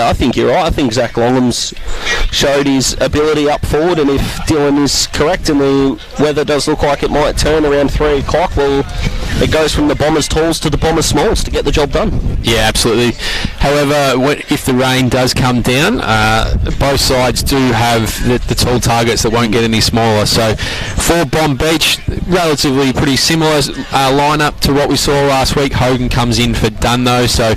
Yeah, I think you're right. I think Zach Longham's showed his ability up forward, and if Dylan is correct and the weather does look like it might turn around 3 o'clock, well, it goes from the Bombers' talls to the Bombers' smalls to get the job done. Yeah, absolutely. However, if the rain does come down, both sides do have the tall targets that won't get any smaller. So for Bonbeach, relatively pretty similar lineup to what we saw last week. Hogan comes in for Dunno, so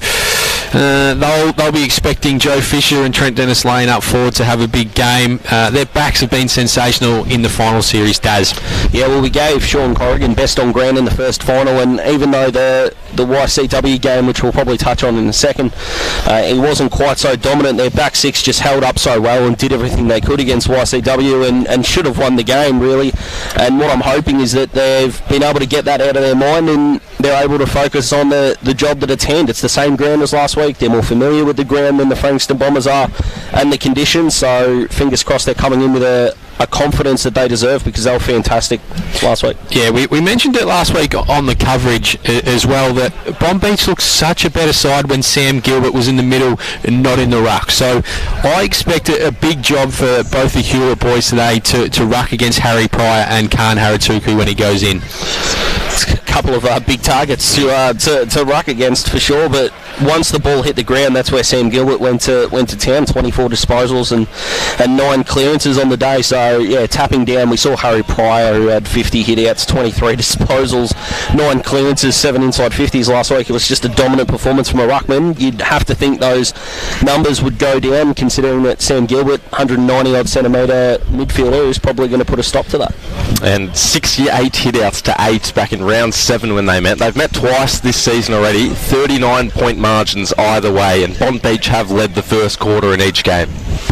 they'll be expecting Joe Fisher and Trent Dennis-Lane up forward to have a big game. Their backs have been sensational in the final series, Daz. Yeah, well, we gave Sean Corrigan best on ground in the first final, and even though the YCW game, which we'll probably touch on in a second, he wasn't quite so dominant, their back six just held up so well and did everything they could against YCW and should have won the game, really. And what I'm hoping is that they've been able to get that out of their mind and they're able to focus on the job that it's hand. It's the same ground as last week. They're more familiar with the ground than the Frankston Bombers are and the conditions, so fingers crossed they're coming in with a confidence that they deserve, because they were fantastic last week. Yeah, we mentioned it last week on the coverage as well, that Bonbeach looked such a better side when Sam Gilbert was in the middle and not in the ruck. So I expect a big job for both the Hewlett boys today to ruck against Harry Pryor and Khan Haratuku when he goes in. It's a couple of big targets to ruck against for sure, but once the ball hit the ground, that's where Sam Gilbert went to town. 24 disposals and 9 clearances on the day. So yeah, tapping down. We saw Harry Pryor, who had 50 hit-outs, 23 disposals, 9 clearances, 7 inside 50s last week. It was just a dominant performance from a ruckman. You'd have to think those numbers would go down, considering that Sam Gilbert, 190 odd centimetre midfielder, is probably going to put a stop to that. And 68 hit-outs to 8 back in round 7 when they met. They've met twice this season already. 39-point margins either way, and Bonbeach have led the first quarter in each game.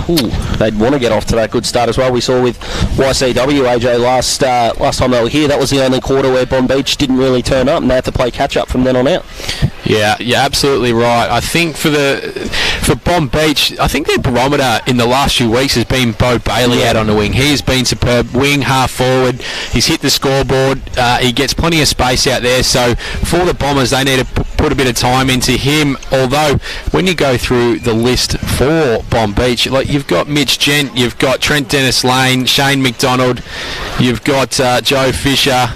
Ooh, they'd want to get off to that good start as well. We saw with YCW, AJ, last time they were here, that was the only quarter where Bonbeach didn't really turn up, and they had to play catch-up from then on out. Yeah, you're absolutely right. I think for Bonbeach, I think their barometer in the last few weeks has been Bo Bailey out on the wing. He has been superb. Wing, half forward. He's hit the scoreboard. He gets plenty of space out there. So for the Bombers, they need to put a bit of time into him. Although when you go through the list for Bonbeach, like you've got Mitch Gent, you've got Trent Dennis-Lane, Shane McDonald, you've got Joe Fisher.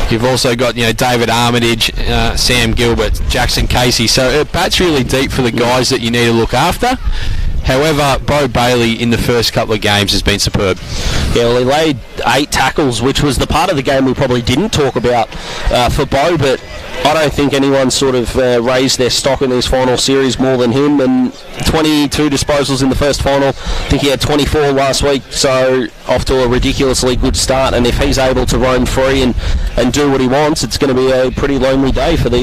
You've also got, David Armitage, Sam Gilbert, Jackson Casey. So it bats really deep for the guys that you need to look after. However, Bo Bailey in the first couple of games has been superb. Yeah, well, he laid 8 tackles, which was the part of the game we probably didn't talk about for Bo, but I don't think anyone sort of raised their stock in these final series more than him. And 22 disposals in the first final. I think he had 24 last week, so off to a ridiculously good start. And if he's able to roam free and do what he wants, it's going to be a pretty lonely day for the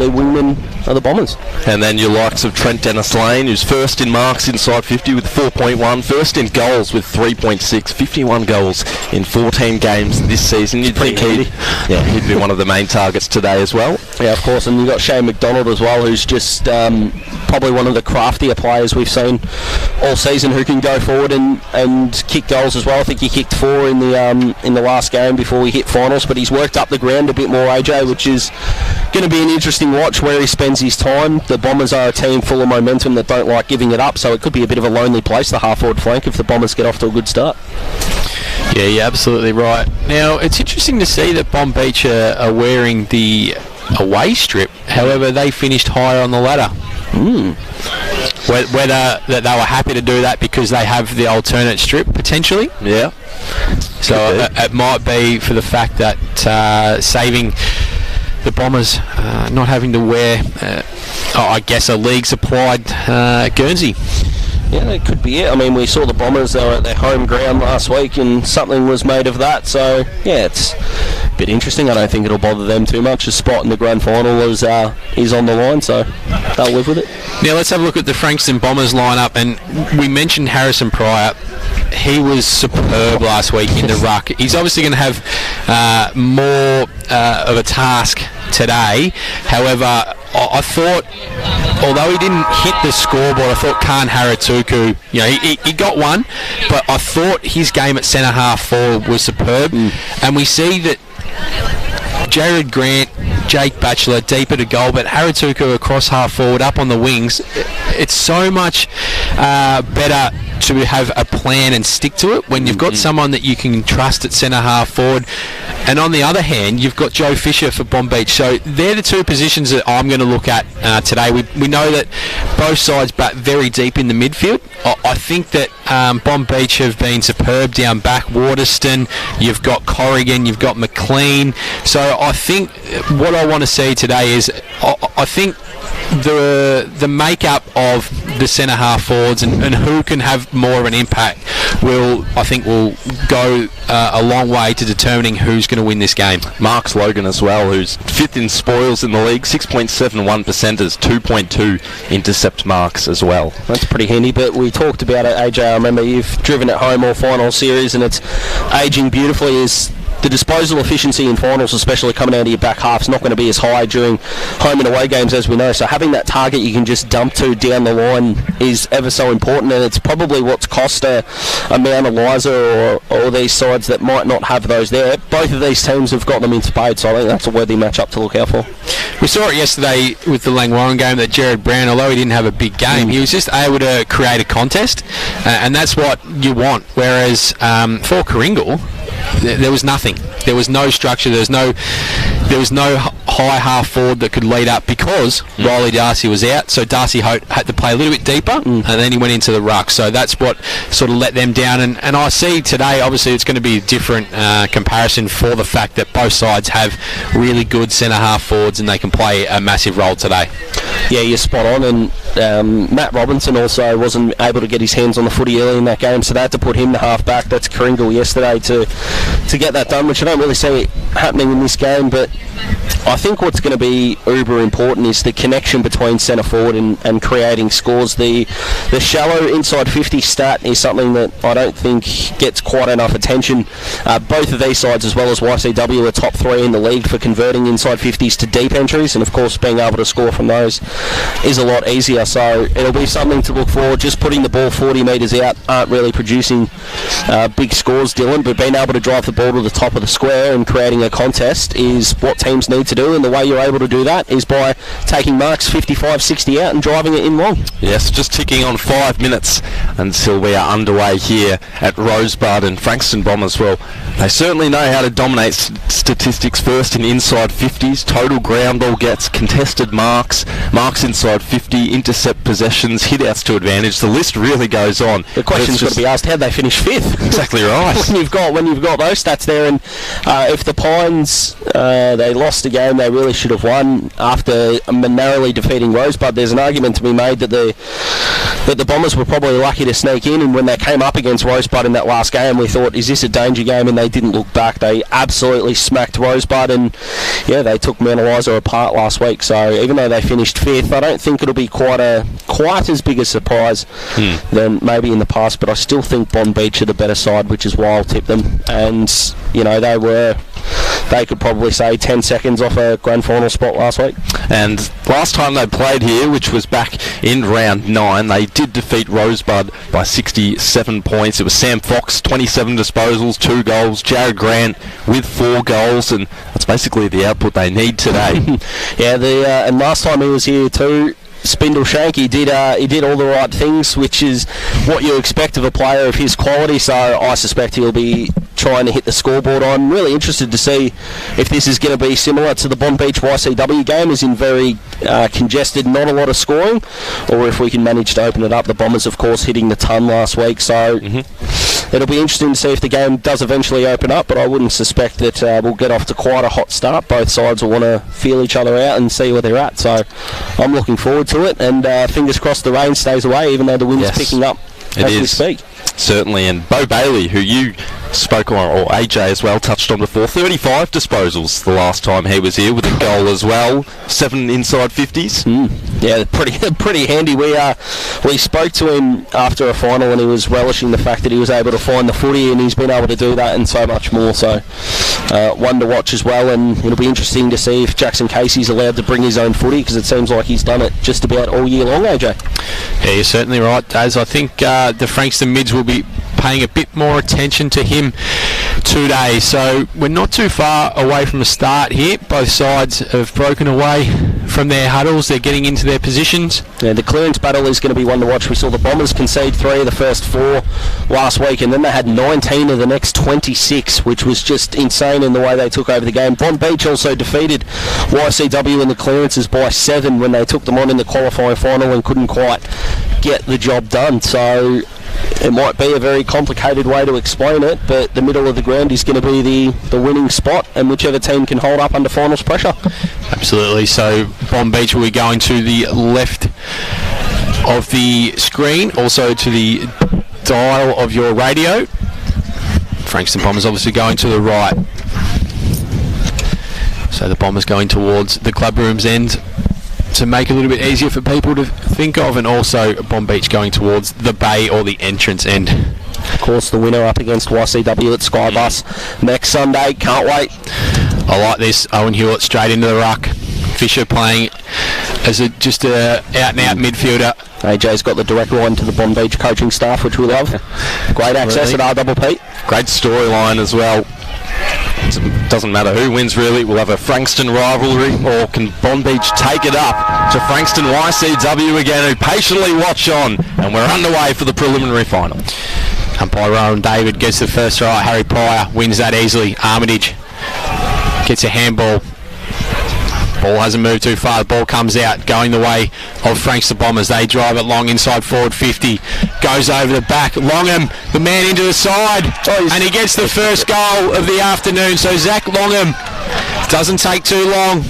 wingmen of the Bombers. And then your likes of Trent Dennis-Lane, who's first in marks inside 50 with 4.1, first in goals with 3.6, 51 goals in 14 games this season. You'd think he'd be one of the main targets today as well. Yeah, of course, and you've got Shane McDonald as well, who's just probably one of the craftier players we've seen all season, who can go forward and kick goals as well. I think he kicked 4 in the last game before we hit finals, but he's worked up the ground a bit more, AJ, which is going to be an interesting watch where he spends his time. The Bombers are a team full of momentum that don't like giving it up, so it could be a bit of a lonely place, the half-forward flank, if the Bombers get off to a good start. Yeah, you're absolutely right. Now, it's interesting to see that Bonbeach are wearing the away strip. However, they finished higher on the ladder. Whether that they were happy to do that because they have the alternate strip, potentially. Yeah. So it might be for the fact that saving the Bombers not having to wear, I guess, a league-supplied Guernsey. Yeah, that could be it. I mean, we saw the Bombers, they were at their home ground last week and something was made of that. So, yeah, it's a bit interesting. I don't think it'll bother them too much. A spot in the grand final is on the line, so they'll live with it. Now, let's have a look at the Frankston Bombers lineup. And we mentioned Harrison Pryor. He was superb last week in the ruck. He's obviously going to have more of a task today. However, I thought, although he didn't hit the scoreboard, I thought Khan Haratuku, he got one, but I thought his game at centre half forward was superb. And we see that Jared Grant, Jake Batchelor deeper to goal, but Haratuku across half forward, up on the wings. it's so much better to have a plan and stick to it when you've got someone that you can trust at centre half forward. And on the other hand, you've got Joe Fisher for Bonbeach. So they're the two positions that I'm going to look at today. We know that both sides bat very deep in the midfield. I think that Bonbeach have been superb down back. Waterston, you've got Corrigan, you've got McLean. So I think what I want to see today is I think the makeup of the centre half forwards and who can have more of an impact will go a long way to determining who's going to win this game. Mark's Logan as well, who's 5th in spoils in the league, 6.71 percenters, 2.2 intercept marks as well. That's pretty handy, but we talked about it, AJ. I remember you've driven it home all final series, and it's ageing beautifully. Is the disposal efficiency in finals, especially coming out of your back half, is not going to be as high during home and away games, as we know. So having that target you can just dump to down the line is ever so important, and it's probably what's cost a Mount Eliza or these sides that might not have those there. Both of these teams have got them in spades, so I think that's a worthy matchup to look out for. We saw it yesterday with the Langwarrin game that Jared Brown, although he didn't have a big game, he was just able to create a contest, and that's what you want. Whereas for Kooringal, there was nothing. There was no structure. There was no high half forward that could lead up because Riley Darcy was out. So Darcy had to play a little bit deeper, and then he went into the ruck. So that's what sort of let them down. And I see today, obviously, it's going to be a different comparison for the fact that both sides have really good centre half forwards and they can play a massive role today. Yeah, you're spot on. And Matt Robinson also wasn't able to get his hands on the footy early in that game, so they had to put him the half back. That's Kooringal yesterday to get that done, which I don't really see happening in this game. But I think what's going to be uber important is the connection between centre forward and creating scores. The shallow inside 50 stat is something that I don't think gets quite enough attention. Both of these sides, as well as YCW, are top 3 in the league for converting inside 50s to deep entries, and of course being able to score from those is a lot easier. So it'll be something to look for. Just putting the ball 40 metres out aren't really producing big scores, Dylan, but being able to drive the ball to the top of the square and creating a contest is what teams need to do, and the way you're able to do that is by taking marks 55, 60 out and driving it in long. Yes, just ticking on 5 minutes until we are underway here at Rosebud, and Frankston Bombers, well, they certainly know how to dominate statistics. First in inside 50s, total ground ball gets, contested marks inside 50, intercept possessions, hit-outs to advantage. The list really goes on. The question's got to be asked, how'd they finish 5th? Exactly right. when you've got those stats there, and if the Pines they lost a game they really should have won after narrowly defeating Rosebud, there's an argument to be made that the Bombers were probably lucky to sneak in, and when they came up against Rosebud in that last game, we thought, is this a danger game? And they didn't look back. They absolutely smacked Rosebud, and yeah, they took Mount Eliza apart last week. So even though they finished 5th, I don't think it'll be quite as big a surprise than maybe in the past, but I still think Bonbeach are the better side, which is why I'll tip them. And you know, they could probably say 10 seconds off a grand final spot last week. And last time they played here, which was back in round 9, they did defeat Rosebud by 67 points. It was Sam Fox, 27 disposals, 2 goals, Jared Grant with 4 goals, and that's basically the output they need today. Yeah, and last time he was here too, Spindle Shank, he did all the right things, which is what you expect of a player of his quality, so I suspect he'll be trying to hit the scoreboard. I'm really interested to see if this is going to be similar to the Bonbeach YCW game, as in very congested, not a lot of scoring, or if we can manage to open it up. The Bombers, of course, hitting the ton last week, so it'll be interesting to see if the game does eventually open up, but I wouldn't suspect that we'll get off to quite a hot start. Both sides will want to feel each other out and see where they're at, so I'm looking forward to it, and fingers crossed the rain stays away, even though the wind's picking up as we speak. Certainly, and Bo Bailey, who you spoke on, or AJ as well, touched on before, 35 disposals the last time he was here, with a goal as well, 7 inside 50s. Yeah, pretty handy. We spoke to him after a final, and he was relishing the fact that he was able to find the footy, and he's been able to do that and so much more, so one to watch as well. And it'll be interesting to see if Jackson Casey's allowed to bring his own footy, because it seems like he's done it just about all year long, AJ. Yeah, you're certainly right, Daz. I think the Frankston mids will be paying a bit more attention to him today. So we're not too far away from the start here. Both sides have broken away from their huddles. They're getting into their positions. Yeah, the clearance battle is going to be one to watch. We saw the Bombers concede 3 of the first 4 last week, and then they had 19 of the next 26, which was just insane in the way they took over the game. Bonbeach also defeated YCW in the clearances by 7 when they took them on in the qualifying final and couldn't quite get the job done. So it might be a very complicated way to explain it, but the middle of the ground is going to be the winning spot, and whichever team can hold up under finals pressure. Absolutely. So Bonbeach will be going to the left of the screen, also to the dial of your radio. Frankston Bombers obviously going to the right. So the Bombers going towards the club room's end to make it a little bit easier for people to think of, and also Bonbeach going towards the bay or the entrance end. Of course, the winner up against YCW at Skybus next Sunday. Can't wait. I like this. Owen Hewlett straight into the ruck. Fisher playing as just a out-and-out midfielder. AJ's got the direct line to the Bonbeach coaching staff, which we love. Great access at RPP. Great storyline as well. It doesn't matter who wins really. We'll have a Frankston rivalry, or can Bonbeach take it up to Frankston YCW again, who patiently watch on, and we're underway for the preliminary final. Umpire Rowan David gets the first right. Harry Pryor wins that easily. Armitage gets a handball. Ball hasn't moved too far. The ball comes out, going the way of Frankston Bombers. They drive it long inside forward 50. Goes over the back. Longham, the man into the side. And he gets the first goal of the afternoon. So Zach Longham doesn't take too long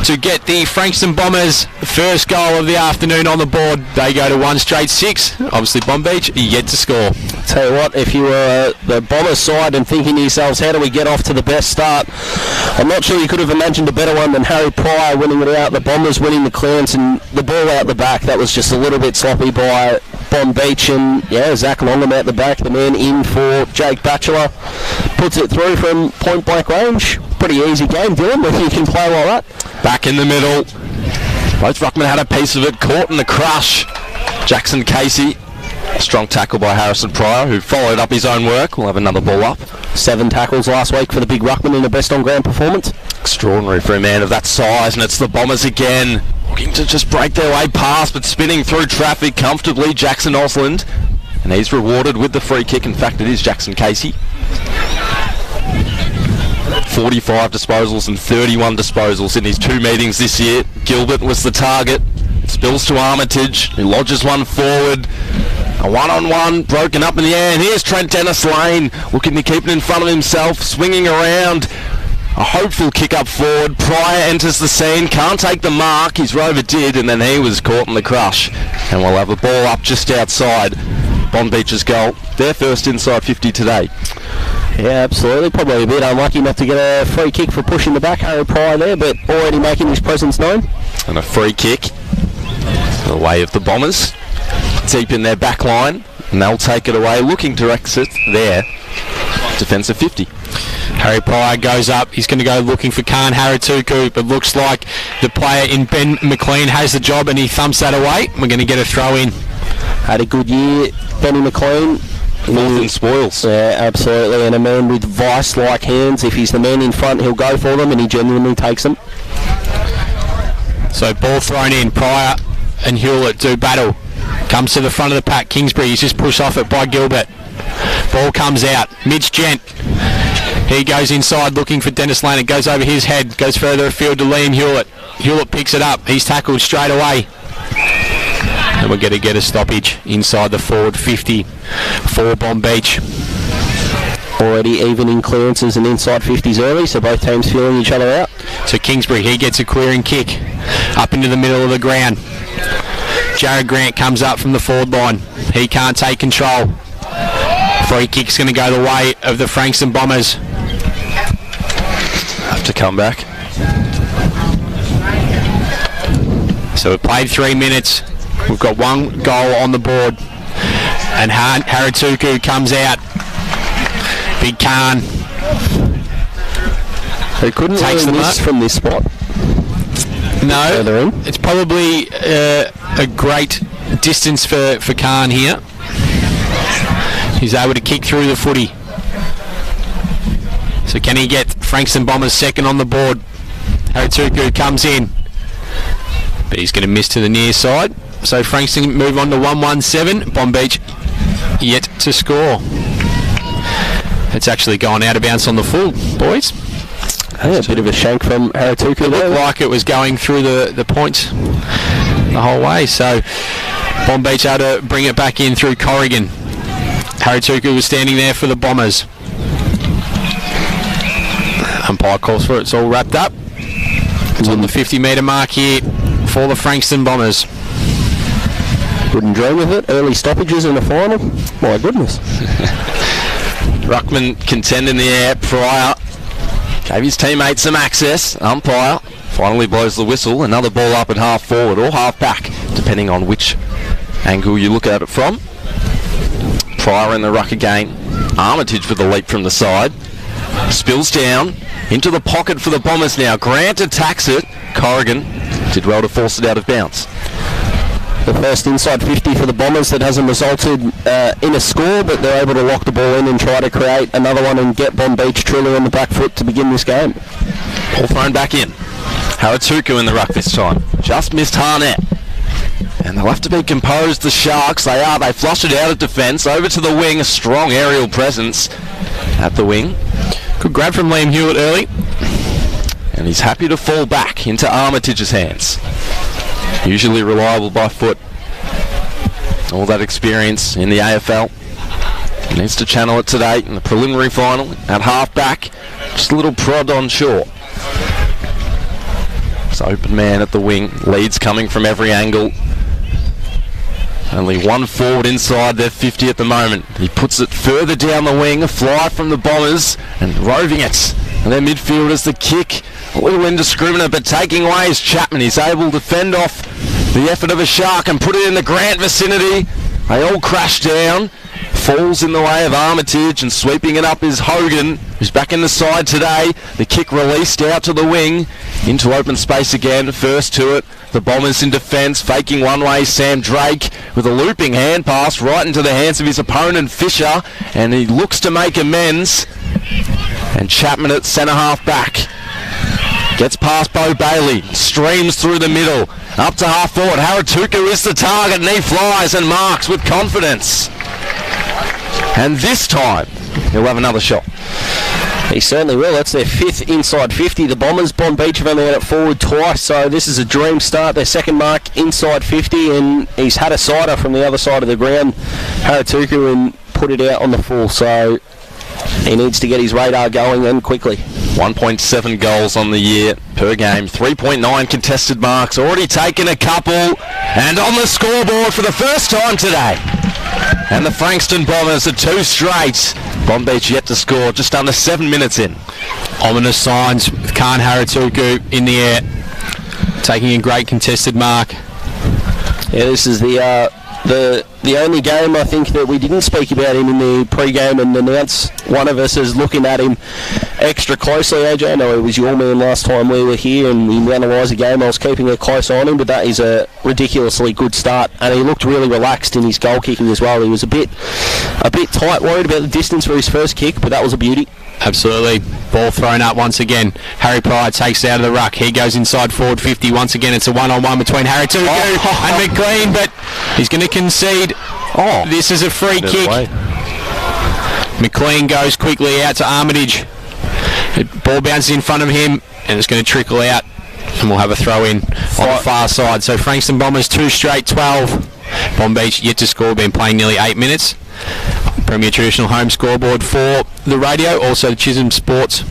to get the Frankston Bombers first goal of the afternoon on the board. They go to 1 straight 6. Obviously Bonbeach yet to score. Tell you what, if you were the Bombers side and thinking to yourselves, how do we get off to the best start? I'm not sure you could have imagined a better one than Harry Pryor winning it out, the Bombers winning the clearance, and the ball out the back. That was just a little bit sloppy by Bonbeach, and yeah, Zach Longham out the back, the man in for Jake Batchelor, puts it through from point blank range. Pretty easy game, Dylan, if you can play like that. Back in the middle. Both ruckmen had a piece of it, caught in the crush. Jackson Casey. A strong tackle by Harrison Pryor, who followed up his own work. We'll have another ball up. 7 tackles last week for the big ruckman in a best on ground performance. Extraordinary for a man of that size, and it's the Bombers again. Looking to just break their way past, but spinning through traffic comfortably, Jackson Osland. And he's rewarded with the free kick. In fact, it is Jackson Casey. 45 disposals and 31 disposals in his 2 meetings this year. Gilbert was the target. Spills to Armitage, who lodges one forward. A one-on-one broken up in the air, and here's Trent Dennis Lane looking to keep it in front of himself, swinging around. A hopeful kick up forward. Pryor enters the scene, can't take the mark. His rover did, and then he was caught in the crush. And we'll have a ball up just outside Bonbeach's goal. Their first inside 50 today. Yeah, absolutely. Probably a bit unlucky not to get a free kick for pushing the back, Harry Pryor there, but already making his presence known. And a free kick the way of the Bombers, deep in their back line, and they'll take it away, looking to exit their defensive 50. Harry Pryor goes up. He's going to go looking for Khan Haratuku, but looks like the player in Ben McLean has the job, and he thumps that away. We're going to get a throw in. Had a good year, Benny McLean. Fourth in spoils. Yeah, absolutely. And a man with vice-like hands. If he's the man in front, he'll go for them, and he genuinely takes them. So ball thrown in. Pryor and Hewlett do battle. Comes to the front of the pack. Kingsbury, he's just pushed off it by Gilbert. Ball comes out. Mitch Gent. He goes inside looking for Dennis Lane. It goes over his head. Goes further afield to Liam Hewlett. Hewlett picks it up. He's tackled straight away. And we're going to get a stoppage inside the forward 50 for Bonbeach. Already even in clearances and inside 50s early, so both teams feeling each other out. So Kingsbury, he gets a clearing kick up into the middle of the ground. Jared Grant comes up from the forward line. He can't take control. Free kick's going to go the way of the Frankston Bombers. Have to come back. So we've played 3 minutes. We've got 1 goal on the board. And Haratuku comes out. Big Khan. Who couldn't takes really miss from this spot. No, it's probably a great distance for Khan here. He's able to kick through the footy. So can he get Frankston Bombers second on the board? Haratuku comes in. but he's going to miss to the near side. So Frankston move on to 1-1-7. Bonbeach yet to score. It's actually gone out of bounds on the full, boys. Yeah, a bit of a shank from Haratuku. It looked like it was going through the points the whole way. So Bonbeach had to bring it back in through Corrigan. Haratuku was standing there for the Bombers. Umpire calls for it. It's all wrapped up. It's on the 50-metre mark here for the Frankston Bombers. Wouldn't dream of it. Early stoppages in the final. My goodness. Ruckman contend in the air. Pryor gave his teammate some access. Umpire finally blows the whistle. Another ball up at half forward or half back, depending on which angle you look at it from. Pryor in the ruck again. Armitage with the leap from the side. Spills down into the pocket for the Bombers now. Grant attacks it. Corrigan did well to force it out of bounds. The first inside 50 for the Bombers that hasn't resulted in a score, but they're able to lock the ball in and try to create another one and get Bonbeach truly on the back foot to begin this game. Ball thrown back in. Haratuku in the ruck this time. Just missed Harnett. And they'll have to be composed, the Sharks. They are. They flush it out of defence. Over to the wing. A strong aerial presence at the wing. Good grab from Liam Hewitt early. And he's happy to fall back into Armitage's hands. Usually reliable by foot. All that experience in the AFL. He needs to channel it today in the preliminary final at half back. Just a little prod on shore. It's open man at the wing. Leads coming from every angle. Only one forward inside their 50 at the moment. He puts it further down the wing. A fly from the Bombers and roving it. And their midfielders, the kick. A little indiscriminate, but taking away is Chapman. He's able to fend off the effort of a Shark and put it in the Grant vicinity. They all crash down. Falls in the way of Armitage, and sweeping it up is Hogan, who's back in the side today. The kick released out to the wing. Into open space again. First to it. The Bombers in defence, faking one way. Sam Drake with a looping hand pass right into the hands of his opponent Fisher, and he looks to make amends. And Chapman at centre half back. Gets past Bo Bailey, streams through the middle, up to half forward. Haratuku is the target, and he flies and marks with confidence. And this time, he'll have another shot. He certainly will. That's their fifth inside 50. The Bombers, Bonbeach, have only had it forward twice, so this is a dream start. Their second mark inside 50, and he's had a sider from the other side of the ground, Haratuku, and put it out on the full. So he needs to get his radar going and quickly. 1.7 goals on the year per game. 3.9 contested marks. Already taken a couple. And on the scoreboard for the first time today. And the Frankston Bombers are two straight. Bonbeach yet to score, just under 7 minutes in. Ominous signs with Khan Haratuku in the air. Taking a great contested mark. Yeah, this is the only game I think that we didn't speak about him in the pre-game and announce. One of us is looking at him extra closely. AJ, I know he was your man last time we were here and we analysed the game. I was keeping a close eye on him, but that is a ridiculously good start, and he looked really relaxed in his goal kicking as well. He was a bit tight, worried about the distance for his first kick, but that was a beauty. Absolutely. Ball thrown up once again. Harry Pryor takes it out of the ruck. He goes inside forward 50. Once again, it's a one-on-one between Haratuku and McLean, but he's going to concede. This is a free kick. McLean goes quickly out to Armitage. The ball bounces in front of him, and it's going to trickle out, and we'll have a throw in on the far side. So Frankston Bombers 2 straight 12. Bonbeach yet to score, been playing nearly 8 minutes. Premier Traditional Home scoreboard for the radio, also the Chisholm Sports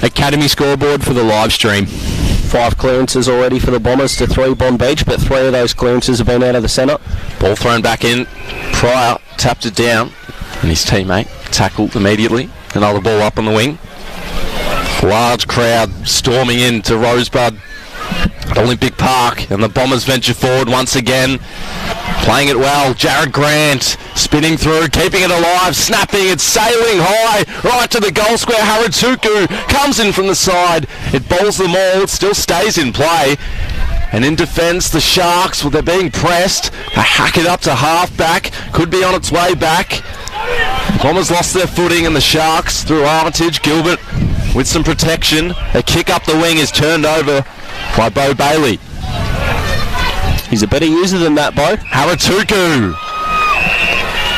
Academy scoreboard for the live stream. 5 clearances already for the Bombers to 3 Bonbeach, but 3 of those clearances have been out of the centre. Ball thrown back in. Pryor tapped it down, and his teammate tackled immediately. Another ball up on the wing. Large crowd storming into Rosebud at Olympic Park, and the Bombers venture forward once again. Playing it well. Jared Grant spinning through, keeping it alive, snapping, it's sailing high, right to the goal square. Haratuku comes in from the side. It bowls them all. It still stays in play. And in defence, the Sharks, well, they're being pressed. They hack it up to half-back. Could be on its way back. The Bombers lost their footing, and the Sharks, through Armitage, Gilbert with some protection. A kick up the wing is turned over by Bo Bailey. He's a better user than that, Bo. Haratuku.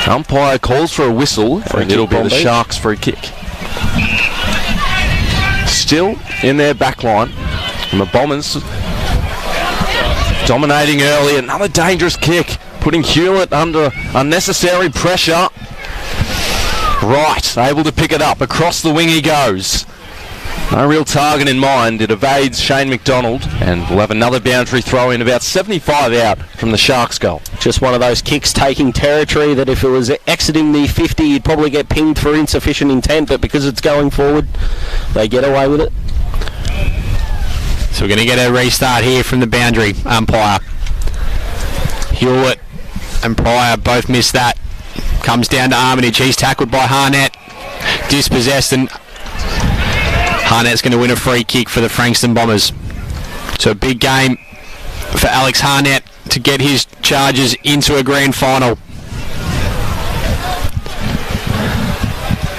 Umpire calls for a whistle, and it'll be the Sharks' free kick. Still in their back line, and the Bombers dominating early. Another dangerous kick, putting Hewlett under unnecessary pressure. Right, able to pick it up. Across the wing he goes. No real target in mind. It evades Shane McDonald, and we'll have another boundary throw in, about 75 out from the Sharks' goal. Just one of those kicks taking territory that if it was exiting the 50, you'd probably get pinged for insufficient intent, but because it's going forward, they get away with it. So we're going to get a restart here from the boundary umpire. Hewlett and Pryor both missed that. Comes down to Armitage. He's tackled by Harnett. Dispossessed, and Harnett's going to win a free kick for the Frankston Bombers. So a big game for Alex Harnett to get his Chargers into a grand final.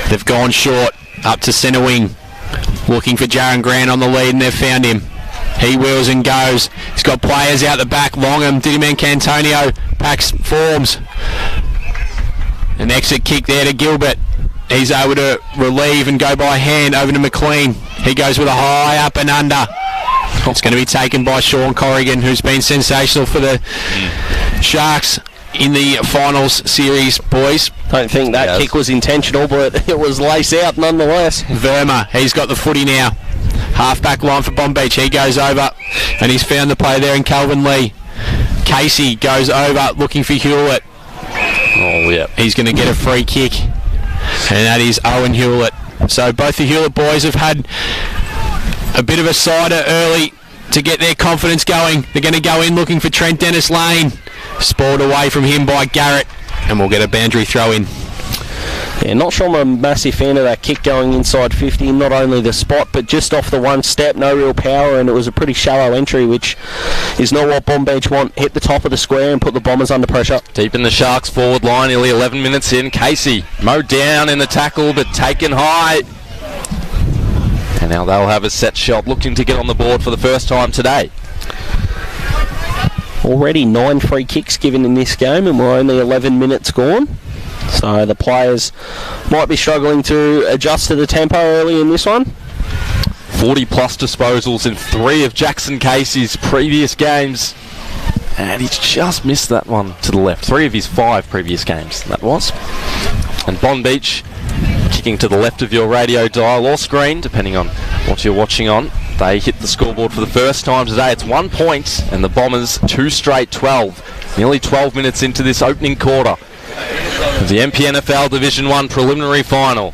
They've gone short, up to centre wing, looking for Jaron Grant on the lead, and they've found him. He wheels and goes. He's got players out the back. Longham, Didyman Cantonio, packs forms. An exit kick there to Gilbert. He's able to relieve and go by hand over to McLean. He goes with a high up and under. It's going to be taken by Sean Corrigan, who's been sensational for the Sharks in the finals series, boys. Don't think that kick was intentional, but it was lace out nonetheless. Verma, he's got the footy now. Half-back line for Bonbeach. He goes over, and he's found the play there in Calvin Lee. Casey goes over, looking for Hewlett. Oh, yeah. He's going to get a free kick, and that is Owen Hewlett. So both the Hewlett boys have had a bit of a cider early to get their confidence going. They're going to go in looking for Trent Dennis Lane. Spoiled away from him by Garrett, and we'll get a boundary throw in. Yeah, not sure I'm a massive fan of that kick going inside 50. Not only the spot, but just off the one step, no real power, and it was a pretty shallow entry, which is not what Bonbeach want. Hit the top of the square and put the Bombers under pressure. Deep in the Sharks forward line, nearly 11 minutes in. Casey mowed down in the tackle, but taken high. And now they'll have a set shot, looking to get on the board for the first time today. Already 9 free kicks given in this game, and we're only 11 minutes gone. So the players might be struggling to adjust to the tempo early in this one. 40 plus disposals in 3 of Jackson Casey's previous games, and he's just missed that one to the left. 3 of his 5 previous games, that was. And Bonbeach kicking to the left of your radio dial or screen, depending on what you're watching on. They hit the scoreboard for the first time today. It's 1 point, and the Bombers 2 straight 12. Nearly 12 minutes into this opening quarter of the Mpnfl Division 1 preliminary final.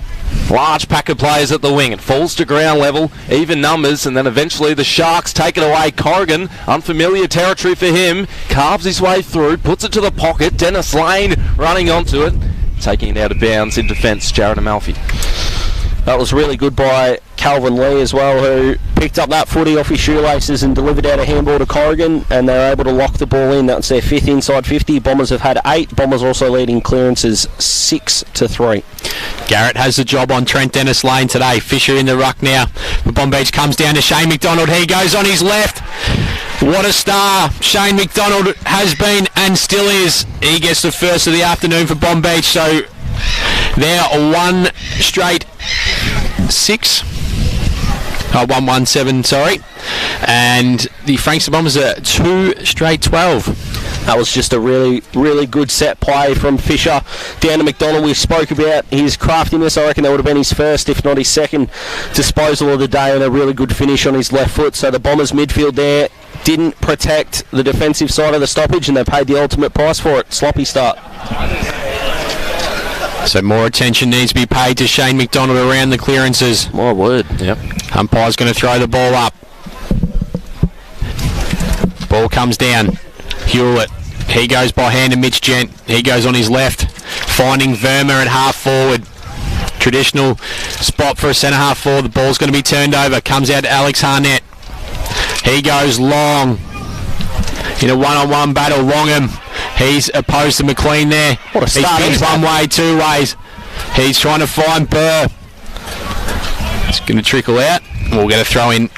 Large pack of players at the wing. It falls to ground level, even numbers, and then eventually the Sharks take it away. Corrigan, unfamiliar territory for him, carves his way through, puts it to the pocket. Dennis Lane running onto it, taking it out of bounds in defence, Jared Amalfi. That was really good by Calvin Lee as well, who picked up that footy off his shoelaces and delivered out a handball to Corrigan, and they're able to lock the ball in. That's their 5th inside 50. Bombers have had 8. Bombers also leading clearances 6-3. Garrett has the job on Trent Dennis Lane today. Fisher in the ruck now. The Bonbeach comes down to Shane McDonald. He goes on his left. What a star Shane McDonald has been and still is. He gets the first of the afternoon for Bonbeach. So they're 1 straight 6. 1-1-7, sorry. And the Frankston Bombers are 2 straight 12. That was just a really, really good set play from Fisher down to McDonald. We spoke about his craftiness. I reckon that would have been his first, if not his second, disposal of the day, and a really good finish on his left foot. So the Bombers midfield there didn't protect the defensive side of the stoppage, and they paid the ultimate price for it. Sloppy start. So more attention needs to be paid to Shane McDonald around the clearances. My word. Yep. Umpire's going to throw the ball up. Ball comes down. Hewlett. He goes by hand to Mitch Gent. He goes on his left, finding Verma at half forward. Traditional spot for a centre half forward. The ball's going to be turned over. Comes out to Alex Harnett. He goes long in a one-on-one battle. Longham. He's opposed to McLean there. What a start. He's one way, 2 ways. He's trying to find Burr. It's going to trickle out. We'll get a throw in.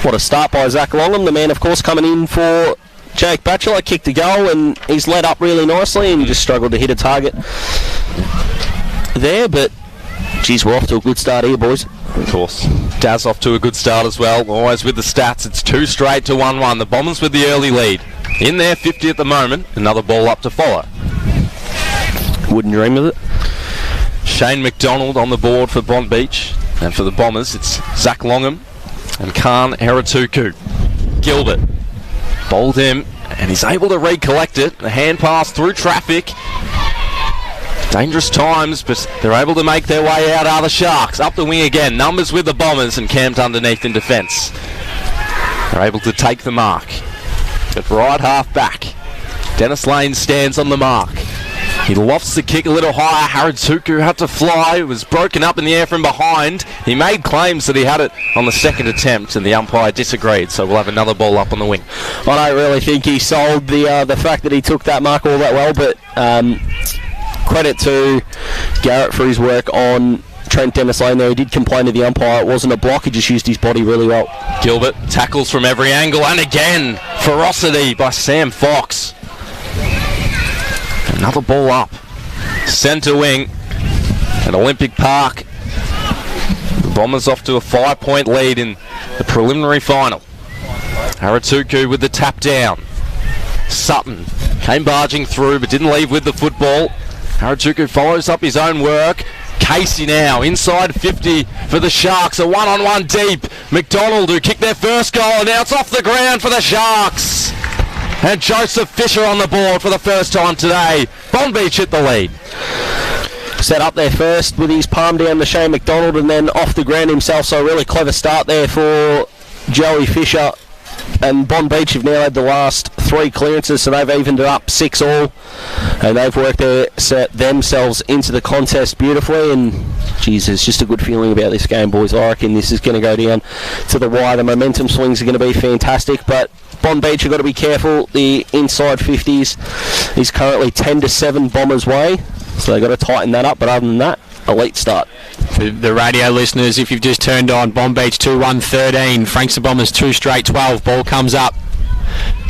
What a start by Zach Longham. The man, of course, coming in for Jake Batchelor kicked the goal, and he's led up really nicely, and he just struggled to hit a target there, but geez, we're off to a good start here, boys. Of course. Daz off to a good start as well. Always with the stats. It's 2 straight to 1-1. The Bombers with the early lead. In there, 50 at the moment. Another ball up to follow. Wouldn't dream of it. Shane McDonald on the board for Bonbeach. And for the Bombers, it's Zach Longham and Khan Heratuku. Gilbert bowled him, and he's able to recollect it. The hand pass through traffic. Dangerous times, but they're able to make their way out. Are the Sharks up the wing again? Numbers with the Bombers and camped underneath in defence. They're able to take the mark. But right half back, Dennis Lane stands on the mark. He lofts the kick a little higher. Haratuku had to fly. It was broken up in the air from behind. He made claims that he had it on the second attempt, and the umpire disagreed. So we'll have another ball up on the wing. I don't really think he sold the fact that he took that mark all that well, but credit to Garrett for his work on Trent Dennis Lane there. He did complain to the umpire. It wasn't a block. He just used his body really well. Gilbert tackles from every angle, and again, ferocity by Sam Fox. Another ball up. Centre wing at Olympic Park. The Bombers off to a 5-point lead in the preliminary final. Haratuku with the tap down. Sutton came barging through but didn't leave with the football. Haratuku follows up his own work. Casey now inside 50 for the Sharks. A one-on-one deep. McDonald, who kicked their first goal, and now it's off the ground for the Sharks. And Joseph Fisher on the board for the first time today. Bonbeach hit the lead. Set up there first with his palm down to Shane McDonald, and then off the ground himself. So a really clever start there for Joey Fisher. And Bonbeach have now had the last 3 clearances, so they've evened it up 6-all, and they've worked themselves into the contest beautifully. And geez, there's just a good feeling about this game, boys. I reckon this is going to go down to the wire. The momentum swings are going to be fantastic, but Bonbeach have got to be careful. The inside 50s is currently 10-7 Bombers' way, so they've got to tighten that up. But other than that, elite start. For the radio listeners, if you've just turned on, Bonbeach 2-1-13, Frankston Bombers 2 straight 12. Ball comes up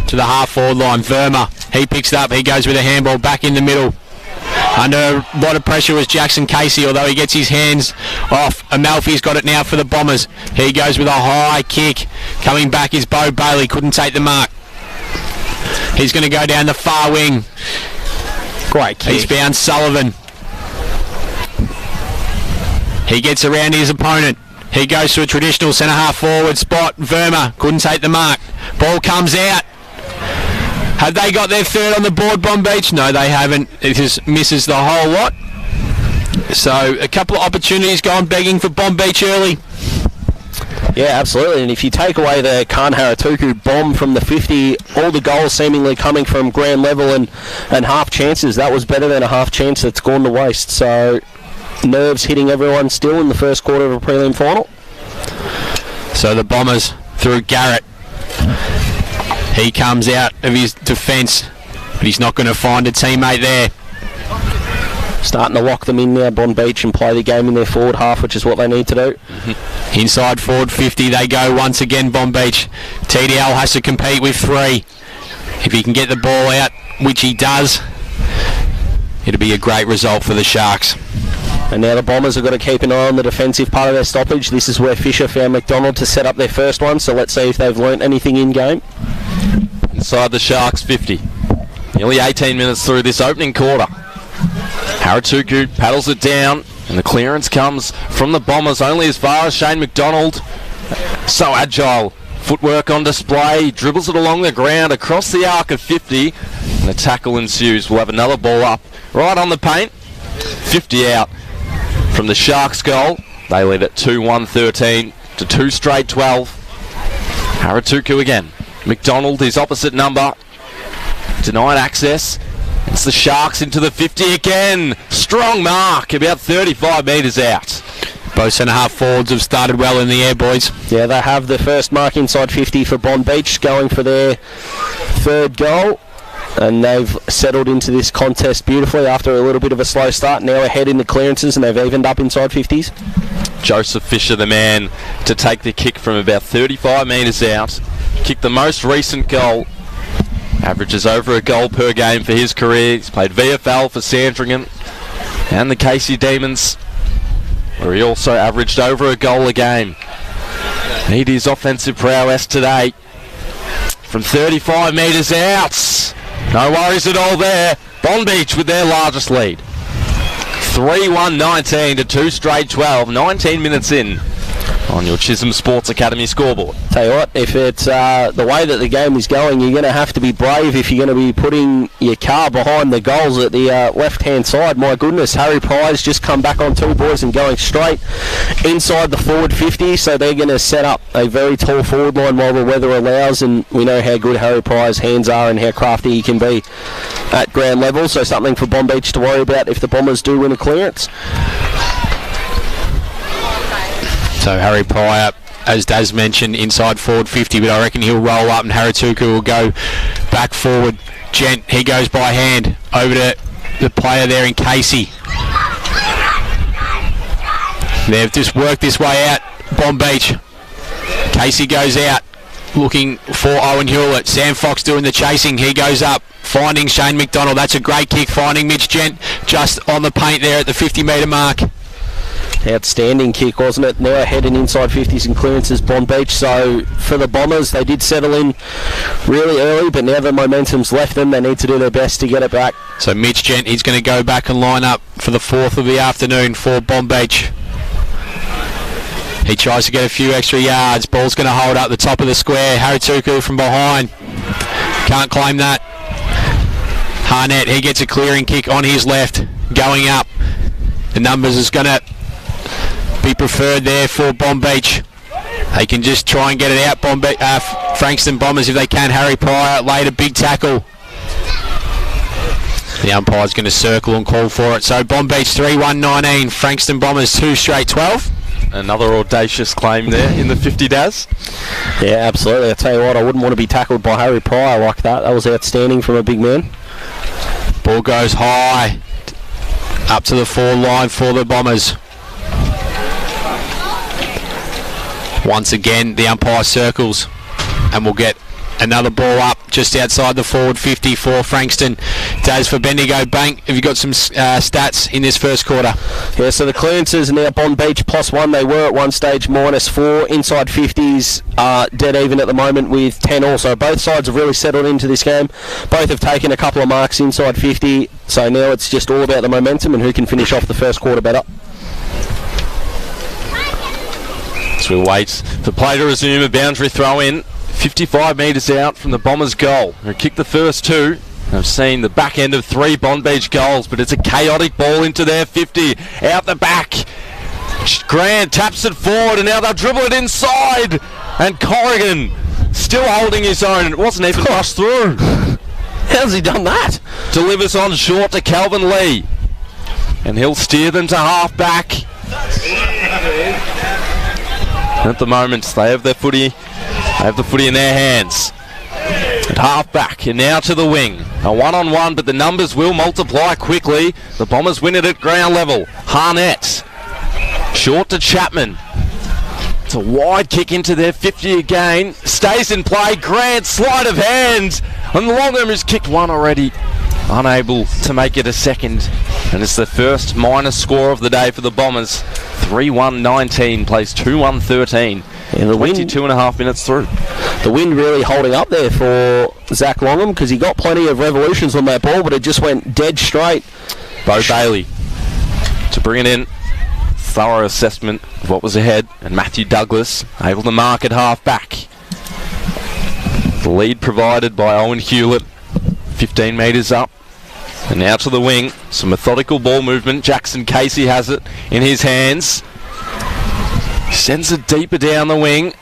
to the half-forward line. Verma, he picks it up, he goes with a handball back in the middle. Under a lot of pressure was Jackson Casey, although he gets his hands off. Amalfi's got it now for the Bombers. He goes with a high kick. Coming back is Bo Bailey, couldn't take the mark. He's going to go down the far wing. Great kick. Eastbound Sullivan. He gets around his opponent. He goes to a traditional centre-half forward spot. Verma couldn't take the mark. Ball comes out. Have they got their third on the board, Bonbeach? No, they haven't. It just misses the whole lot. So a couple of opportunities going begging for Bonbeach early. Yeah, absolutely. And if you take away the Khan Haratuku bomb from the 50, all the goals seemingly coming from ground level and half chances, that was better than a half chance that's gone to waste. So nerves hitting everyone still in the first quarter of a prelim final. So the Bombers through Garrett. He comes out of his defence, but he's not going to find a teammate there. Starting to lock them in now, Bonbeach, and play the game in their forward half, which is what they need to do. Inside forward 50, they go once again, Bonbeach. TDL has to compete with 3. If he can get the ball out, which he does, it'll be a great result for the Sharks. And now the Bombers have got to keep an eye on the defensive part of their stoppage. This is where Fisher found McDonald to set up their first one, so let's see if they've learnt anything in game. Inside the Sharks 50. Nearly 18 minutes through this opening quarter. Haratuku paddles it down, and the clearance comes from the Bombers only as far as Shane McDonald. So agile. Footwork on display. He dribbles it along the ground across the arc of 50, and a tackle ensues. We'll have another ball up right on the paint. 50 out from the Sharks goal. They lead at 2-1-13 to 2 straight 12. Haratuku again. McDonald, his opposite number, denied access. It's the Sharks into the 50 again. Strong mark, about 35 metres out. Both centre-half forwards have started well in the air, boys. Yeah, they have the first mark inside 50 for Bonbeach, going for their third goal. And they've settled into this contest beautifully after a little bit of a slow start. Now ahead in the clearances, and they've evened up inside 50s. Joseph Fisher, the man to take the kick from about 35 metres out. Kicked the most recent goal Averages over a goal per game for his career. He's played VFL for Sandringham and the Casey Demons, where he also averaged over a goal a game. Need his offensive prowess today. From 35 metres out. No worries at all there. Bonbeach with their largest lead. 3-1-19 to 2 straight 12. 19 minutes in on your Chisholm Sports Academy scoreboard. Tell you what, if it's the way that the game is going, you're going to have to be brave if you're going to be putting your car behind the goals at the left-hand side. My goodness, Harry Pry's just come back on two boys and going straight inside the forward 50, so they're going to set up a very tall forward line while the weather allows, and we know how good Harry Pry's hands are and how crafty he can be at ground level, so something for Bonbeach to worry about if the Bombers do win a clearance. So Harry Pryor, as Daz mentioned, inside forward 50, but I reckon he'll roll up and Haratuku will go back forward. Gent, he goes by hand over to the player there in Casey. They've just worked this way out, Bonbeach. Casey goes out, looking for Owen Hewlett. Sam Fox doing the chasing, he goes up, finding Shane McDonald. That's a great kick, finding Mitch Gent just on the paint there at the 50-metre mark. Outstanding kick, wasn't it? Now heading inside 50s and clearances, Bonbeach. So for the Bombers, they did settle in really early, but now the momentum's left them. They need to do their best to get it back. So Mitch Gent, he's going to go back and line up for the fourth of the afternoon for Bonbeach. He tries to get a few extra yards. Ball's going to hold up the top of the square. Haratuku from behind. Can't claim that. Harnett, he gets a clearing kick on his left. Going up. The numbers is going to be preferred there for Bonbeach. They can just try and get it out, Frankston Bombers, if they can. Harry Pryor laid a big tackle. The umpire's going to circle and call for it. So Bonbeach 3-1-19, Frankston Bombers 2 straight 12. Another audacious claim there in the 50, Daz. Yeah, absolutely. I tell you what, I wouldn't want to be tackled by Harry Pryor like that. That was outstanding from a big man. Ball goes high up to the forward line for the Bombers. Once again, the umpire circles and we'll get another ball up just outside the forward 50 for Frankston. Daz for Bendigo Bank. Have you got some stats in this first quarter? Yeah, so the clearances are now Bonbeach +1. They were at one stage -4. Inside 50s are dead even at the moment with 10 all. So both sides have really settled into this game. Both have taken a couple of marks inside 50. So now it's just all about the momentum and who can finish off the first quarter better. So we'll wait for play to resume. A boundary throw in 55 metres out from the Bombers' goal. They kicked the first two. I've seen the back end of 3 Bonbeach goals, but it's a chaotic ball into their 50. Out the back. Grant taps it forward, and now they'll dribble it inside. And Corrigan still holding his own. It wasn't even rushed through. How's he done that? Delivers on short to Calvin Lee. And he'll steer them to half back. At the moment, they have their footy. They have the footy in their hands. At half back, and now to the wing. A one-on-one, but the numbers will multiply quickly. The Bombers win it at ground level. Harnett. Short to Chapman. It's a wide kick into their 50 again. Stays in play. Grant, sleight of hand. And Longham has kicked one already. Unable to make it a second. And it's the first minus score of the day for the Bombers. 3-1-19 plays 2-1-13. And the 22 and a half minutes through. The wind really holding up there for Zach Longham because he got plenty of revolutions on that ball, but it just went dead straight. Bo Bailey to bring it in. Thorough assessment of what was ahead, and Matthew Douglas able to mark at half back. The lead provided by Owen Hewlett, 15 metres up. And now to the wing, some methodical ball movement. Jackson Casey has it in his hands. Sends it deeper down the wing.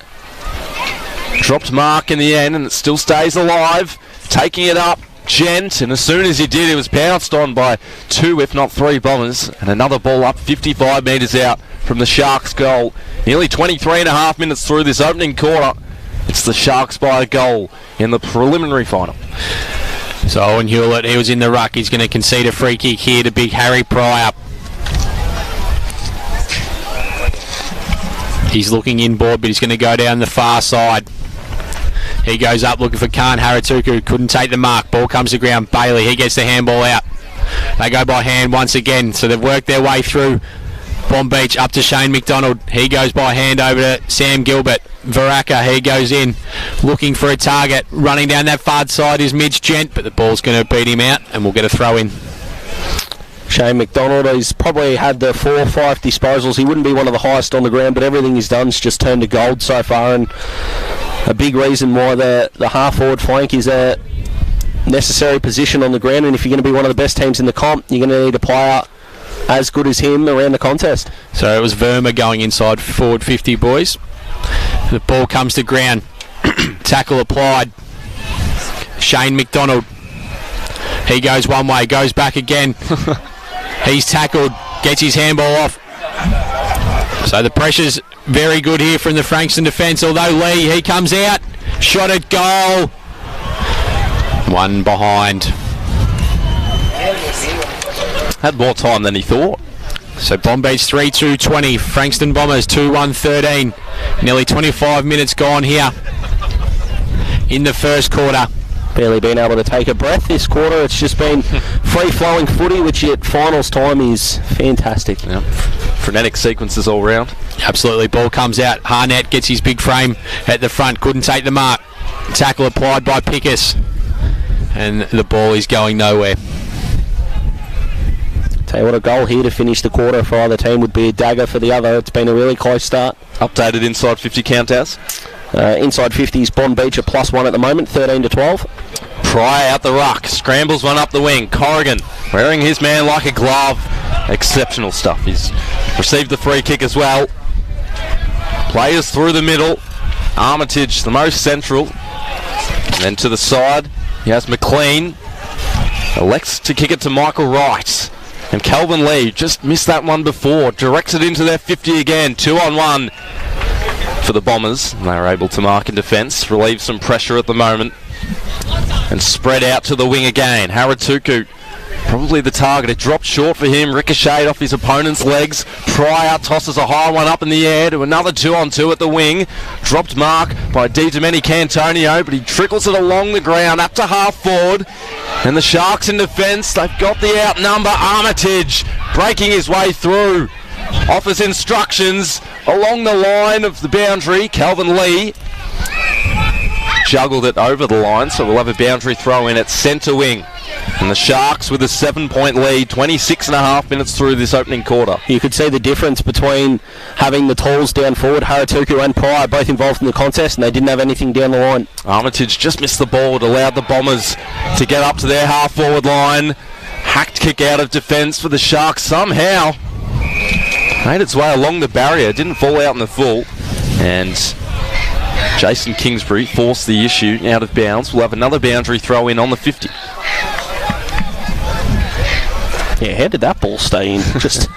Dropped mark in the end, and it still stays alive. Taking it up, Gent, and as soon as he did, it was pounced on by 2, if not 3 Bombers. And another ball up 55 metres out from the Sharks' goal. Nearly 23 and a half minutes through this opening quarter. It's the Sharks by a goal in the preliminary final. So Owen Hewlett, he was in the ruck. He's going to concede a free kick here to big Harry Pryor. He's looking inboard, but he's going to go down the far side. He goes up looking for Khan. Haratuku couldn't take the mark. Ball comes to ground. Bailey, he gets the handball out. They go by hand once again, so they've worked their way through. Bonbeach up to Shane McDonald. He goes by hand over to Sam Gilbert. Varaka, he goes in looking for a target. Running down that far side is Midge Gent, but the ball's going to beat him out and we'll get a throw in. Shane McDonald, he's probably had the 4 or 5 disposals. He wouldn't be one of the highest on the ground, but everything he's done's just turned to gold so far, and a big reason why the half-forward flank is a necessary position on the ground, and if you're going to be one of the best teams in the comp, you're going to need a player as good as him around the contest. So it was Verma going inside forward 50, boys. The ball comes to ground. Tackle applied. Shane McDonald. He goes one way, goes back again. He's tackled, gets his handball off. So the pressure's very good here from the Frankston defence, although Lee, he comes out. Shot at goal. One behind. Had more time than he thought. So Bonbeach 3-2-20, Frankston Bombers 2-1-13. Nearly 25 minutes gone here in the first quarter. Barely been able to take a breath this quarter. It's just been free-flowing footy, which at finals time is fantastic. Yep. Frenetic sequences all round. Absolutely. Ball comes out. Harnett gets his big frame at the front. Couldn't take the mark. Tackle applied by Pickus. And the ball is going nowhere. Tell you what, a goal here to finish the quarter for either team would be a dagger for the other. It's been a really close start. Updated inside 50 count house. Inside 50s, Bonbeach at +1 at the moment, 13-12. Pryor out the ruck, scrambles one up the wing. Corrigan wearing his man like a glove. Exceptional stuff. He's received the free kick as well. Players through the middle. Armitage the most central. And then to the side, he has McLean. Elects to kick it to Michael Wright. And Calvin Lee just missed that one before. Directs it into their 50 again. 2-on-1 for the Bombers. They were able to mark in defence. Relieve some pressure at the moment. And spread out to the wing again. Haratuku, probably the target. It dropped short for him. Ricocheted off his opponent's legs. Pryor tosses a high one up in the air to another 2-on-2 at the wing. Dropped mark by Di Domenicantonio, but he trickles it along the ground up to half forward. And the Sharks in defence, they've got the outnumber. Armitage breaking his way through. Offers instructions along the line of the boundary. Calvin Lee juggled it over the line, so we'll have a boundary throw in at centre wing. And the Sharks with a 7-point lead, 26.5 minutes through this opening quarter. You could see the difference between having the talls down forward, Haratuku and Pryor both involved in the contest, and they didn't have anything down the line. Armitage just missed the ball. It allowed the Bombers to get up to their half-forward line. Hacked kick out of defence for the Sharks somehow. Made its way along the barrier, didn't fall out in the full. And Jason Kingsbury forced the issue out of bounds. We'll have another boundary throw in on the 50. Yeah, how did that ball stay in? Just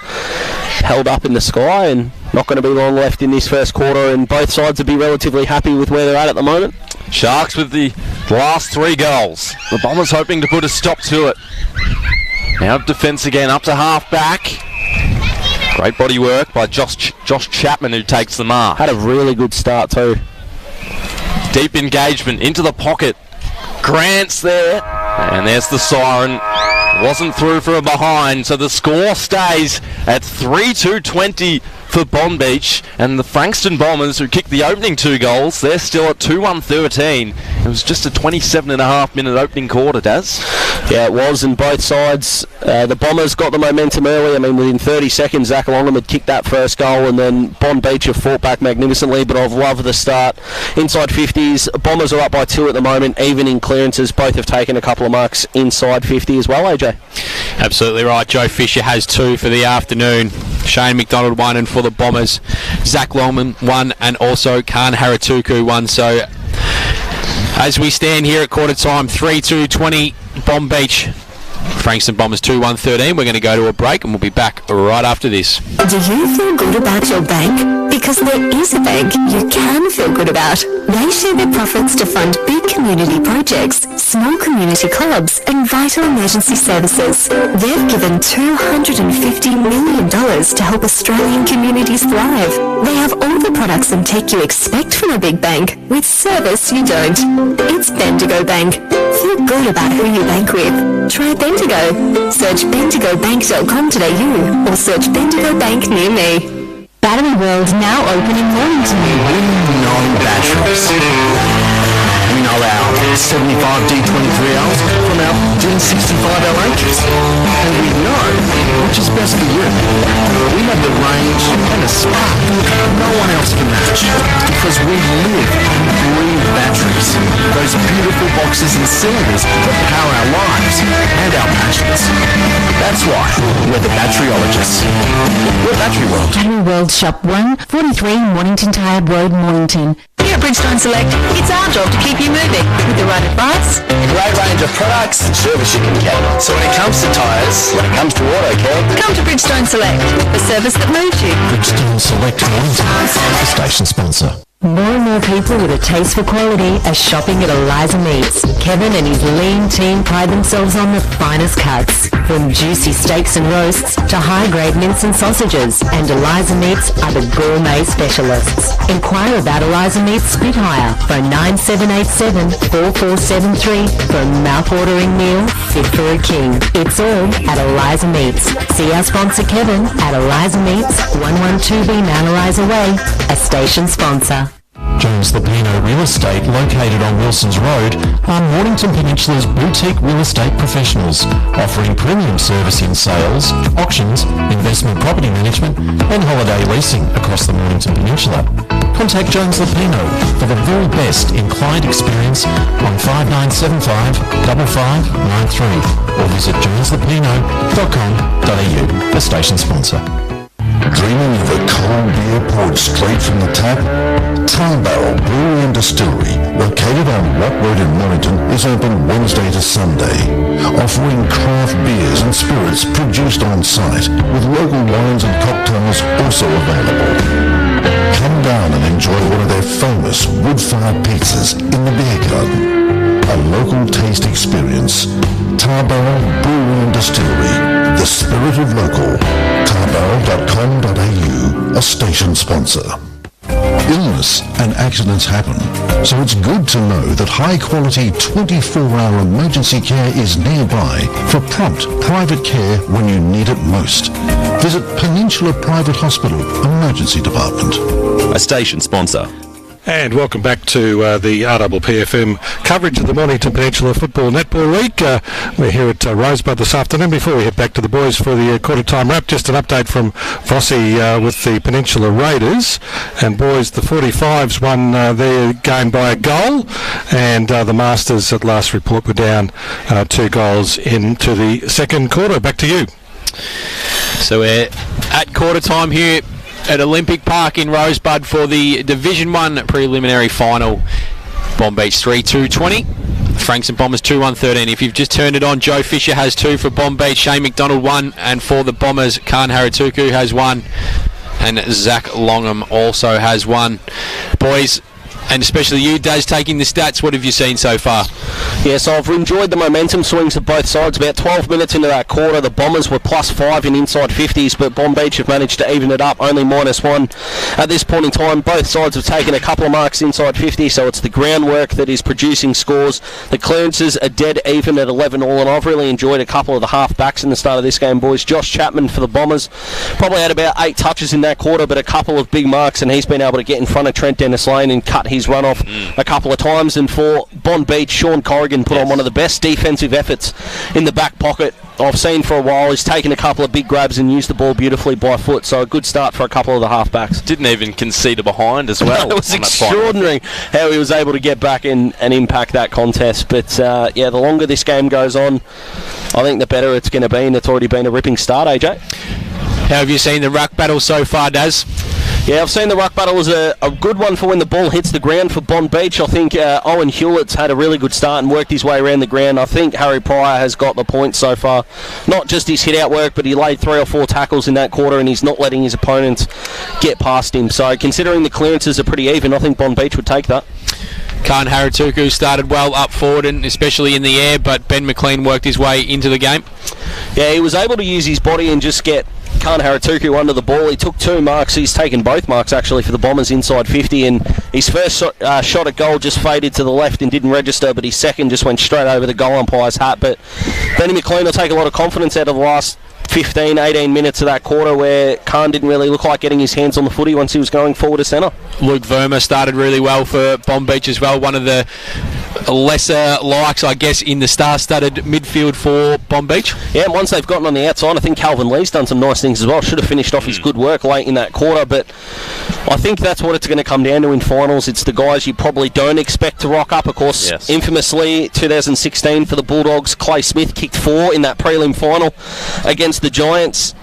held up in the sky, and not going to be long left in this first quarter, and both sides will be relatively happy with where they're at the moment. Sharks with the last 3 goals. The Bombers hoping to put a stop to it. Now defence again, up to half back. Great body work by Josh Chapman, who takes the mark. Had a really good start too. Deep engagement into the pocket. Grant's there. And there's the siren. Wasn't through for a behind, so the score stays at 3-2-20 for Bonbeach, and the Frankston Bombers, who kicked the opening 2 goals, they're still at 2-1-13. It was just a 27.5 minute opening quarter, Daz. Yeah, it was, and both sides, the Bombers got the momentum early. I mean, within 30 seconds, Zach Longham had kicked that first goal, and then Bonbeach have fought back magnificently, but I've loved the start. Inside 50s, Bombers are up by 2 at the moment, even in clearances. Both have taken a couple of marks inside 50 as well, AJ. Absolutely right. Joe Fisher has 2 for the afternoon. Shane McDonald 1, and for the Bombers, Zach Longman 1, and also Khan Haratuku 1. So as we stand here at quarter time, 3-2-20 Bonbeach. Frankston Bombers 2-1-13. We're going to go to a break, and we'll be back right after this. Do you feel good about your bank? Because there is a bank you can feel good about. They share their profits to fund big community projects, small community clubs, and vital emergency services. They've given $250 million to help Australian communities thrive. They have all the products and tech you expect from a big bank, with service you don't. It's Bendigo Bank. Feel good about who you bank with. Try Bendigo. Search bendigobank.com.au or search Bendigo Bank near me. Battery World now open in Mornington. We know batteries. We know our 75 D23Ls from our D65LHs. And we know which is best for you. We have the range and the spark no one else can match. Because we live and breathe batteries. Those beautiful boxes and cylinders that power our lives and our passions. That's why we're the batteryologists. We're Battery World. Battery World Shop 1, 43 Mornington Tired Road, Mornington. Here at Bridgestone Select, it's our job to keep you moving with the right advice. A great range of products and service you can get. So when it comes to tyres, when it comes to auto care, Come to Bridgestone Select, the service that moves you. Bridgestone Select Mornington, the station sponsor. More and more people with a taste for quality are shopping at Eliza Meats. Kevin and his lean team pride themselves on the finest cuts, from juicy steaks and roasts to high-grade mince and sausages. And Eliza Meats are the gourmet specialists. Inquire about Eliza Meats Spit Hire. Phone 9787-4473 for a mouth-watering meal fit for a king. It's all at Eliza Meats. See our sponsor Kevin at Eliza Meats, 112B Mount Eliza Way, a station sponsor. Jones Lapino Real Estate, located on Wilson's Road, are Mornington Peninsula's boutique real estate professionals, offering premium service in sales, auctions, investment property management, and holiday leasing across the Mornington Peninsula. Contact Jones Lapino for the very best in client experience on 5975 5593 or visit joneslapino.com.au, the station sponsor. Dreaming of a cold beer poured straight from the tap? Time Barrel Brewery and Distillery, located on Rock Road in Mornington, is open Wednesday to Sunday, offering craft beers and spirits produced on site, with local wines and cocktails also available. Come down and enjoy one of their famous wood-fired pizzas in the beer garden. A local taste experience. Tarbarrel Brewery and Distillery, the spirit of local. Tarbarrel.com.au, a station sponsor. Illness and accidents happen, so it's good to know that high-quality 24-hour emergency care is nearby for prompt private care when you need it most. Visit Peninsula Private Hospital Emergency Department. A station sponsor. And welcome back to the RPPFM coverage of the Mornington Peninsula Football Netball League. We're here at Rosebud this afternoon. Before we head back to the boys for the quarter-time wrap, just an update from Vossi with the Peninsula Raiders. And boys, the 45s won their game by a goal, and the Masters at last report were down 2 goals into the second quarter. Back to you. So we're at quarter-time here at Olympic Park in Rosebud for the Division 1 preliminary final. Bonbeach 3-2-20. Frankston Bombers 2-1-13. If you've just turned it on, Joe Fisher has 2 for Bonbeach, Shane McDonald 1, and for the Bombers, Khan Haratuku has 1, and Zach Longham also has 1. Boys, and especially you, Daz, taking the stats, what have you seen so far? Yes, I've enjoyed the momentum swings of both sides. About 12 minutes into that quarter, the Bombers were +5 in inside 50s, but Bonbeach have managed to even it up, only -1 at this point in time. Both sides have taken a couple of marks inside 50, so it's the groundwork that is producing scores. The clearances are dead even at 11 all, and I've really enjoyed a couple of the half-backs in the start of this game, boys. Josh Chapman for the Bombers probably had about 8 touches in that quarter, but a couple of big marks, and he's been able to get in front of Trent Dennis-Lane and cut his run off a couple of times. And for Bonbeach, Sean Corrigan put on one of the best defensive efforts in the back pocket I've seen for a while. He's taken a couple of big grabs and used the ball beautifully by foot, so a good start for a couple of the halfbacks. Didn't even concede a behind as well. It was extraordinary how he was able to get back in and impact that contest. But yeah, the longer this game goes on, I think the better it's going to be, and it's already been a ripping start, AJ. How have you seen the ruck battle so far, Daz? Yeah, I've seen the ruck battle as a good one for when the ball hits the ground for Bonbeach. I think Owen Hewlett's had a really good start and worked his way around the ground. I think Harry Pryor has got the points so far. Not just his hit-out work, but he laid 3 or 4 tackles in that quarter, and he's not letting his opponents get past him. So considering the clearances are pretty even, I think Bonbeach would take that. Khan Haratuku started well up forward and especially in the air, but Ben McLean worked his way into the game. Yeah, he was able to use his body and just get Khan Haratuku under the ball. He took 2 marks. He's taken both marks actually for the Bombers inside 50, and his first shot at goal just faded to the left and didn't register, but his second just went straight over the goal umpire's hat. But Benny McLean will take a lot of confidence out of the last 15, 18 minutes of that quarter where Khan didn't really look like getting his hands on the footy once he was going forward to centre. Luke Verma started really well for Bonbeach as well, one of the lesser likes, I guess, in the star-studded midfield for Bonbeach. Yeah, and once they've gotten on the outside, I think Calvin Lee's done some nice things as well. Should have finished off his good work late in that quarter, but I think that's what it's going to come down to in finals. It's the guys you probably don't expect to rock up. Of course, yes. Infamously, 2016 for the Bulldogs, Clay Smith kicked 4 in that prelim final against the Giants,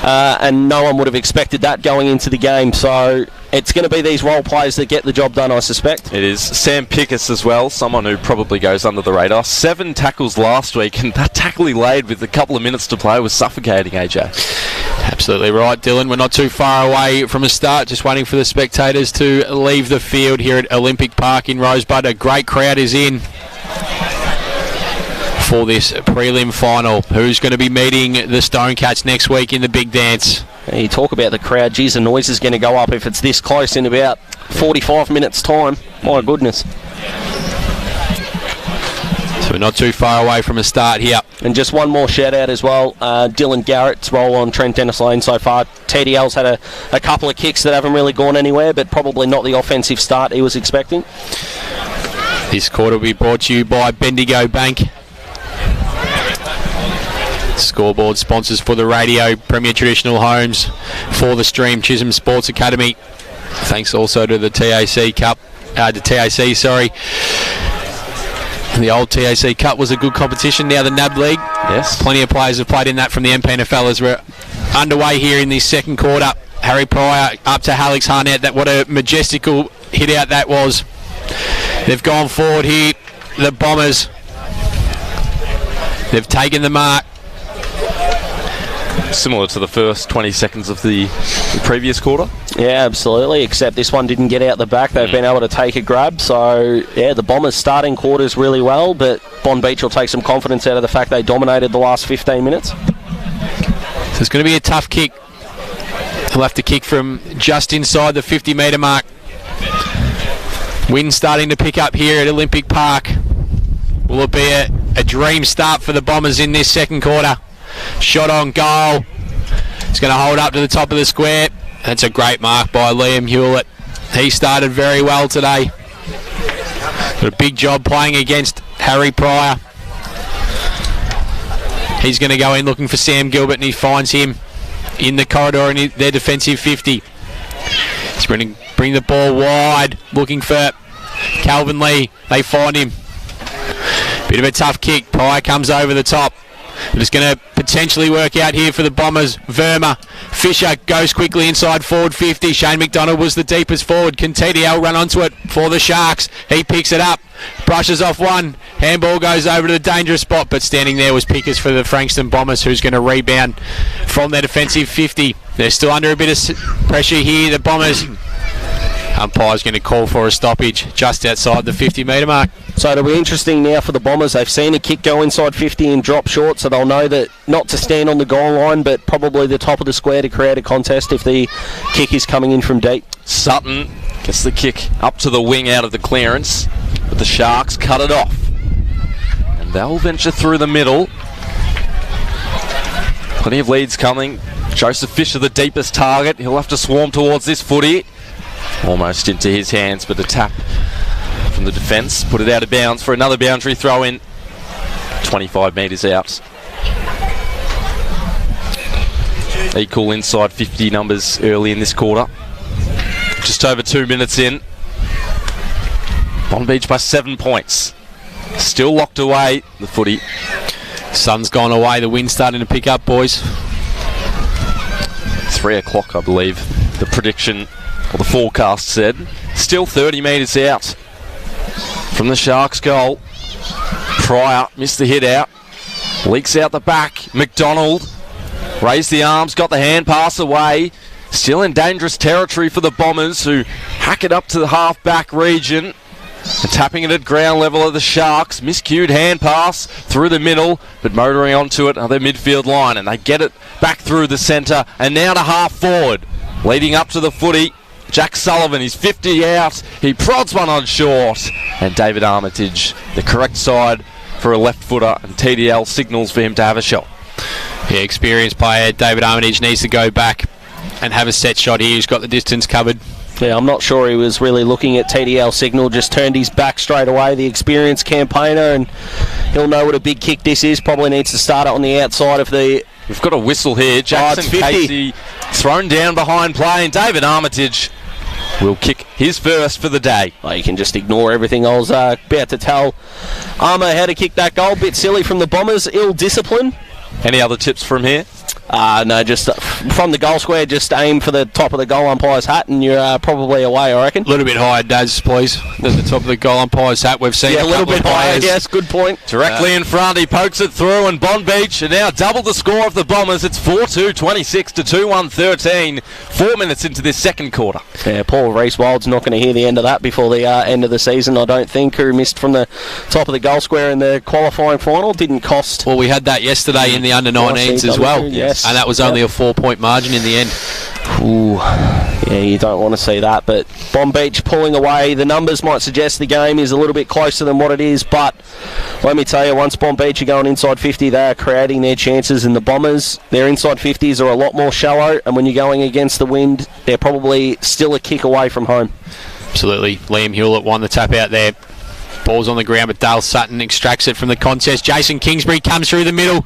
and no one would have expected that going into the game. So it's going to be these role players that get the job done, I suspect. It is. Sam Pickus as well, someone who probably goes under the radar. 7 tackles last week, and that tackle he laid with a couple of minutes to play was suffocating, AJ. Absolutely right, Dylan. We're not too far away from a start, just waiting for the spectators to leave the field here at Olympic Park in Rosebud. A great crowd is in for this prelim final. Who's going to be meeting the Stonecats next week in the big dance? You talk about the crowd. Geez, the noise is going to go up if it's this close in about 45 minutes' time. My goodness. So we're not too far away from a start here. And just one more shout out as well. Dylan Garrett's role on Trent Dennis Lane so far. TDL's had a couple of kicks that haven't really gone anywhere, but probably not the offensive start he was expecting. This quarter will be brought to you by Bendigo Bank. Scoreboard sponsors for the radio, Premier Traditional Homes, for the stream, Chisholm Sports Academy. Thanks also to the TAC Cup, The old TAC Cup was a good competition. Now the NAB League. Yes. Plenty of players have played in that from the Mpnfl as we're underway here in this second quarter. Harry Pryor up to Alex Harnett. What a majestical hit out that was. They've gone forward here, the Bombers. They've taken the mark. Similar to the first 20 seconds of the previous quarter. Yeah, absolutely, except this one didn't get out the back. They've been able to take a grab. So, yeah, the Bombers starting quarters really well, but Bonbeach will take some confidence out of the fact they dominated the last 15 minutes. So it's going to be a tough kick. He'll have to kick from just inside the 50-metre mark. Wind starting to pick up here at Olympic Park. Will it be a dream start for the Bombers in this second quarter? Shot on goal. It's going to hold up to the top of the square. That's a great mark by Liam Hewlett. He started very well today. Got a big job playing against Harry Pryor. He's going to go in looking for Sam Gilbert, and he finds him in the corridor in their defensive 50. He's going to bring the ball wide, looking for Calvin Lee. They find him. Bit of a tough kick. Pryor comes over the top. It's going to potentially work out here for the Bombers. Verma. Fisher goes quickly inside forward 50. Shane McDonald was the deepest forward. Can TDL run onto it for the Sharks? He picks it up. Brushes off one. Handball goes over to the dangerous spot, but standing there was Pickers for the Frankston Bombers, who's going to rebound from their defensive 50. They're still under a bit of pressure here, the Bombers. Umpire's going to call for a stoppage just outside the 50-metre mark. So it'll be interesting now for the Bombers. They've seen a kick go inside 50 and drop short, so they'll know that not to stand on the goal line, but probably the top of the square to create a contest if the kick is coming in from deep. Sutton gets the kick up to the wing out of the clearance, but the Sharks cut it off. And they'll venture through the middle. Plenty of leads coming. Joseph Fisher, the deepest target. He'll have to swarm towards this footy. Almost into his hands, but a tap from the defence. Put it out of bounds for another boundary throw in. 25 metres out. Equal inside 50 numbers early in this quarter. Just over 2 minutes in. Bonbeach by 7 points. Still locked away, the footy. Sun's gone away, the wind's starting to pick up, boys. 3 o'clock, I believe. the prediction or the forecast said. Still 30 metres out from the Sharks' goal. Pryor missed the hit out. Leaks out the back. McDonald raised the arms, got the hand pass away. Still in dangerous territory for the Bombers, who hack it up to the half-back region. And tapping it at ground level of the Sharks. Miscued hand pass through the middle, but motoring onto it on their midfield line. And they get it back through the centre. And now to half forward. Leading up to the footy. Jack Sullivan, he's 50 out. He prods one on short. And David Armitage, the correct side for a left footer. And TDL signals for him to have a shot. Yeah, experienced player David Armitage needs to go back and have a set shot here. He's got the distance covered. Yeah, I'm not sure he was really looking at TDL signal, just turned his back straight away, the experienced campaigner, and he'll know what a big kick this is. Probably needs to start it on the outside of the... We've got a whistle here. Jackson Casey thrown down behind play, and David Armitage will kick his first for the day. Oh, you can just ignore everything I was about to tell Armour how to kick that goal. Bit silly from the Bombers, ill discipline. Any other tips from here? No, just from the goal square, just aim for the top of the goal umpire's hat and you're probably away, I reckon. A little bit higher, Daz, please. At the top of the goal umpire's hat, we've seen a little bit higher. Yes, good point. Directly in front, he pokes it through, and Bonbeach are now double the score of the Bombers. It's 4-2-26 to 2-1-13. 4 minutes into this second quarter. Yeah, Paul Rees-Wild's not going to hear the end of that before the end of the season, I don't think, who missed from the top of the goal square in the qualifying final. Didn't cost... Well, we had that yesterday in the under-19s as well. Yes. And that was only a 4-point margin in the end. Ooh, yeah, you don't want to see that, but Bonbeach pulling away. The numbers might suggest the game is a little bit closer than what it is, but let me tell you, once Bonbeach are going inside 50, they are creating their chances, and the Bombers, their inside 50s are a lot more shallow, and when you're going against the wind, they're probably still a kick away from home. Absolutely. Liam Hewlett won the tap out there. Ball's on the ground, but Dale Sutton extracts it from the contest. Jason Kingsbury comes through the middle.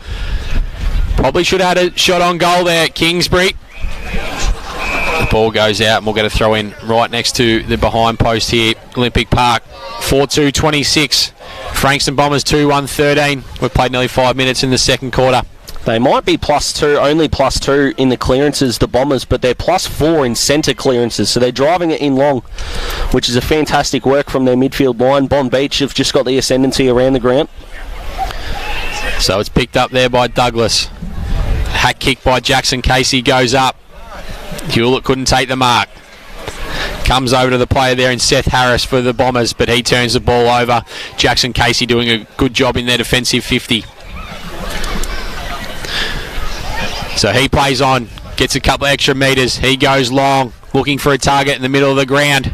Probably should have had a shot on goal there, Kingsbury. The ball goes out, and we'll get a throw in right next to the behind post here, Olympic Park. 4-2-26. Frankston Bombers 2-1-13. We've played nearly 5 minutes in the second quarter. They might be +2, only +2 in the clearances, the Bombers, but they're +4 in centre clearances, so they're driving it in long, which is a fantastic work from their midfield line. Bonbeach have just got the ascendancy around the ground. So it's picked up there by Douglas. Hack kick by Jackson Casey goes up. Hewlett couldn't take the mark. Comes over to the player there in Seth Harris for the Bombers, but he turns the ball over. Jackson Casey doing a good job in their defensive 50. So he plays on, gets a couple of extra metres. He goes long, looking for a target in the middle of the ground.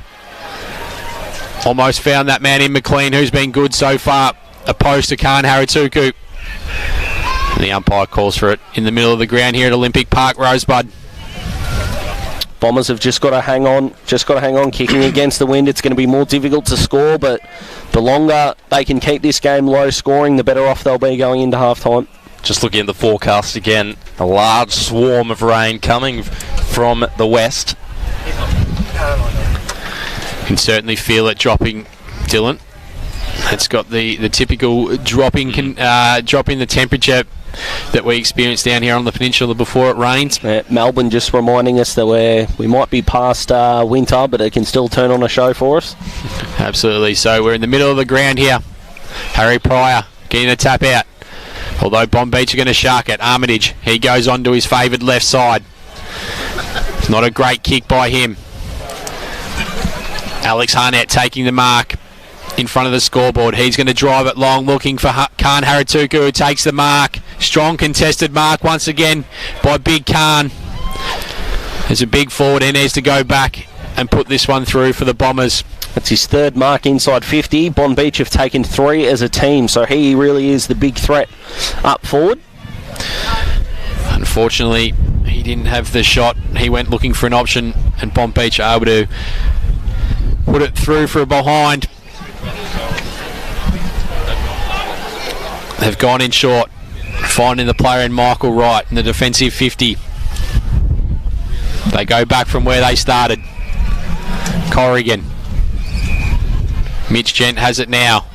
Almost found that man in McLean, who's been good so far. A post to Khan Haratuku. And the umpire calls for it in the middle of the ground here at Olympic Park, Rosebud. Bombers have just got to hang on, kicking against the wind. It's going to be more difficult to score, but the longer they can keep this game low scoring, the better off they'll be going into half-time. Just looking at the forecast again, a large swarm of rain coming from the west. You can certainly feel it dropping, Dylan. It's got the typical drop in the temperature that we experience down here on the peninsula before it rains. Melbourne just reminding us that we might be past winter, but it can still turn on a show for us. Absolutely. So we're in the middle of the ground here. Harry Pryor getting a tap out. Although Bonbeach are going to shark it. Armitage, he goes on to his favoured left side. It's not a great kick by him. Alex Harnett taking the mark in front of the scoreboard. He's going to drive it long, looking for Khan Haratuku, who takes the mark. Strong contested mark once again by Big Khan. There's a big forward. He needs to go back and put this one through for the Bombers. That's his third mark inside 50. Bonbeach have taken 3 as a team, so he really is the big threat up forward. Unfortunately, he didn't have the shot. He went looking for an option, and Bonbeach are able to put it through for a behind. They've gone in short, finding the player in Michael Wright in the defensive 50. They go back from where they started. Corrigan. Mitch Gent has it now.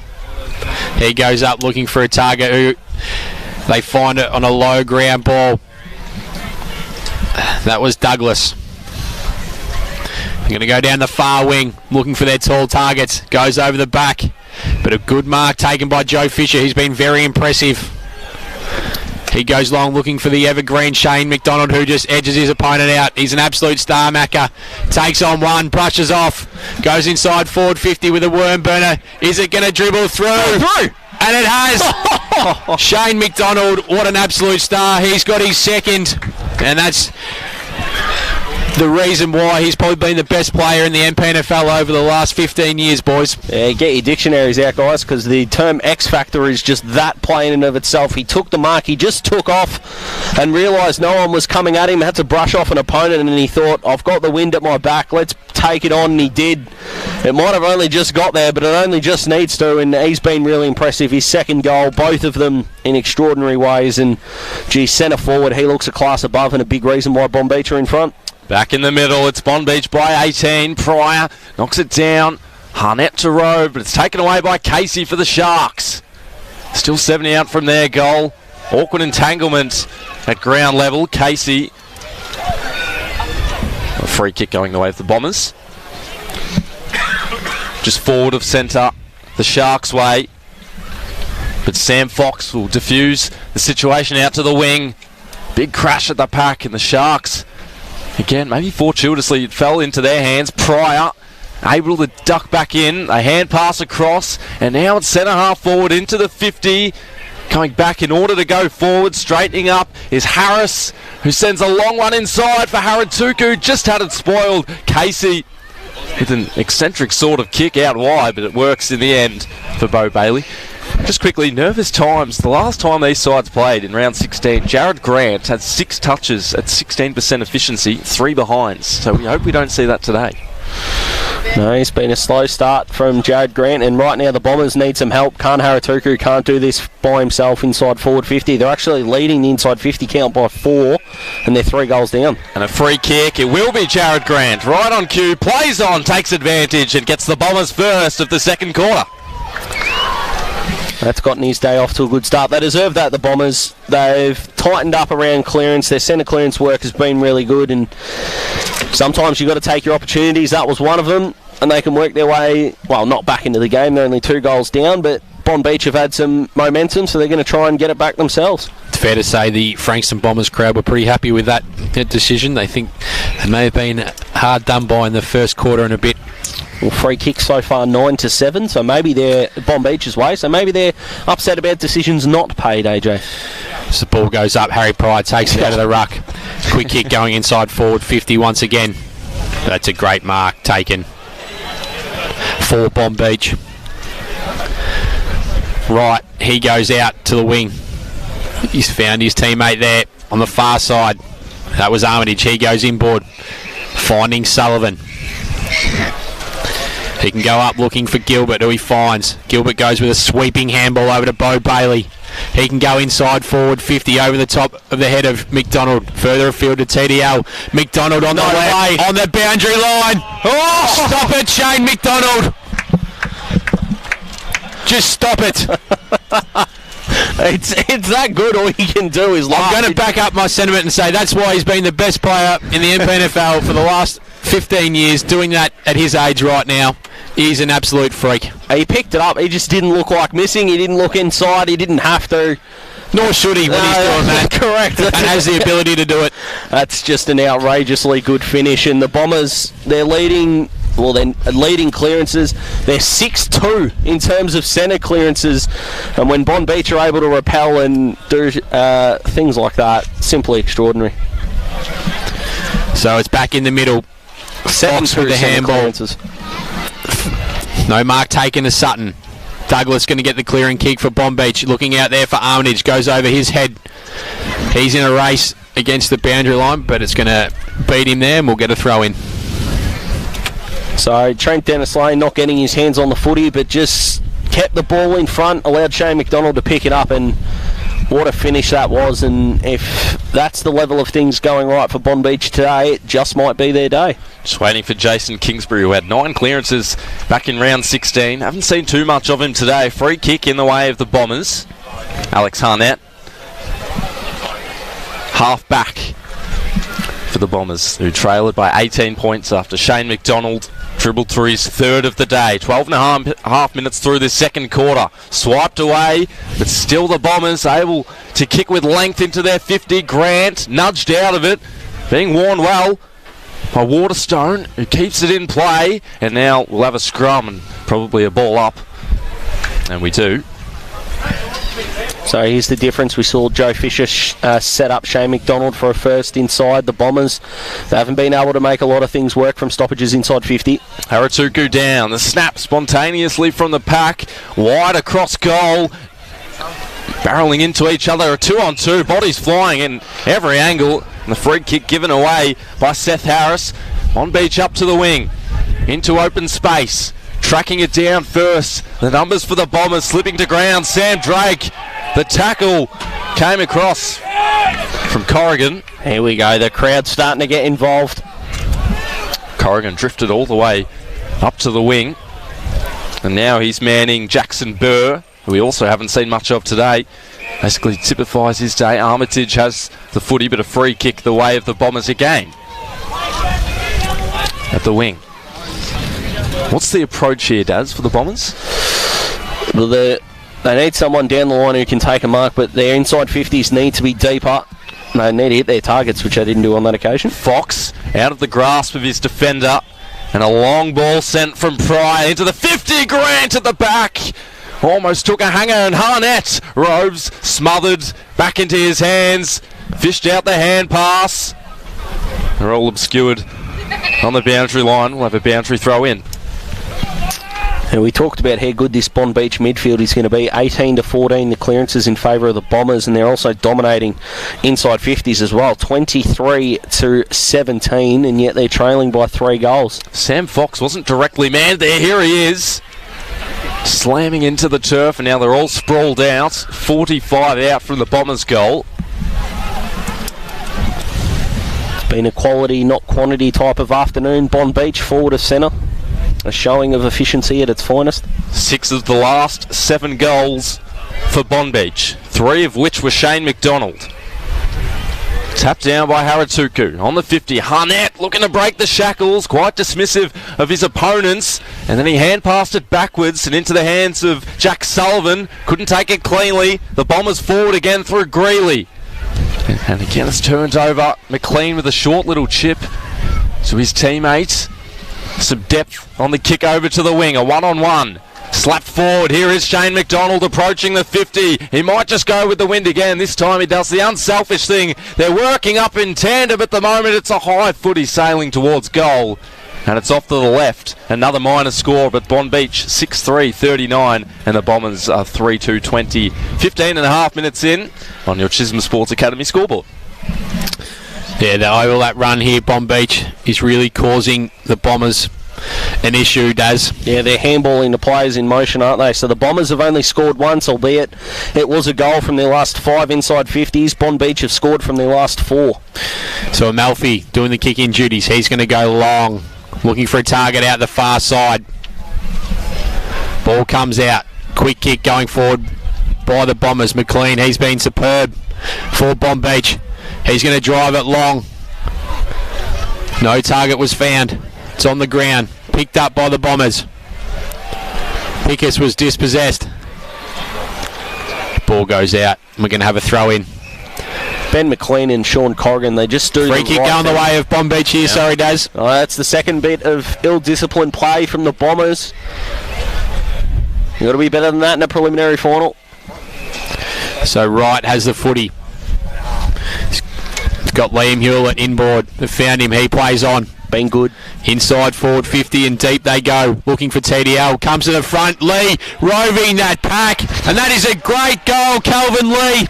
He goes up looking for a target who they find it on a low ground ball. That was Douglas. Going to go down the far wing, looking for their tall targets. Goes over the back. But a good mark taken by Joe Fisher. He's been very impressive. He goes long looking for the evergreen Shane McDonald, who just edges his opponent out. He's an absolute star macker. Takes on one, brushes off. Goes inside forward 50 with a worm burner. Is it going to dribble through? And it has. Shane McDonald, what an absolute star. He's got his second. And that's the reason why he's probably been the best player in the Mpnfl over the last 15 years, boys. Yeah, get your dictionaries out, guys, because the term X Factor is just that plain in and of itself. He took the mark, he just took off and realised no one was coming at him, had to brush off an opponent, and he thought, I've got the wind at my back, let's take it on, and he did. It might have only just got there, but it only just needs to, and he's been really impressive. His second goal, both of them in extraordinary ways, and gee, centre forward, he looks a class above, and a big reason why Bonbeach are in front. Back in the middle, it's Bonbeach by 18. Pryor knocks it down. Harnett to Rowe, but it's taken away by Casey for the Sharks. Still 70 out from their goal. Awkward entanglement at ground level. Casey. A free kick going the way of the Bombers. Just forward of centre, the Sharks' way. But Sam Fox will diffuse the situation out to the wing. Big crash at the pack, and the Sharks, again, maybe fortuitously, it fell into their hands. Pryor able to duck back in. A hand pass across, and now it's centre half forward into the 50. Coming back in order to go forward, straightening up is Harris, who sends a long one inside for Haratuku. Just had it spoiled. Casey with an eccentric sort of kick out wide, but it works in the end for Bo Bailey. Just quickly, nervous times. The last time these sides played in round 16, Jared Grant had 6 touches at 16% efficiency, 3 behinds. So we hope we don't see that today. No, it's been a slow start from Jared Grant, and right now the Bombers need some help. Haratuku can't do this by himself inside forward 50. They're actually leading the inside 50 count by 4, and they're 3 goals down. And a free kick. It will be Jared Grant. Right on cue, plays on, takes advantage, and gets the Bombers first of the second quarter. That's gotten his day off to a good start. They deserve that, the Bombers. They've tightened up around clearance. Their centre clearance work has been really good, and sometimes you've got to take your opportunities. That was one of them, and they can work their way, well, not back into the game. They're only 2 goals down, but Bonbeach have had some momentum, so they're going to try and get it back themselves. It's fair to say the Frankston Bombers crowd were pretty happy with that decision. They think it may have been hard done by in the first quarter and a bit. Well, free kicks so far 9-7, so maybe they're Bonbeach's way, so maybe they're upset about decisions not paid, AJ. As the ball goes up, Harry Pryor takes it out of the ruck. Quick kick going inside forward 50 once again. That's a great mark taken for Bonbeach. Right, he goes out to the wing. He's found his teammate there on the far side. That was Armitage. He goes inboard, finding Sullivan. He can go up looking for Gilbert, who he finds. Gilbert goes with a sweeping handball over to Bo Bailey. He can go inside forward 50 over the top of the head of McDonald. Further afield to TDL. McDonald on the way, on the boundary line. Oh, stop it, Shane McDonald. Just stop it. It's that good. All you can do is laugh. I'm going to back up my sentiment and say that's why he's been the best player in the Mpnfl for the last 15 years. Doing that at his age right now, he's an absolute freak. He picked it up. He just didn't look like missing. He didn't look inside. He didn't have to. Nor should he when he's doing that. Correct. And has the ability to do it. That's just an outrageously good finish. And the Bombers, they're leading clearances. They're 6-2 in terms of centre clearances. And when Bonbeach are able to repel and do things like that, simply extraordinary. So it's back in the middle. Fox with the handball. No mark taken to Sutton. Douglas going to get the clearing kick for Bonbeach. Looking out there for Armitage. Goes over his head. He's in a race against the boundary line, but it's going to beat him there, and we'll get a throw in. So Trent Dennis-Lane not getting his hands on the footy, but just kept the ball in front, allowed Shane McDonald to pick it up, and what a finish that was. And if that's the level of things going right for Bonbeach today, it just might be their day. Just waiting for Jason Kingsbury, who had 9 clearances back in round 16. Haven't seen too much of him today. Free kick in the way of the Bombers. Alex Harnett, half back for the Bombers, who trailed by 18 points after Shane McDonald dribbled through his third of the day. 12 and a half minutes through this second quarter. Swiped away, but still the Bombers able to kick with length into their 50. Grant nudged out of it, being warned well by Waterstone, who keeps it in play. And now we'll have a scrum and probably a ball up. And we do. So here's the difference. We saw Joe Fisher set up Shane McDonald for a first inside the Bombers. They haven't been able to make a lot of things work from stoppages inside 50. Haratuku down. The snap spontaneously from the pack. Wide across goal. Barreling into each other. A 2-on-2. Bodies flying in every angle. And the free kick given away by Seth Harris. Bonbeach up to the wing. Into open space. Tracking it down first. The numbers for the Bombers slipping to ground. Sam Drake. The tackle came across from Corrigan. Here we go. The crowd's starting to get involved. Corrigan drifted all the way up to the wing. And now he's manning Jackson Burr, who we also haven't seen much of today. Basically typifies his day. Armitage has the footy, but a free kick the way of the Bombers again. At the wing. What's the approach here, Daz, for the Bombers? Well, they need someone down the line who can take a mark, but their inside 50s need to be deeper. They need to hit their targets, which they didn't do on that occasion. Fox out of the grasp of his defender, and a long ball sent from Pryor into the 50. Grant at the back. Almost took a hanger, and Harnett. Robes smothered back into his hands. Fished out the hand pass. They're all obscured on the boundary line. We'll have a boundary throw in. And we talked about how good this Bonbeach midfield is going to be. 18-14 the clearances in favour of the Bombers, and they're also dominating inside 50s as well. 23-17, and yet they're trailing by 3 goals. Sam Fox wasn't directly manned there. Here he is. Slamming into the turf, and now they're all sprawled out. 45 out from the Bombers' goal. It's been a quality, not quantity type of afternoon. Bonbeach forward of centre. A showing of efficiency at its finest. 6 of the last 7 goals for Bonbeach, 3 of which were Shane McDonald. Tapped down by Haratuku on the 50. Harnett looking to break the shackles, quite dismissive of his opponents, and then he hand passed it backwards and into the hands of Jack Sullivan. Couldn't take it cleanly. The Bombers forward again through Greeley, and again it's turned over. McLean with a short little chip to his teammate. Some depth on the kick over to the wing. A 1-on-1. Slapped forward. Here is Shane McDonald approaching the 50. He might just go with the wind again. This time he does the unselfish thing. They're working up in tandem at the moment. It's a high footy sailing towards goal. And it's off to the left. Another minor score, but Bonbeach 6-3-39. And the Bombers are 3-2-20. 15 and a half minutes in on your Chisholm Sports Academy scoreboard. Yeah, the overlap run here, Bonbeach, is really causing the Bombers an issue, Daz. Yeah, they're handballing the players in motion, aren't they? So the Bombers have only scored once, albeit it was a goal from their last 5 inside 50s. Bonbeach have scored from their last 4. So Amalfi doing the kick-in duties. He's going to go long, looking for a target out the far side. Ball comes out. Quick kick going forward by the Bombers. McLean, he's been superb for Bonbeach. He's going to drive it long. No target was found. It's on the ground. Picked up by the Bombers. Pickus was dispossessed. Ball goes out. We're going to have a throw in. Ben McLean and Sean Corrigan, they just do free kick right going thing. The way of Bonbeach here, sorry Daz. Oh, that's the second bit of ill-disciplined play from the Bombers. You've got to be better than that in a preliminary final. So Wright has the footy. Got Liam Hewlett inboard. They found him. He plays on. Been good. Inside forward 50 and deep they go. Looking for TDL. Comes to the front. Lee roving that pack. And that is a great goal, Calvin Lee.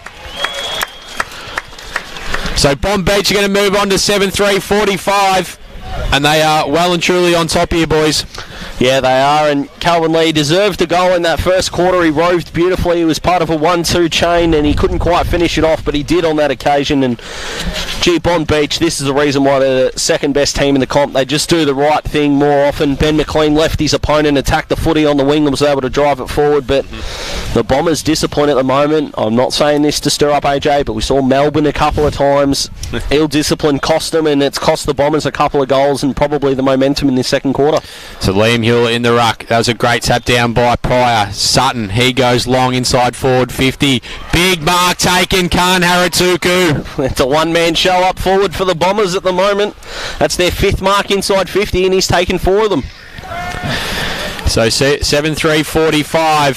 So Bonbeach are going to move on to 7-3-45. And they are well and truly on top here, boys. Yeah, they are. And Calvin Lee deserved a goal in that first quarter. He roved beautifully. He was part of a 1-2 chain, and he couldn't quite finish it off, but he did on that occasion. And gee, Bonbeach, this is the reason why they're the second best team in the comp. They just do the right thing more often. Ben McLean left his opponent, attacked the footy on the wing, and was able to drive it forward. But the Bombers' discipline at the moment, I'm not saying this to stir up AJ, but we saw Melbourne a couple of times. Ill discipline cost them, and it's cost the Bombers a couple of goals and probably the momentum in this second quarter. So Liam Hill in the ruck. That was a great tap down by Pryor. Sutton, he goes long inside forward 50. Big mark taken, Khan Haratuku. It's a one-man show up forward for the Bombers at the moment. That's their 5th mark inside 50, and he's taken 4 of them. So 7-3-45.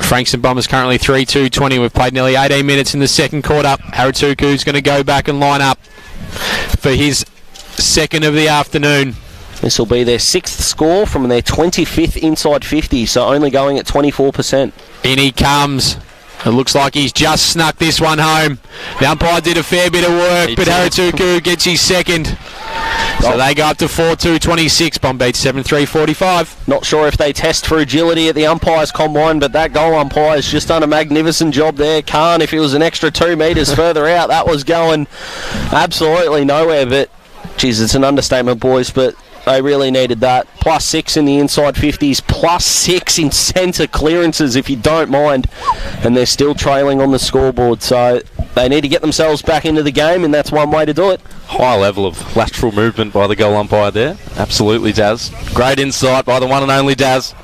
Frankston Bombers currently 3-2-20. We've played nearly 18 minutes in the second quarter. Haratuku's going to go back and line up for his second of the afternoon. This will be their 6th score from their 25th inside 50, so only going at 24%. In he comes. It looks like he's just snuck this one home. The umpire did a fair bit of work, but Haratuku gets his second. So they go up to 4-2-26. Bonbeach 7-3-45. Not sure if they test for agility at the umpire's combine, but that goal umpire's just done a magnificent job there. Khan, if he was an extra 2 metres further out, that was going absolutely nowhere. But, geez, it's an understatement, boys, but they really needed that. +6 in the inside 50s, +6 in centre clearances, if you don't mind. And they're still trailing on the scoreboard. So they need to get themselves back into the game, and that's one way to do it. High level of lateral movement by the goal umpire there. Absolutely, Daz. Great insight by the one and only Daz.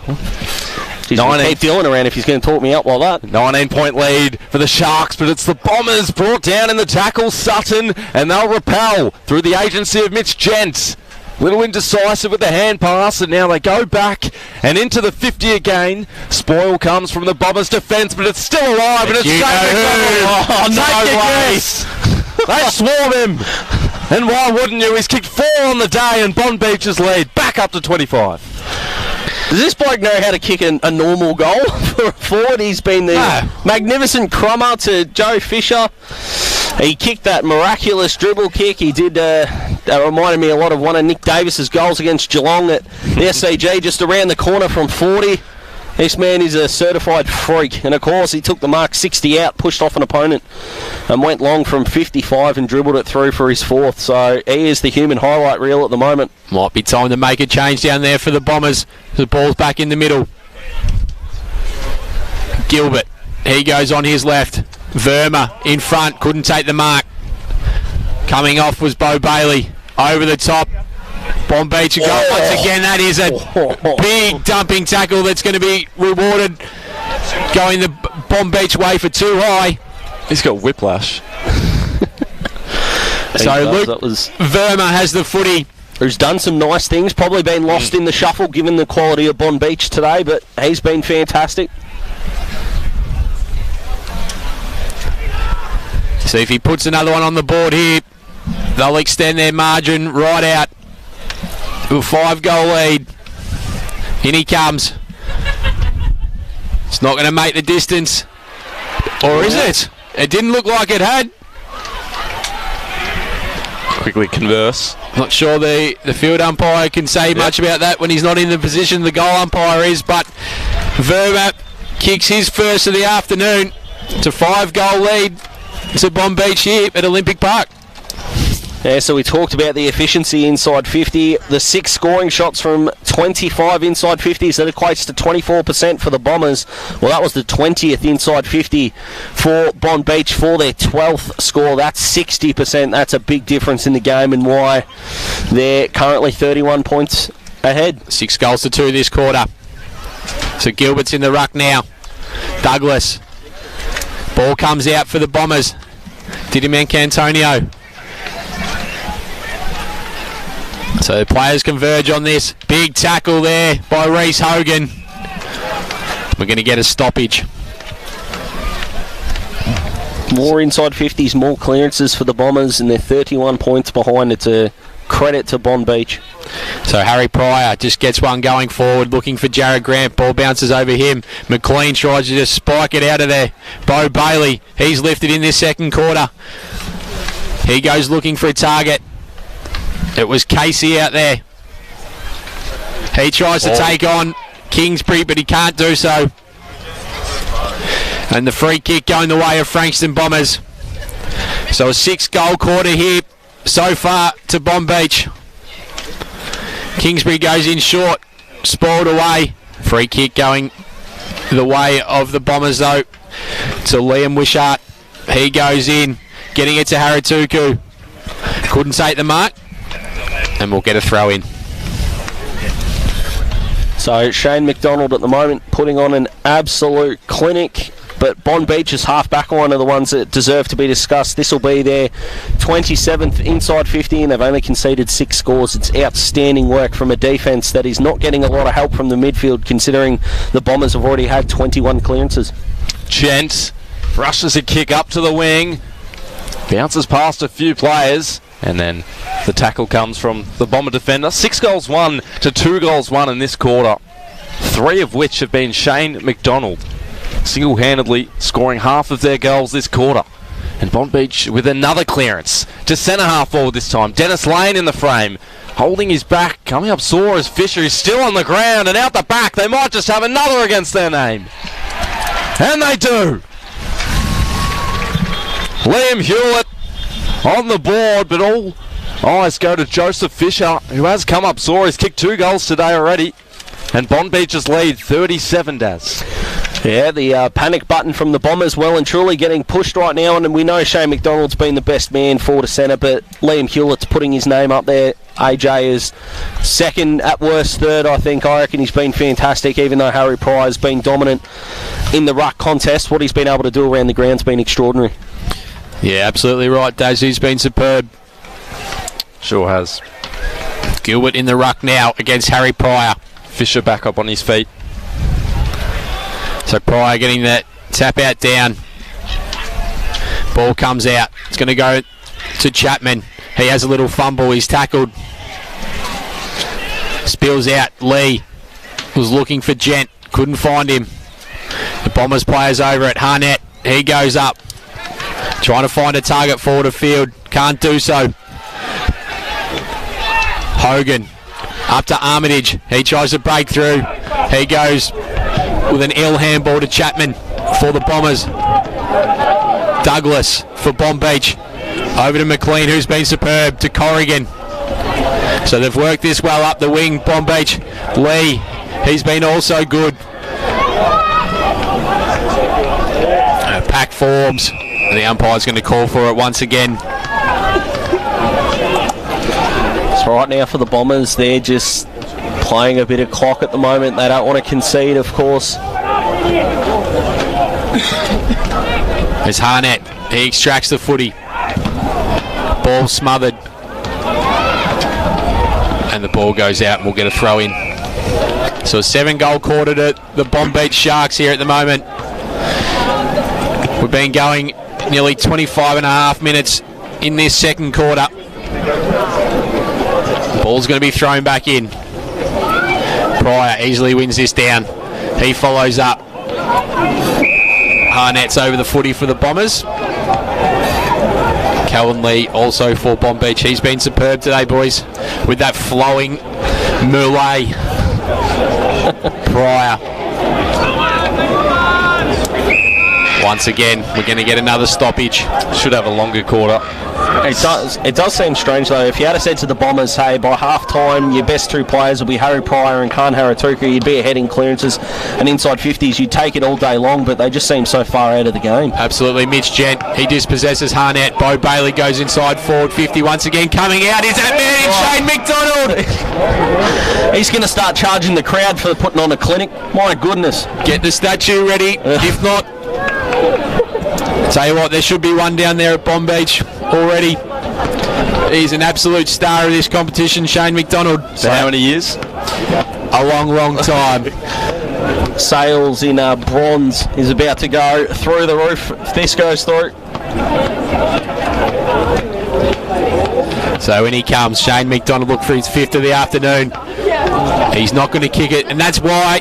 He's going to keep Dylan around if he's going to talk me up like that. 19-point lead for the Sharks, but it's the Bombers brought down in the tackle. Sutton, and they'll repel through the agency of Mitch Gent. Little indecisive with the hand pass, and now they go back and into the 50 again. Spoil comes from the Bombers' defence, but it's still alive, and it's Jake McDonald. Oh, no way. They swarm him. And why wouldn't you? He's kicked 4 on the day, and Bonbeach's lead back up to 25. Does this bloke know how to kick a normal goal for a forward? He's been the magnificent crummer to Joe Fisher. He kicked that miraculous dribble kick. He did, that reminded me a lot of one of Nick Davis's goals against Geelong at the SCG, just around the corner from 40. This man is a certified freak. And of course, he took the mark 60 out, pushed off an opponent, and went long from 55 and dribbled it through for his 4th. So he is the human highlight reel at the moment. Might be time to make a change down there for the Bombers. The ball's back in the middle. Gilbert, he goes on his left. Verma in front, couldn't take the mark. Coming off was Bo Bailey. Over the top. Bonbeach a goal once again. That is a big dumping tackle that's going to be rewarded. Going the Bonbeach way for too high. He's got whiplash. So Luke Verma has the footy. Who's done some nice things, probably been lost in the shuffle given the quality of Bonbeach today, but he's been fantastic. See if he puts another one on the board here. They'll extend their margin right out to a 5-goal lead. In he comes. It's not going to make the distance. Or is it? It didn't look like it had. Quickly converse. Not sure the field umpire can say much about that when he's not in the position the goal umpire is, but Verma kicks his first of the afternoon. It's a 5-goal lead to Bonbeach here at Olympic Park. Yeah, so we talked about the efficiency inside 50. The 6 scoring shots from 25 inside 50s, that equates to 24% for the Bombers. Well, that was the 20th inside 50 for Bonbeach for their 12th score. That's 60%. That's a big difference in the game and why they're currently 31 points ahead. 6 goals to 2 this quarter. So Gilbert's in the ruck now. Douglas. Ball comes out for the Bombers. Didi Mancantonio. So the players converge on this. Big tackle there by Reece Hogan. We're going to get a stoppage. More inside 50s, more clearances for the Bombers, and they're 31 points behind. It's a credit to Bonbeach. So Harry Pryor just gets one going forward, looking for Jared Grant. Ball bounces over him. McLean tries to just spike it out of there. Bo Bailey, he's lifted in this second quarter. He goes looking for a target. It was Casey out there. He tries to take on Kingsbury, but he can't do so. And the free kick going the way of Frankston Bombers. So a 6-goal quarter here so far to Bonbeach. Kingsbury goes in short, spoiled away. Free kick going the way of the Bombers though to Liam Wishart. He goes in, getting it to Haratuku. Couldn't take the mark, and we'll get a throw in. So Shane McDonald at the moment putting on an absolute clinic, but Bonbeach's half-back line are the ones that deserve to be discussed. This will be their 27th inside 50, and they've only conceded 6 scores. It's outstanding work from a defence that is not getting a lot of help from the midfield, considering the Bombers have already had 21 clearances. Gent rushes a kick up to the wing, bounces past a few players, and then the tackle comes from the Bomber defender. 6 goals won to 2 goals won in this quarter, 3 of which have been Shane McDonald, single-handedly scoring half of their goals this quarter. And Bonbeach with another clearance to centre half forward this time. Dennis Lane in the frame, holding his back, coming up sore as Fisher is still on the ground, and out the back they might just have another against their name. And they do. Liam Hewlett on the board, but all eyes go to Joseph Fisher, who has come up sore. He's kicked 2 goals today already. And Bonbeach's lead 37, Daz. Yeah, the panic button from the Bombers well and truly getting pushed right now, and we know Shane McDonald's been the best man forward to centre, but Liam Hewlett's putting his name up there. AJ is second, at worst third, I think. I reckon he's been fantastic, even though Harry Pryor's been dominant in the ruck contest. What he's been able to do around the ground's been extraordinary. Yeah, absolutely right, Daz. He's been superb. Sure has. Gilbert in the ruck now against Harry Pryor. Fisher back up on his feet. So Pryor getting that tap out down. Ball comes out. It's going to go to Chapman. He has a little fumble. He's tackled. Spills out. Lee was looking for Gent. Couldn't find him. The Bombers players over at Harnett. He goes up. Trying to find a target forward of field. Can't do so. Hogan up to Armitage. He tries to break through. He goes with an ill handball to Chapman for the Bombers. Douglas for Bonbeach. Over to McLean, who's been superb, to Corrigan. So they've worked this well up the wing, Bonbeach. Lee, he's been also good. Pack forms. The umpire's going to call for it once again. So right now for the Bombers, they're just playing a bit of clock at the moment. They don't want to concede, of course. There's Harnett. He extracts the footy. Ball smothered. And the ball goes out and we'll get a throw in. So a 7-goal quarter to the Bonbeach Sharks here at the moment. We've been going nearly 25 and a half minutes in this second quarter. Ball's going to be thrown back in. Pryor easily wins this down. He follows up. Harnett's over the footy for the Bombers. Calvin Lee also for Bonbeach. He's been superb today, boys, with that flowing Moulet. Pryor. Once again, we're going to get another stoppage. Should have a longer quarter. It does seem strange though. If you had said to the Bombers, hey, by half time your best 2 players will be Harry Pryor and Khan Haratuku, you'd be ahead in clearances and inside 50s, you'd take it all day long, but they just seem so far out of the game. Absolutely. Mitch Gent, he dispossesses Harnett. Bo Bailey goes inside forward 50 once again. Coming out is that man in Shane McDonald. He's going to start charging the crowd for putting on a clinic. My goodness. Get the statue ready. If not, tell you what, there should be one down there at Bonbeach already. He's an absolute star of this competition, Shane McDonald. So how many years? A long, long time. Sales in bronze is about to go through the roof if this goes through. So when he comes, Shane McDonald look for his 5th of the afternoon. He's not going to kick it, and that's why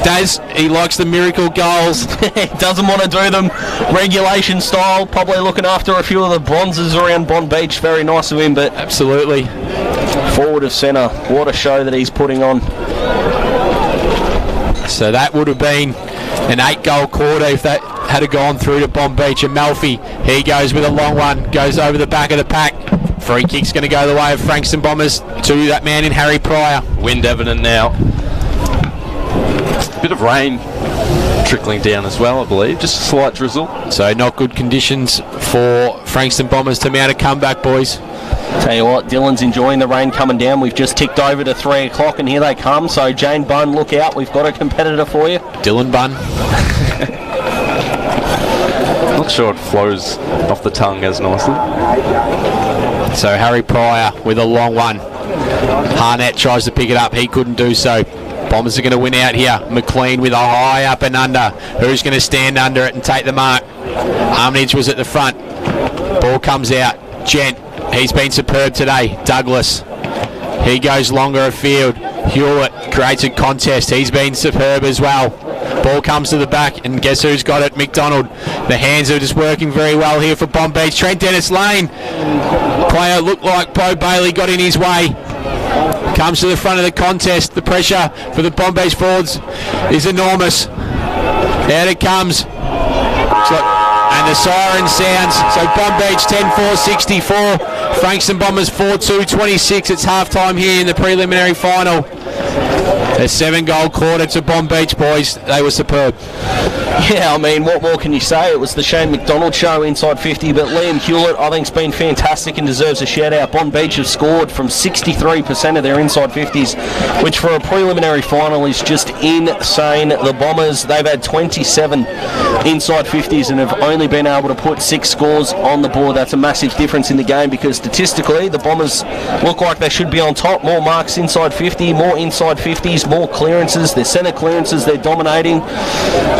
Daz, he likes the miracle goals. He doesn't want to do them regulation style. Probably looking after a few of the bronzes around Bonbeach. Very nice of him, but absolutely. Forward of centre. What a show that he's putting on. So that would have been an 8-goal quarter if that had gone through to Bonbeach. And Malfi, he goes with a long one, goes over the back of the pack. Free kick's going to go the way of Frankston Bombers to that man in Harry Pryor. Wind evident now. Bit of rain trickling down as well, I believe. Just a slight drizzle. So not good conditions for Frankston Bombers to mount a comeback, boys. Tell you what, Dylan's enjoying the rain coming down. We've just ticked over to 3 o'clock and here they come. So Jane Bunn, look out. We've got a competitor for you. Dylan Bunn. Not sure it flows off the tongue as nicely. So Harry Pryor with a long one. Harnett tries to pick it up. He couldn't do so. Bombers are going to win out here. McLean with a high up and under. Who's going to stand under it and take the mark? Armitage was at the front. Ball comes out. Gent. He's been superb today. Douglas. He goes longer afield. Hewlett creates a contest. He's been superb as well. Ball comes to the back, and guess who's got it? McDonald. The hands are just working very well here for Bonbeach. Trent Dennis Lane. Player looked like Bo Bailey got in his way. Comes to the front of the contest. The pressure for the Bonbeach forwards is enormous. Out it comes. And the siren sounds. So Bonbeach 10-4-64. Frankston Bombers 4-2-26. It's half-time here in the preliminary final. A 7-goal quarter to Bonbeach, boys. They were superb. Yeah, I mean, what more can you say? It was the Shane McDonald show inside 50, but Liam Hewlett, I think, has been fantastic and deserves a shout-out. Bonbeach have scored from 63% of their inside 50s, which for a preliminary final is just insane. The Bombers, they've had 27 inside 50s and have only been able to put 6 scores on the board. That's a massive difference in the game because statistically, the Bombers look like they should be on top. More marks inside 50, more inside 50s, more clearances. Their centre clearances, they're dominating.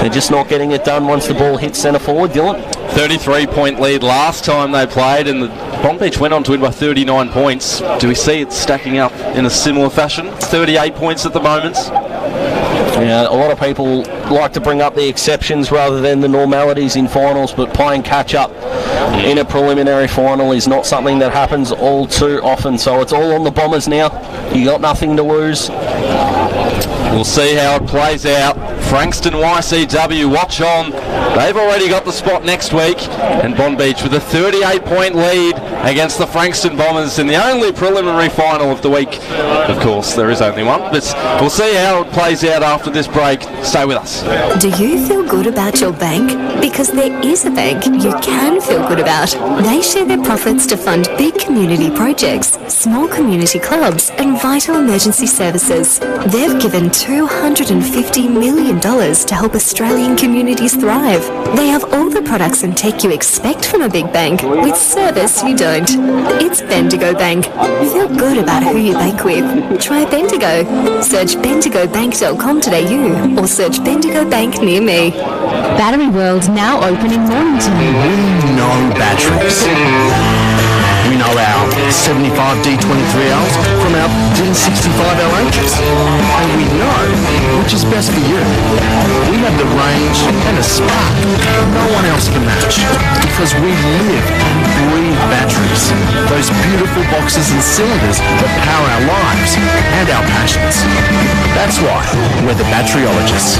They're just not getting it done once the ball hits centre forward. Dylan? 33-point lead last time they played, and the Bonbeach went on to win by 39 points. Do we see it stacking up in a similar fashion? 38 points at the moment. Yeah, a lot of people like to bring up the exceptions rather than the normalities in finals, but playing catch-up in a preliminary final is not something that happens all too often. So it's all on the Bombers now. You got nothing to lose. We'll see how it plays out. Frankston YCW, watch on. They've already got the spot next week. And Bonbeach with a 38-point lead against the Frankston Bombers in the only preliminary final of the week. Of course, there is only one. But we'll see how it plays out after this break. Stay with us. Do you feel good about your bank? Because there is a bank you can feel good about. They share their profits to fund big community projects, small community clubs, and vital emergency services. They've given $250 million to help Australian communities thrive. They have all the products and tech you expect from a big bank, with service you don't. It's Bendigo Bank. Feel good about who you bank with. Try Bendigo. Search bendigobank.com.au or search Bendigo Bank near me. Battery World now open in Mornington. We know batteries. We know our 75 D23Ls from our D65LHs. And we know which is best for you. We have the range and a spark no one else can match. Because we live and breathe batteries. Those beautiful boxes and cylinders that power our lives and our passions. That's why we're the batteryologists.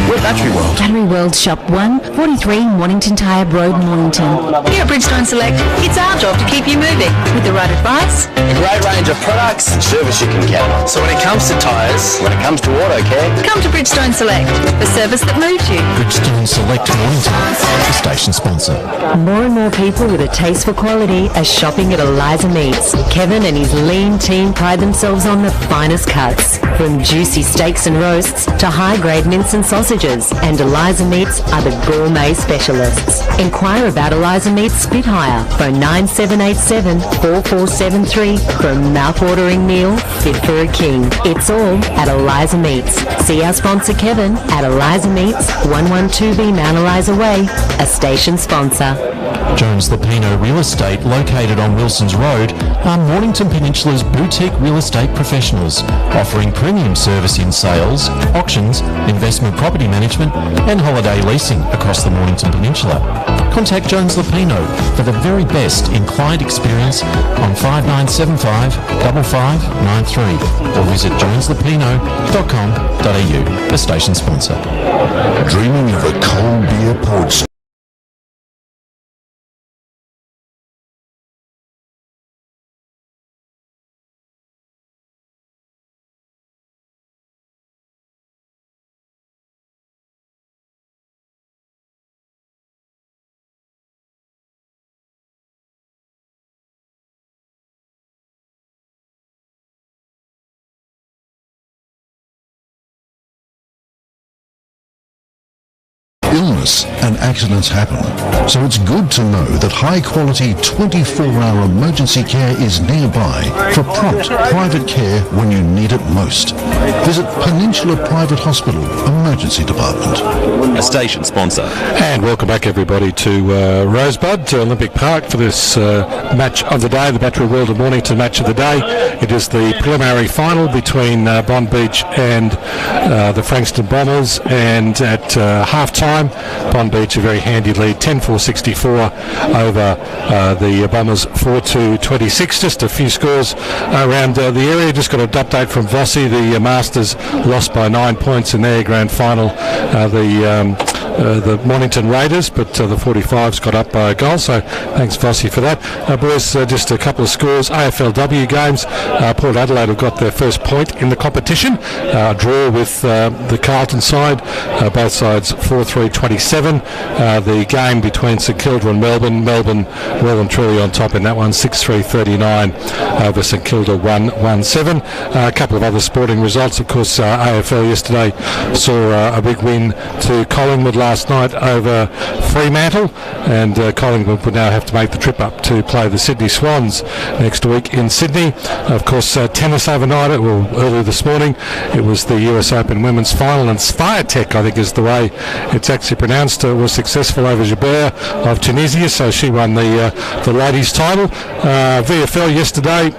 We're Battery World. Battery World Shop 1, 43 Mornington Tyre Road, Mornington. Here at Bridgestone Select, it's our job to keep you moving with the right advice. A great range of products and service you can count on. So when it comes to tyres, when it comes to auto care, come to Bridgestone Select, the service that moves you. Bridgestone Select Mornington, the station sponsor. More and more people with a taste for quality are shopping at Eliza Meats. Kevin and his lean team pride themselves on the finest cuts, from juicy steaks and roasts to high-grade mince and sausages. And Eliza Meats are the gourmet specialists. Inquire about Eliza Meats Spit Hire. Phone 9787-4473 for a mouth-watering meal fit for a king. It's all at Eliza Meats. See our sponsor Kevin at Eliza Meats, 112B Mount Eliza Way, a station sponsor. Jones Lapino Real Estate, located on Wilson's Road, are Mornington Peninsula's boutique real estate professionals, offering premium service in sales, auctions, investment property management and holiday leasing across the Mornington Peninsula. contact Jones Lapino for the very best in client experience on 5975 5593 or visit joneslapino.com.au, the station sponsor. Dreaming of a cold beer poured illness and accidents happen, so it's good to know that high-quality 24-hour emergency care is nearby for prompt private care when you need it most. Visit Peninsula Private Hospital Emergency Department. A station sponsor. And welcome back, everybody, to Rosebud, to Olympic Park for this match of the day, the Battery World of Mornington match of the day. It is the preliminary final between Bonbeach and the Frankston Bombers, and at half-time, Bonbeach a very handy lead, 10-4-64 over the Bombers, 4-2-26. Just a few scores around the area. Just got an update from Vossi. The Masters lost by 9 points in their grand final. The Mornington Raiders, but the 45s got up by a goal, so thanks Vossi for that. Boys, just a couple of scores. AFLW games. Port Adelaide have got their first point in the competition. Draw with the Carlton side, both sides 4-3-27. The game between St Kilda and Melbourne well and truly on top in that one, 6-3-39 over St Kilda 1-7. A couple of other sporting results, of course. AFL yesterday saw a big win to Collingwood last night over Fremantle, and Collingwood would now have to make the trip up to play the Sydney Swans next week in Sydney. Of course, tennis overnight, early this morning, it was the US Open Women's Final, and Swiatek, I think is the way it's actually pronounced, was successful over Jabeur of Tunisia, so she won the ladies' title. VFL yesterday,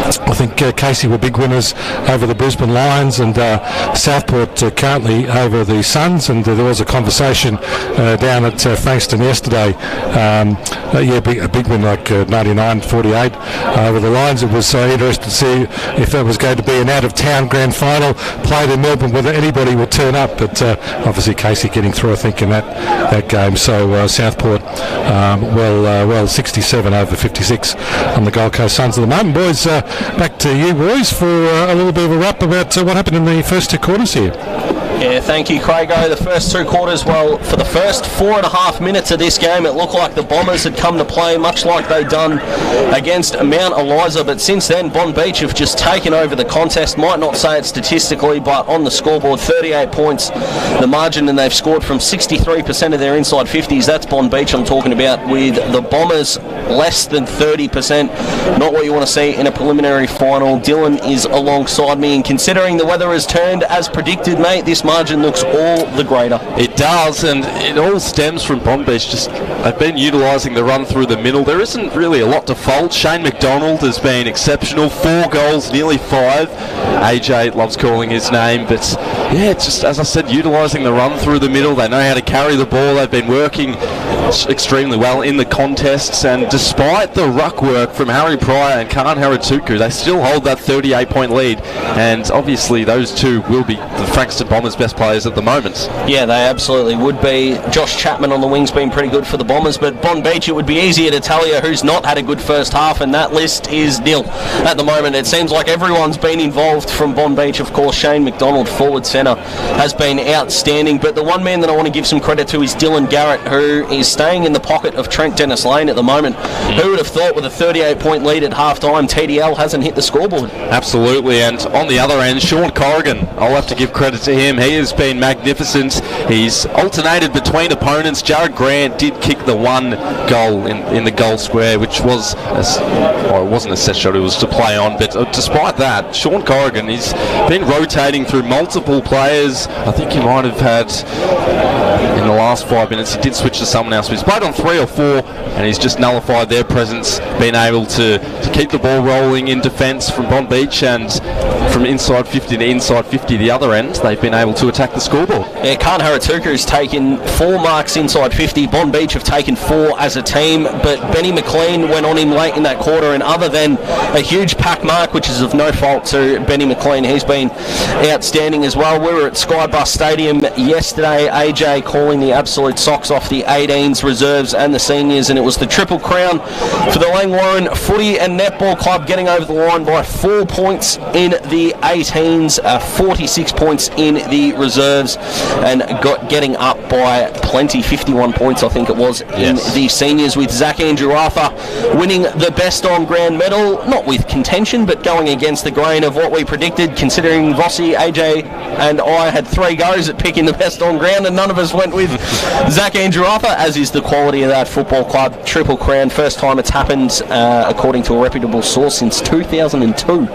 I think Casey were big winners over the Brisbane Lions, and Southport currently over the Suns, and there was a conversation down at Frankston yesterday. A big win like 99-48 over the Lions. It was interesting to see if that was going to be an out-of-town grand final played in Melbourne, whether anybody would turn up, but obviously Casey getting through, I think, in that game. So Southport, 67 over 56 on the Gold Coast Suns at the moment. Boys, back to you boys for a little bit of a wrap about what happened in the first two quarters here. Yeah, thank you, Craigo. The first two quarters, well, for the first 4.5 minutes of this game, it looked like the Bombers had come to play much like they'd done against Mount Eliza, but since then, Bonbeach have just taken over the contest. Might not say it statistically, but on the scoreboard, 38 points, the margin, and they've scored from 63% of their inside 50s. That's Bonbeach I'm talking about, with the Bombers less than 30%. Not what you want to see in a preliminary final. Dylan is alongside me, and considering the weather has turned as predicted, mate, this margin looks all the greater. It does, and it all stems from Bonbeach. Just they've been utilising the run through the middle. There isn't really a lot to fault. Shane McDonald has been exceptional. 4 goals, nearly 5. AJ loves calling his name, but yeah, it's just, as I said, utilising the run through the middle. They know how to carry the ball. They've been working extremely well in the contests, and despite the ruck work from Harry Pryor and Khan Haratuku, they still hold that 38-point lead, and obviously those two will be the Frankston Bombers' best players at the moment. Yeah, they absolutely would be. Josh Chapman on the wing's been pretty good for the Bombers, but Bonbeach, it would be easier to tell you who's not had a good first half, and that list is nil at the moment. It seems like everyone's been involved from Bonbeach. Of course, Shane McDonald, forward centre, has been outstanding, but the one man that I want to give some credit to is Dylan Garrett, who is staying in the pocket of Trent Dennis-Lane at the moment. Who would have thought, with a 38-point lead at half-time, TDL hasn't hit the scoreboard? Absolutely, and on the other end, Sean Corrigan, I'll have to give credit to him. He has been magnificent. He's alternated between opponents. Jared Grant did kick the one goal in the goal square, which was, it wasn't a set shot, it was to play on, but despite that, Sean Corrigan, he's been rotating through multiple players. I think he might have had in the last 5 minutes. He did switch to someone else, but he's played on 3 or 4, and he's just nullified their presence, being able to keep the ball rolling in defence from Bonbeach, and from inside 50 to inside 50 the other end, they've been able to attack the scoreboard. Yeah, Khan Haratuka has taken 4 marks inside 50. Bonbeach have taken 4 as a team, but Benny McLean went on him late in that quarter, and other than a huge pack mark, which is of no fault to Benny McLean, he's been outstanding as well. We were at Skybus Stadium yesterday, AJ calling the absolute socks off the 18s, reserves and the seniors, and it was the triple crown for the Langwarrin Footy and Netball Club, getting over the line by 4 points in the 18s, 46 points in the reserves, and getting up by plenty, 51 points I think it was, in the seniors, with Zach Andrew Arthur winning the best on ground medal, not with contention but going against the grain of what we predicted, considering Vossi, AJ and I had 3 goes at picking the best on ground, and none of us went with Zach Andrew Arthur, as is the quality of that football club. Triple crown, first time it's happened, according to a reputable source, since 2002.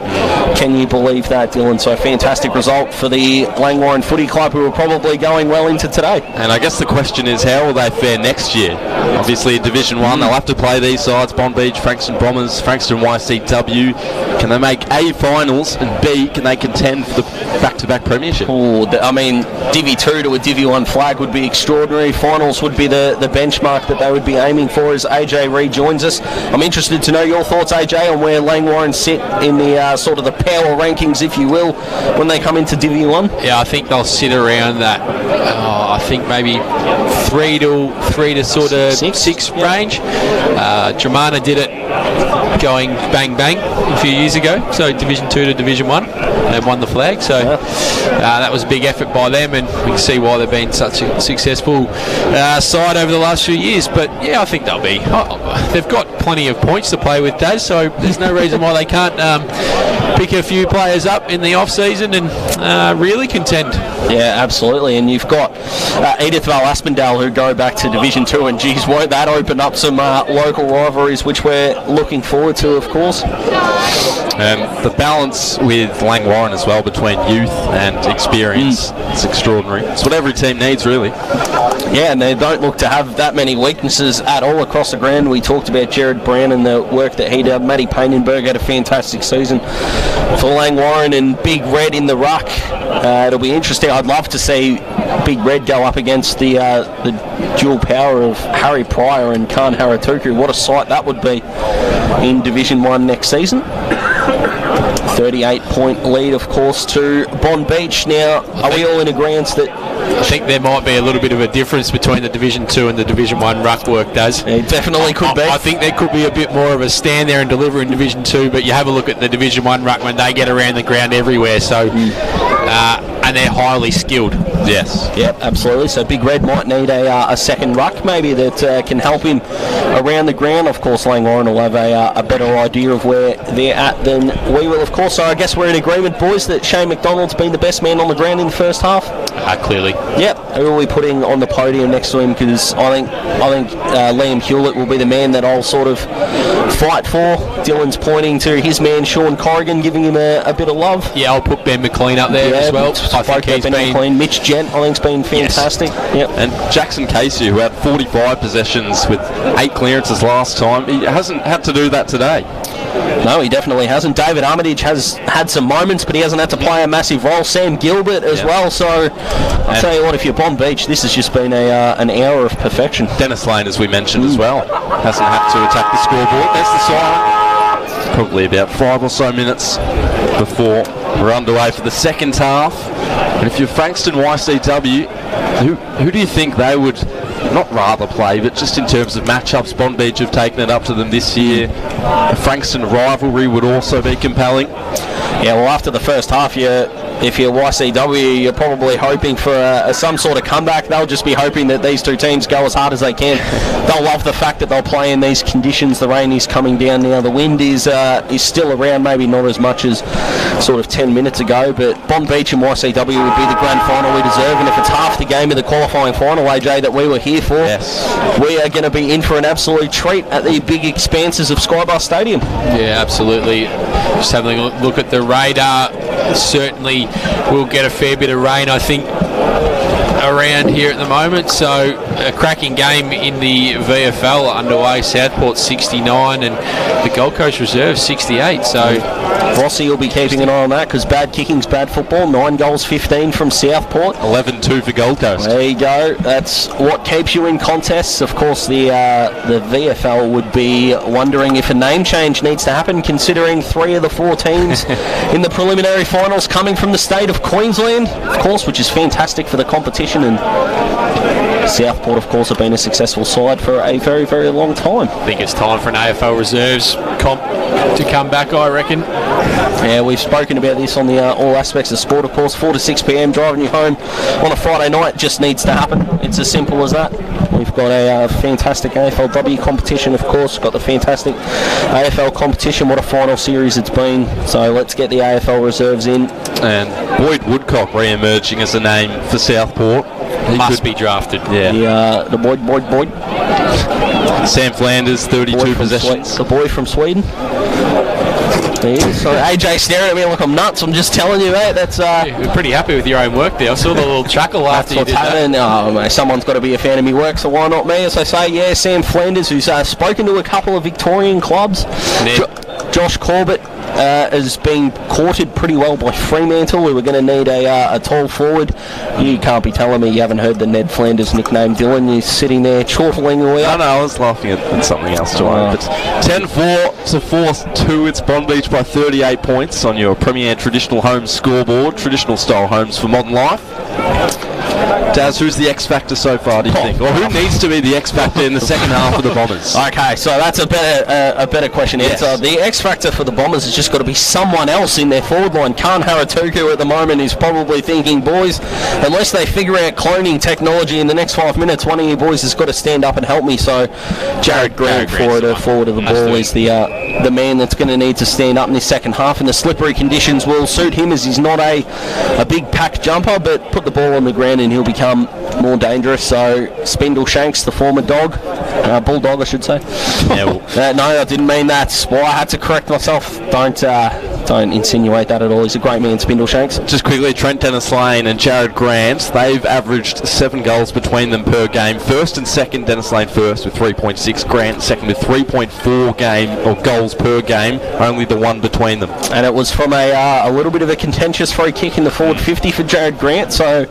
Can you believe that, Dylan? So fantastic result for the Langwarrin Footy Club, who are probably going well into today. And I guess the question is, how will they fare next year? Obviously in Division 1 they'll have to play these sides, Bonbeach, Frankston Bombers, Frankston YCW. Can they make A finals, and B, can they contend for the back-to-back premiership? I mean, Div2 to a Div1 flag would be extraordinary. Finals would be the benchmark that they would be aiming for, as AJ rejoins us. I'm interested to know your thoughts, AJ, on where Langwarrin sit in the sort of the power rankings, if you will, when they come into Div1. Yeah, I think they'll sit around that. I think maybe 3 to sort of 6 range. Dramana did it going bang bang a few years ago, so Division 2 to Division 1, and they won the flag, so that was a big effort by them, and we can see why they've been such a successful side over the last few years. But yeah, I think they'll be, they've got plenty of points to play with, Daz, so there's no reason why they can't pick a few players up in the off season and really contend. Yeah, absolutely. And you've got Edithvale Aspendale, who go back to Division 2, and geez, won't that open up some local rivalries, which we're looking forward to, of course. And the balance with Langwarrin as well, between youth and experience, it's extraordinary. It's what every team needs, really. Yeah, and they don't look to have that many weaknesses at all across the ground. We talked about Jared Brown and the work that he did. Matty Painenberg had a fantastic season for Langwarrin, and Big Red in the ruck. It'll be interesting. I'd love to see Big Red go up against the dual power of Harry Pryor and Khan Haratuka. What a sight that would be in Division 1 next season. 38-point lead, of course, to Bonbeach. Now, are we all in agreement that... I think there might be a little bit of a difference between the Division 2 and the Division 1 ruck work, Daz. It definitely could be. I think there could be a bit more of a stand there and deliver in Division 2, but you have a look at the Division 1 ruck when they get around the ground everywhere, so... and they're highly skilled. Yes. Yep, absolutely. So Big Red might need a second ruck, maybe, that can help him around the ground. Of course, Langwarrin will have a better idea of where they're at than we will, of course. So I guess we're in agreement, boys, that Shane McDonald's been the best man on the ground in the first half. Clearly. Yep. Who are we putting on the podium next to him? Because I think Liam Hewlett will be the man that I'll sort of fight for. Dylan's pointing to his man Sean Corrigan, giving him a bit of love. Yeah, I'll put Ben McLean up there as well. I think he's been McLean. Mitch Gent, I think, has been fantastic. Yes. Yep. And Jackson Casey, who had 45 possessions with 8 clearances last time, he hasn't had to do that today. No, he definitely hasn't. David Armitage has had some moments, but he hasn't had to play a massive role. Sam Gilbert as well. So I'll tell you what, if you're Bonbeach, this has just been an hour of perfection. Dennis Lane, as we mentioned as well, hasn't had to attack the scoreboard. There's the siren. Probably about 5 or so minutes before we're underway for the second half. And if you're Frankston YCW, who do you think they would not rather play, but just in terms of matchups, Bonbeach have taken it up to them this year. A Frankston rivalry would also be compelling. Yeah, well, after the first half, if you're YCW, you're probably hoping for some sort of comeback. They'll just be hoping that these two teams go as hard as they can. They'll love the fact that they'll play in these conditions. The rain is coming down now. The wind is still around, maybe not as much as sort of 10 minutes ago, but Bonbeach and YCW would be the grand final we deserve. And if it's half the game of the qualifying final, AJ, that we were here for, we are going to be in for an absolute treat at the big expanses of Skybus Stadium. Yeah, absolutely. Just having a look at the radar, certainly we'll get a fair bit of rain. I think around here at the moment. So a cracking game in the VFL underway. Southport 69 and the Gold Coast Reserve 68. So Rossi will be keeping an eye on that because bad kicking's bad football. 9 goals, 15 from Southport. 11-2 for Gold Coast. There you go. That's what keeps you in contests. Of course, the VFL would be wondering if a name change needs to happen, considering 3 of the 4 teams in the preliminary finals coming from the state of Queensland, of course, which is fantastic for the competition. And Southport, of course, have been a successful side for a very, very long time. I think it's time for an AFL Reserves comp to come back, I reckon. Yeah, we've spoken about this on the all aspects of sport, of course. 4 to 6 p.m, driving you home on a Friday night just needs to happen. It's as simple as that. We've got a fantastic AFLW competition, of course. Got the fantastic AFL competition. What a final series it's been. So let's get the AFL Reserves in. And Boyd Woodcock re-emerging as a name for Southport. He must be drafted. Yeah. The Boyd. Sam Flanders, 32 possessions. The boy from Sweden. So AJ staring at me like I'm nuts. I'm just telling you, mate. That's we're pretty happy with your own work there. I saw the little chuckle after you did that. Oh, mate, someone's got to be a fan of me work, so why not me? As I say, yeah, Sam Flanders, who's spoken to a couple of Victorian clubs. Josh Corbett has been courted pretty well by Fremantle, who are going to need a tall forward. You can't be telling me you haven't heard the Ned Flanders nickname, Dylan. You're sitting there chortling away. No, I was laughing at something else too. But 10-4 to 4-2. It's Bonbeach by 38 points on your Premier Traditional Homes scoreboard. Traditional style homes for modern life. Daz, who's the X Factor so far, do you think? Or who needs to be the X Factor in the second half of the Bombers? Okay, so that's a better question. Yes. The X Factor for the Bombers has just got to be someone else in their forward line. Khan Haratuku at the moment is probably thinking, boys, unless they figure out cloning technology in the next 5 minutes, one of you boys has got to stand up and help me. So Jared Grant, forward of the ball, is the man that's going to need to stand up in this second half, and the slippery conditions will suit him as he's not a big pack jumper, but put the ball on the ground and he'll become more dangerous. So Spindle Shanks, the former dog, bulldog I should say. Yeah, no, I didn't mean that. Well, I had to correct myself. Don't insinuate that at all. He's a great man, Spindle Shanks. Just quickly, Trent Dennis Lane and Jared Grant, they've averaged 7 goals between them per game. First and second, Dennis Lane first with 3.6, Grant second with 3.4 goals per game, only the one between them. And it was from a little bit of a contentious free kick in the forward 50 for Jared Grant, so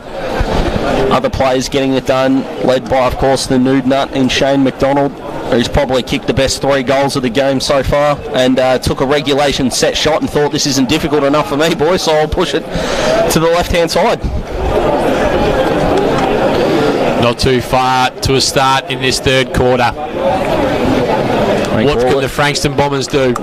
other players getting it done, led by, of course, the nude nut in Shane McDonald, who's probably kicked the best 3 goals of the game so far, and took a regulation set shot and thought, this isn't difficult enough for me, boys, so I'll push it to the left-hand side. Not too far to a start in this third quarter. What could the Frankston Bombers do?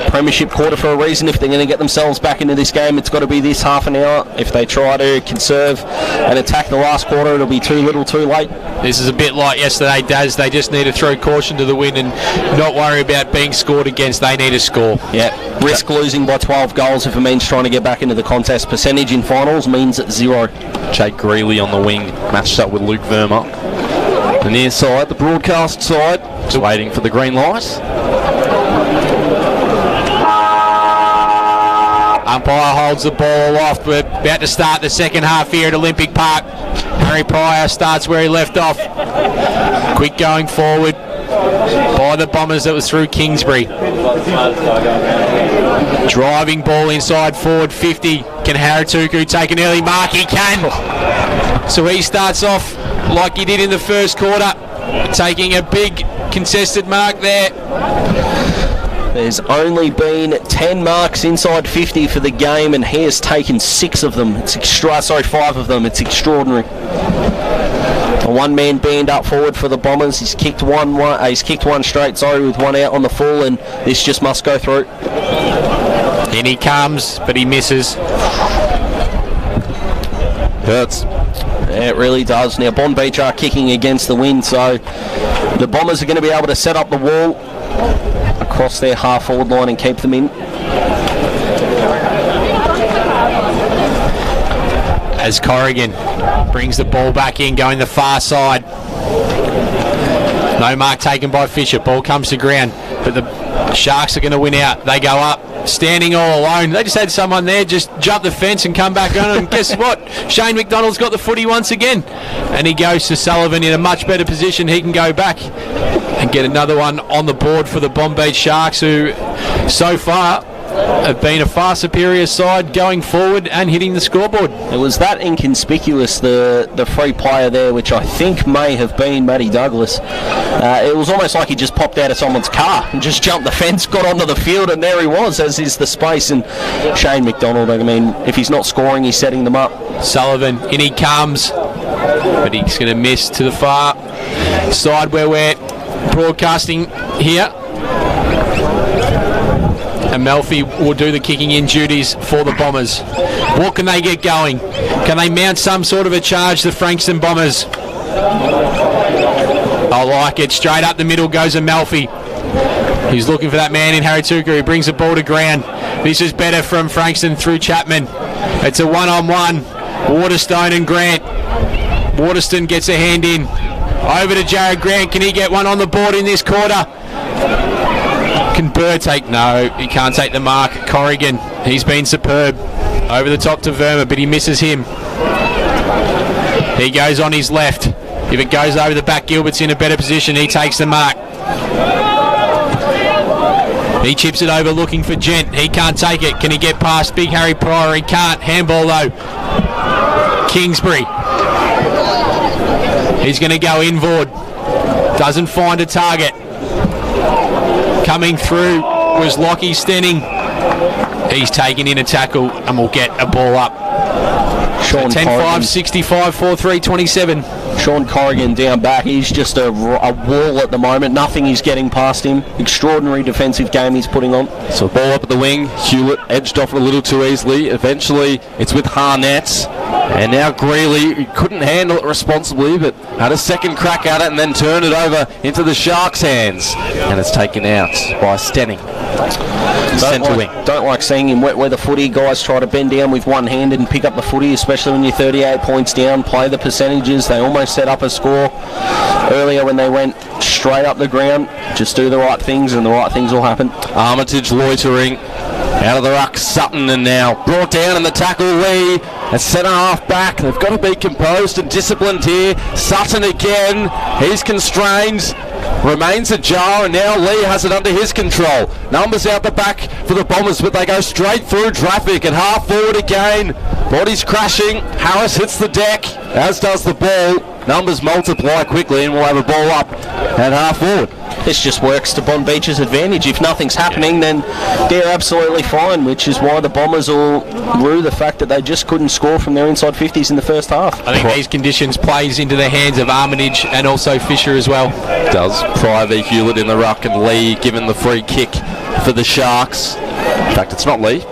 Premiership quarter for a reason. If they're going to get themselves back into this game, it's got to be this half an hour. If they try to conserve and attack the last quarter, it'll be too little too late. This is a bit like yesterday, Daz. They just need to throw caution to the wind and not worry about being scored against. They need to score. Yeah, risk losing by 12 goals if it means trying to get back into the contest. Percentage in finals means 0. Jake Greeley on the wing, matched up with Luke Verma. The near side, the broadcast side, just waiting for the green light. Umpire holds the ball aloft. We're about to start the second half here at Olympic Park. Harry Pryor starts where he left off. Quick going forward by the Bombers. That was through Kingsbury. Driving ball inside forward 50. Can Haratuku take an early mark? He can. So he starts off like he did in the first quarter, taking a big contested mark there. There's only been 10 marks inside 50 for the game, and he has taken 6 of them. 5 of them. It's extraordinary. A one-man band up forward for the Bombers. He's kicked one straight, with one out on the full, and this just must go through. In he comes, but he misses. Hurts. Yeah, it really does. Now, Bonbeach are kicking against the wind, so the Bombers are going to be able to set up the wall across their half-forward line and keep them in. As Corrigan brings the ball back in, going the far side. No mark taken by Fisher. Ball comes to ground, but the Sharks are going to win out. They go up. standing all alone. They just had someone there just jump the fence and come back on, and guess what? Shane McDonald's got the footy once again, and he goes to Sullivan in a much better position. He can go back and get another one on the board for the Bonbeach Sharks, who so far have been a far superior side going forward and hitting the scoreboard. It was that inconspicuous, the free player there, which I think may have been Matty Douglas. It was almost like he just popped out of someone's car and just jumped the fence, got onto the field, and there he was, as is the space. And Shane McDonald, I mean, if he's not scoring, he's setting them up. Sullivan, in he comes, but he's going to miss to the far side where we're broadcasting here. And Melfi will do the kicking in duties for the Bombers. What can they get going? Can they mount some sort of a charge, the Frankston Bombers? I like it. Straight up the middle goes a Melfi. He's looking for that man in Harry Tuka. He brings the ball to ground. This is better from Frankston through Chapman. It's a one-on-one. Waterstone and Grant. Waterston gets a hand in. Over to Jared Grant. Can he get one on the board in this quarter? Can Burr take? No, he can't take the mark. Corrigan, he's been superb. Over the top to Verma, but he misses him. He goes on his left. If it goes over the back, Gilbert's in a better position. He takes the mark. He chips it over looking for Gent. He can't take it. Can he get past Big Harry Pryor? He can't. Handball though. Kingsbury. He's going to go inboard. Doesn't find a target. Coming through was Lockie Stenning. He's taken in a tackle and will get a ball up. Sean 10-5, 65, 4-3, 27. Sean Corrigan down back. He's just a wall at the moment. Nothing is getting past him. Extraordinary defensive game he's putting on. So ball up at the wing. Hewlett edged off a little too easily. Eventually it's with Harnett. And now Greeley, he couldn't handle it responsibly, but had a second crack at it and then turned it over into the Sharks' hands. And it's taken out by Stenning. Don't like seeing him wet weather footy. Guys try to bend down with one hand and pick up the footy, especially when you're 38 points down. Play the percentages. They almost set up a score earlier when they went straight up the ground. Just do the right things and the right things will happen. Armitage loitering. Out of the ruck, Sutton, and now brought down in the tackle, Lee. A centre half back. They've got to be composed and disciplined here. Sutton again. He's constrained. Remains ajar, and now Lee has it under his control. Numbers out the back for the Bombers, but they go straight through traffic and half forward again. Bodies crashing. Harris hits the deck, as does the ball. Numbers multiply quickly, and we'll have a ball up at half forward. This just works to Bonbeach's advantage. If nothing's happening, then they're absolutely fine, which is why the Bombers will rue the fact that they just couldn't score from their inside 50s in the first half. I think these conditions plays into the hands of Armitage and also Fisher as well. Does. Pryor v. Hewlett in the ruck, and Lee given the free kick for the Sharks. In fact, it's not Lee.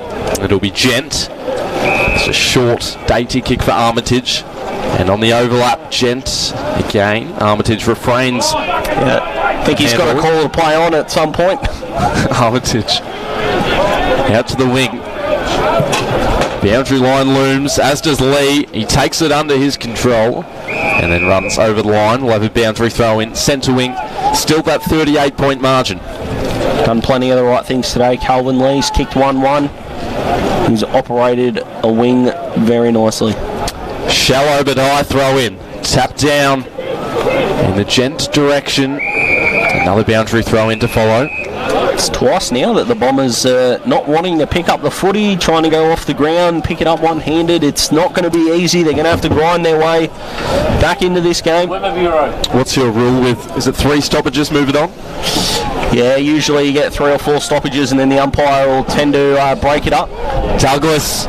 It'll be Gent. It's a short, dainty kick for Armitage. And on the overlap, Gent again. Armitage refrains. I think he's got a call to play on at some point. Armitage out to the wing. Boundary line looms, as does Lee. He takes it under his control and then runs over the line. We'll have a boundary throw in. Centre wing, still that 38-point margin. Done plenty of the right things today. Calvin Lee's kicked 1-1. He's operated a wing very nicely. Shallow but high throw in. Tap down in the Gent direction. Another boundary throw in to follow. It's twice now that the Bombers not wanting to pick up the footy, trying to go off the ground, pick it up one-handed. It's not going to be easy. They're going to have to grind their way back into this game. What's your rule with, is it 3 stoppages, move it on? Yeah, usually you get 3 or 4 stoppages and then the umpire will tend to break it up. Douglas,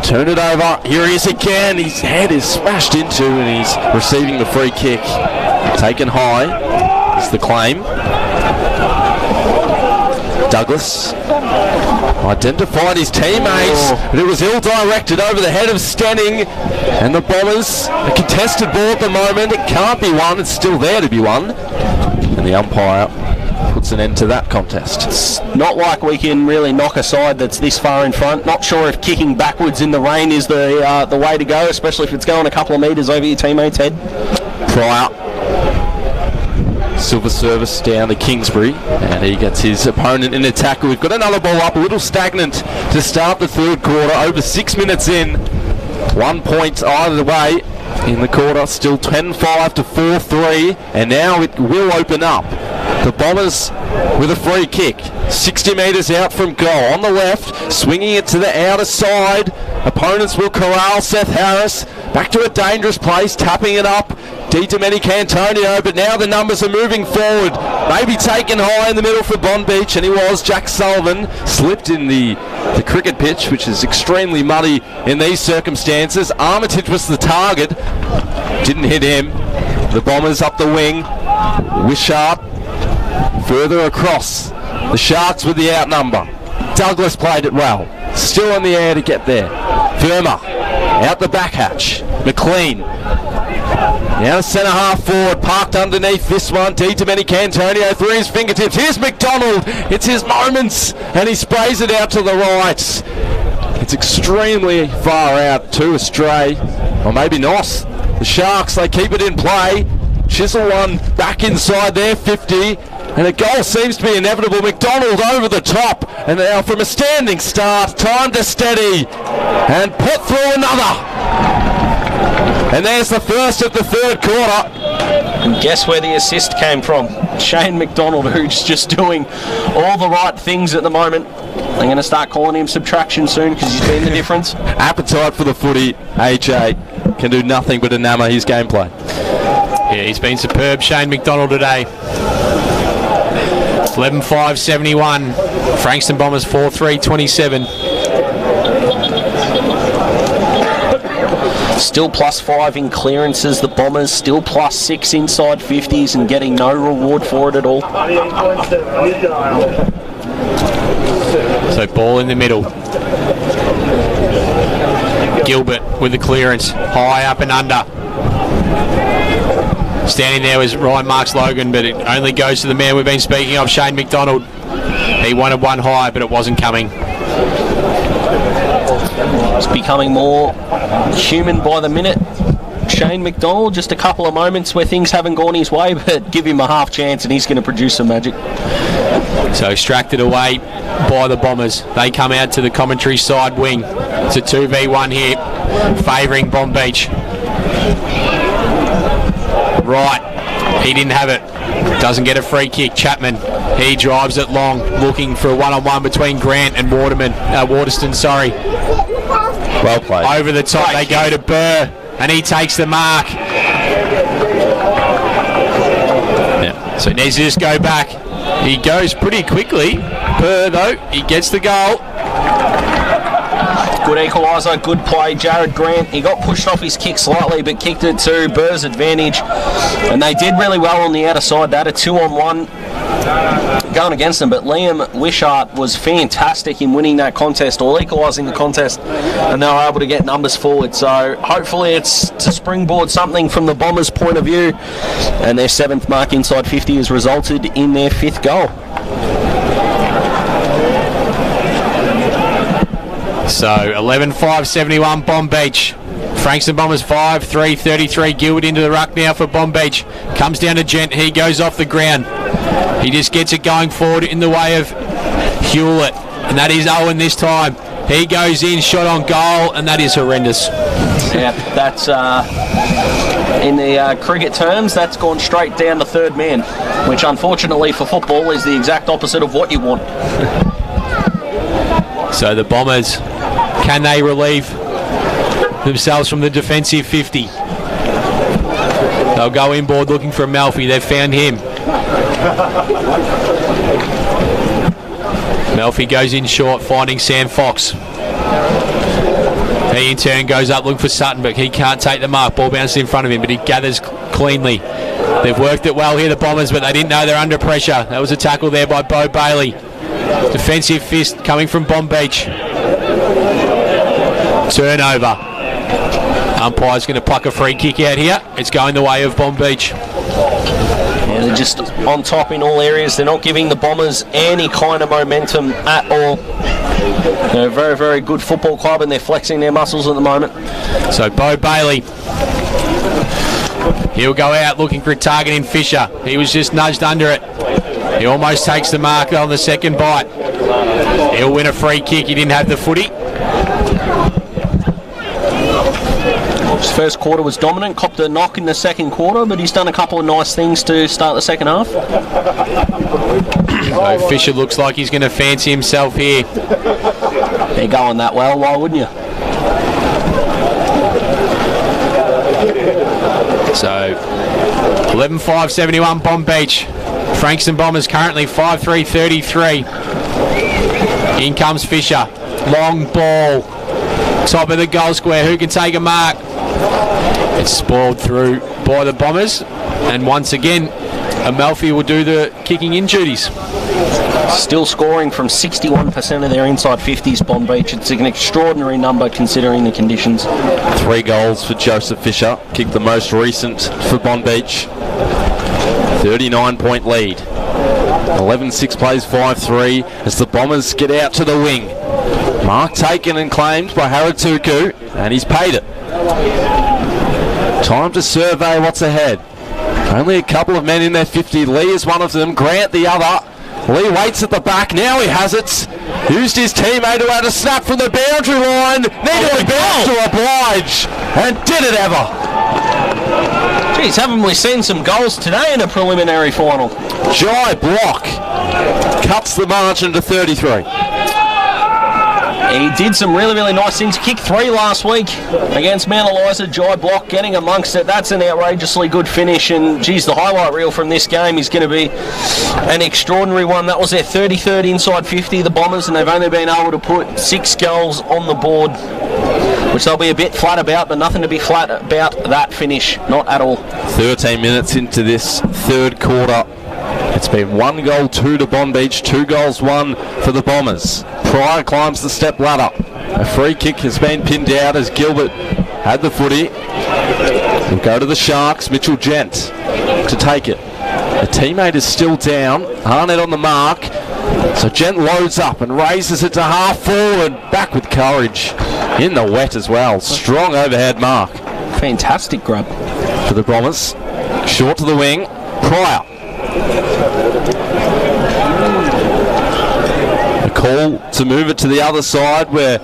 turn it over. Here he is again. His head is smashed into and he's receiving the free kick. Taken high is the claim. Douglas identified his teammates, but it was ill-directed over the head of Stenning, and the Bombers, a contested ball at the moment. It can't be won. It's still there to be won, and the umpire puts an end to that contest. It's not like we can really knock a side that's this far in front. Not sure if kicking backwards in the rain is the way to go, especially if it's going a couple of metres over your teammate's head. Pryor Silver service down to Kingsbury, and he gets his opponent in a tackle. We've got another ball up, a little stagnant to start the third quarter, over 6 minutes in. 1 point either way in the quarter, still 10-5 to 4-3, and now it will open up. The Bombers with a free kick, 60 metres out from goal. On the left, swinging it to the outer side. Opponents will corral Seth Harris. Back to a dangerous place, tapping it up. Antonio, but now the numbers are moving forward. Maybe taken high in the middle for Bonbeach, and he was. Jack Sullivan slipped in the cricket pitch, which is extremely muddy in these circumstances. Armitage was the target. Didn't hit him. The Bombers up the wing. Wishart further across. The Sharks with the outnumber. Douglas played it well. Still in the air to get there. Verma out the back hatch. McLean now centre half forward, parked underneath this one. Antonio through his fingertips. Here's McDonald. It's his moments, and he sprays it out to the right. It's extremely far out, to astray, or maybe not. The Sharks, they keep it in play. Chisel one back inside their 50, and a goal seems to be inevitable. McDonald over the top, and now from a standing start, time to steady, and put through another. And there's the first of the third quarter. And guess where the assist came from? Shane McDonald, who's just doing all the right things at the moment. I'm going to start calling him subtraction soon because he's been the difference. Appetite for the footy, AJ. Can do nothing but enamour his gameplay. Yeah, he's been superb, Shane McDonald, today. 11-5-71. Frankston Bombers 4-3-27. Still +5 in clearances. The Bombers still +6 inside 50s and getting no reward for it at all. So ball in the middle. Gilbert with the clearance. High up and under. Standing there was Ryan Marks Logan, but it only goes to the man we've been speaking of, Shane McDonald. He wanted one high, but it wasn't coming. It's becoming more human by the minute. Shane McDonald, just a couple of moments where things haven't gone his way, but give him a half chance and he's going to produce some magic. So extracted away by the Bombers. They come out to the commentary side wing. It's a 2v1 here, favouring Bonbeach. Right, he didn't have it. Doesn't get a free kick. Chapman, he drives it long, looking for a one-on-one between Grant and Waterston. Well played. Over the top, they go to Burr, and he takes the mark. Yeah. So needs to just go back. He goes pretty quickly. Burr, though, he gets the goal. Good equaliser, good play. Jared Grant, he got pushed off his kick slightly, but kicked it to Burr's advantage. And they did really well on the outer side. They had a 2-on-1 going against them, but Liam Wishart was fantastic in winning that contest, or equalising the contest, and they were able to get numbers forward. So hopefully it's to springboard something from the Bombers' point of view, and their 7th mark inside 50 has resulted in their 5th goal. So 11-5-71 Bonbeach. Frankston Bombers 5-3-33. Gilbert into the ruck now for Bonbeach. Comes down to Gent. He goes off the ground. He just gets it going forward in the way of Hewlett. And that is Owen this time. He goes in, shot on goal, and that is horrendous. Yeah, that's in the cricket terms, that's gone straight down the third man, which unfortunately for football is the exact opposite of what you want. So the Bombers, can they relieve themselves from the defensive 50? They'll go inboard looking for Melfi. They've found him. Melfi goes in short, finding Sam Fox. He in turn goes up looking for Sutton, but he can't take the mark. Ball bounces in front of him, but he gathers cleanly. They've worked it well here, the Bombers, but they didn't know they're under pressure. That was a tackle there by Bo Bailey. Defensive fist coming from Bonbeach. Turnover. Umpire's going to pluck a free kick out here. It's going the way of Bonbeach. Yeah, they're just on top in all areas. They're not giving the Bombers any kind of momentum at all. They're a very, very good football club and they're flexing their muscles at the moment. So Bo Bailey He'll go out looking for a target in Fisher. He was just nudged under it. He almost takes the mark on the second bite. He'll win a free kick. He didn't have the footy. His first quarter was dominant, copped a knock in the second quarter, but he's done a couple of nice things to start the second half. So Fisher looks like he's going to fancy himself here. They're going that well, why wouldn't you? So 11-5-71 Bonbeach. Frankston Bombers currently 5-3-33. In comes Fisher. Long ball. Top of the goal square. Who can take a mark? It's spoiled through by the Bombers. And once again, Amalfi will do the kicking in duties. Still scoring from 61% of their inside 50s, Bonbeach. It's an extraordinary number considering the conditions. 3 goals for Joseph Fisher. Kicked the most recent for Bonbeach. 39-point lead. 11-6 plays 5-3 as the Bombers get out to the wing. Mark taken and claimed by Haratuku, and he's paid it. Time to survey what's ahead. Only a couple of men in their 50. Lee is one of them, Grant the other. Lee waits at the back, now he has it. Used his teammate who had a snap from the boundary line. Needed a bounce to oblige, and did it ever. Geez, haven't we seen some goals today in a preliminary final? Jai Block cuts the margin to 33. He did some really, really nice things. Kicked 3 last week against Mount Eliza. Jai Block getting amongst it. That's an outrageously good finish. And, geez, the highlight reel from this game is going to be an extraordinary one. That was their 33rd inside 50, the Bombers, and they've only been able to put 6 goals on the board, which they'll be a bit flat about, but nothing to be flat about that finish. Not at all. 13 minutes into this third quarter. It's been 1 goal, 2 to Bonbeach, 2 goals, 1 for the Bombers. Pryor climbs the step ladder. A free kick has been pinned out as Gilbert had the footy. He'll go to the Sharks. Mitchell Gent to take it. The teammate is still down. Arnett on the mark. So Gent loads up and raises it to half forward. Back with courage. In the wet as well. Strong overhead mark. Fantastic grab for the Bombers. Short to the wing. Pryor. A call to move it to the other side where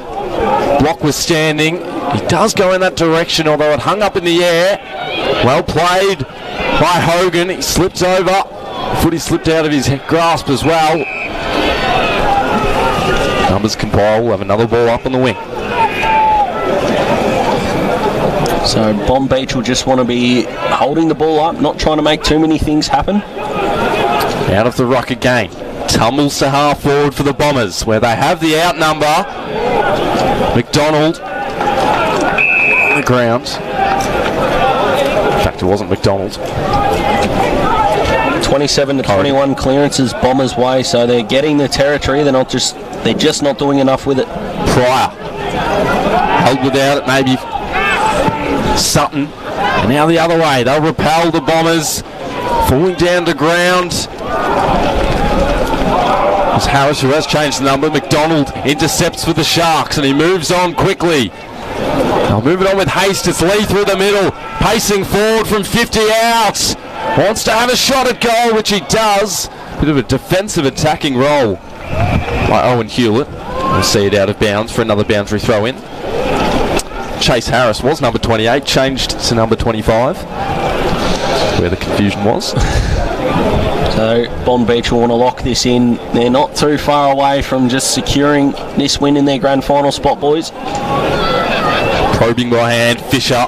Block was standing. He does go in that direction, although it hung up in the air. Well played by Hogan. He slips over. Footy slipped out of his grasp as well. Numbers compile. We'll have another ball up on the wing. So Bonbeach will just want to be holding the ball up, not trying to make too many things happen. Out of the ruck again. Tumbles to half forward for the Bombers, where they have the outnumber. McDonald on the ground. In fact, it wasn't McDonald. 27-21 clearances Bombers' way, so they're getting the territory. They're just not doing enough with it. Pryor held without it, maybe Sutton, and now the other way. They'll repel the Bombers, falling down to ground. It's Harris who has changed the number. McDonald intercepts for the Sharks and he moves on quickly. They'll move it on with haste. It's Lee through the middle, pacing forward from 50 out. Wants to have a shot at goal, which he does. Bit of a defensive attacking role by Owen Hewlett. We'll see it out of bounds for another boundary throw in. Chase Harris was number 28, changed to number 25. That's where the confusion was. So Bonbeach will want to lock this in. They're not too far away from just securing this win in their grand final spot, boys. Probing by hand, Fisher.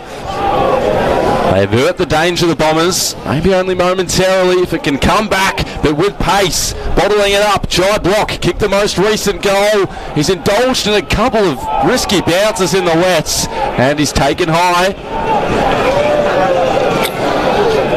They avert the danger of the Bombers, maybe only momentarily if it can come back, but with pace, bottling it up. Jai Block kicked the most recent goal. He's indulged in a couple of risky bounces in the wets, and he's taken high.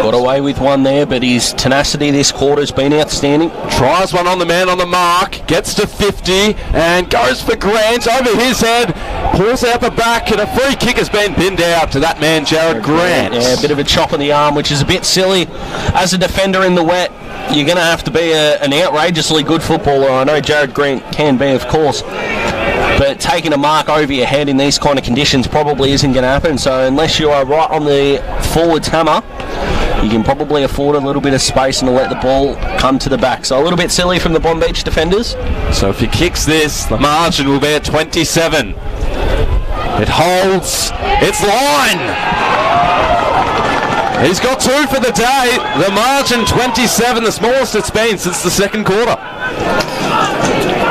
Got away with one there, but his tenacity this quarter has been outstanding. Tries one on the man on the mark, gets to 50 and goes for Grant over his head, pulls out the back, and a free kick has been pinned out to that man, Jared Grant. Yeah, a bit of a chop in the arm, which is a bit silly. As a defender in the wet, you're going to have to be an outrageously good footballer. I know Jared Grant can be, of course. But taking a mark over your head in these kind of conditions probably isn't going to happen. So unless you are right on the forwards hammer, you can probably afford a little bit of space and to let the ball come to the back. So a little bit silly from the Bonbeach defenders. So if he kicks this, the margin will be at 27. It holds. It's line. He's got 2 for the day. The margin 27, the smallest it's been since the second quarter.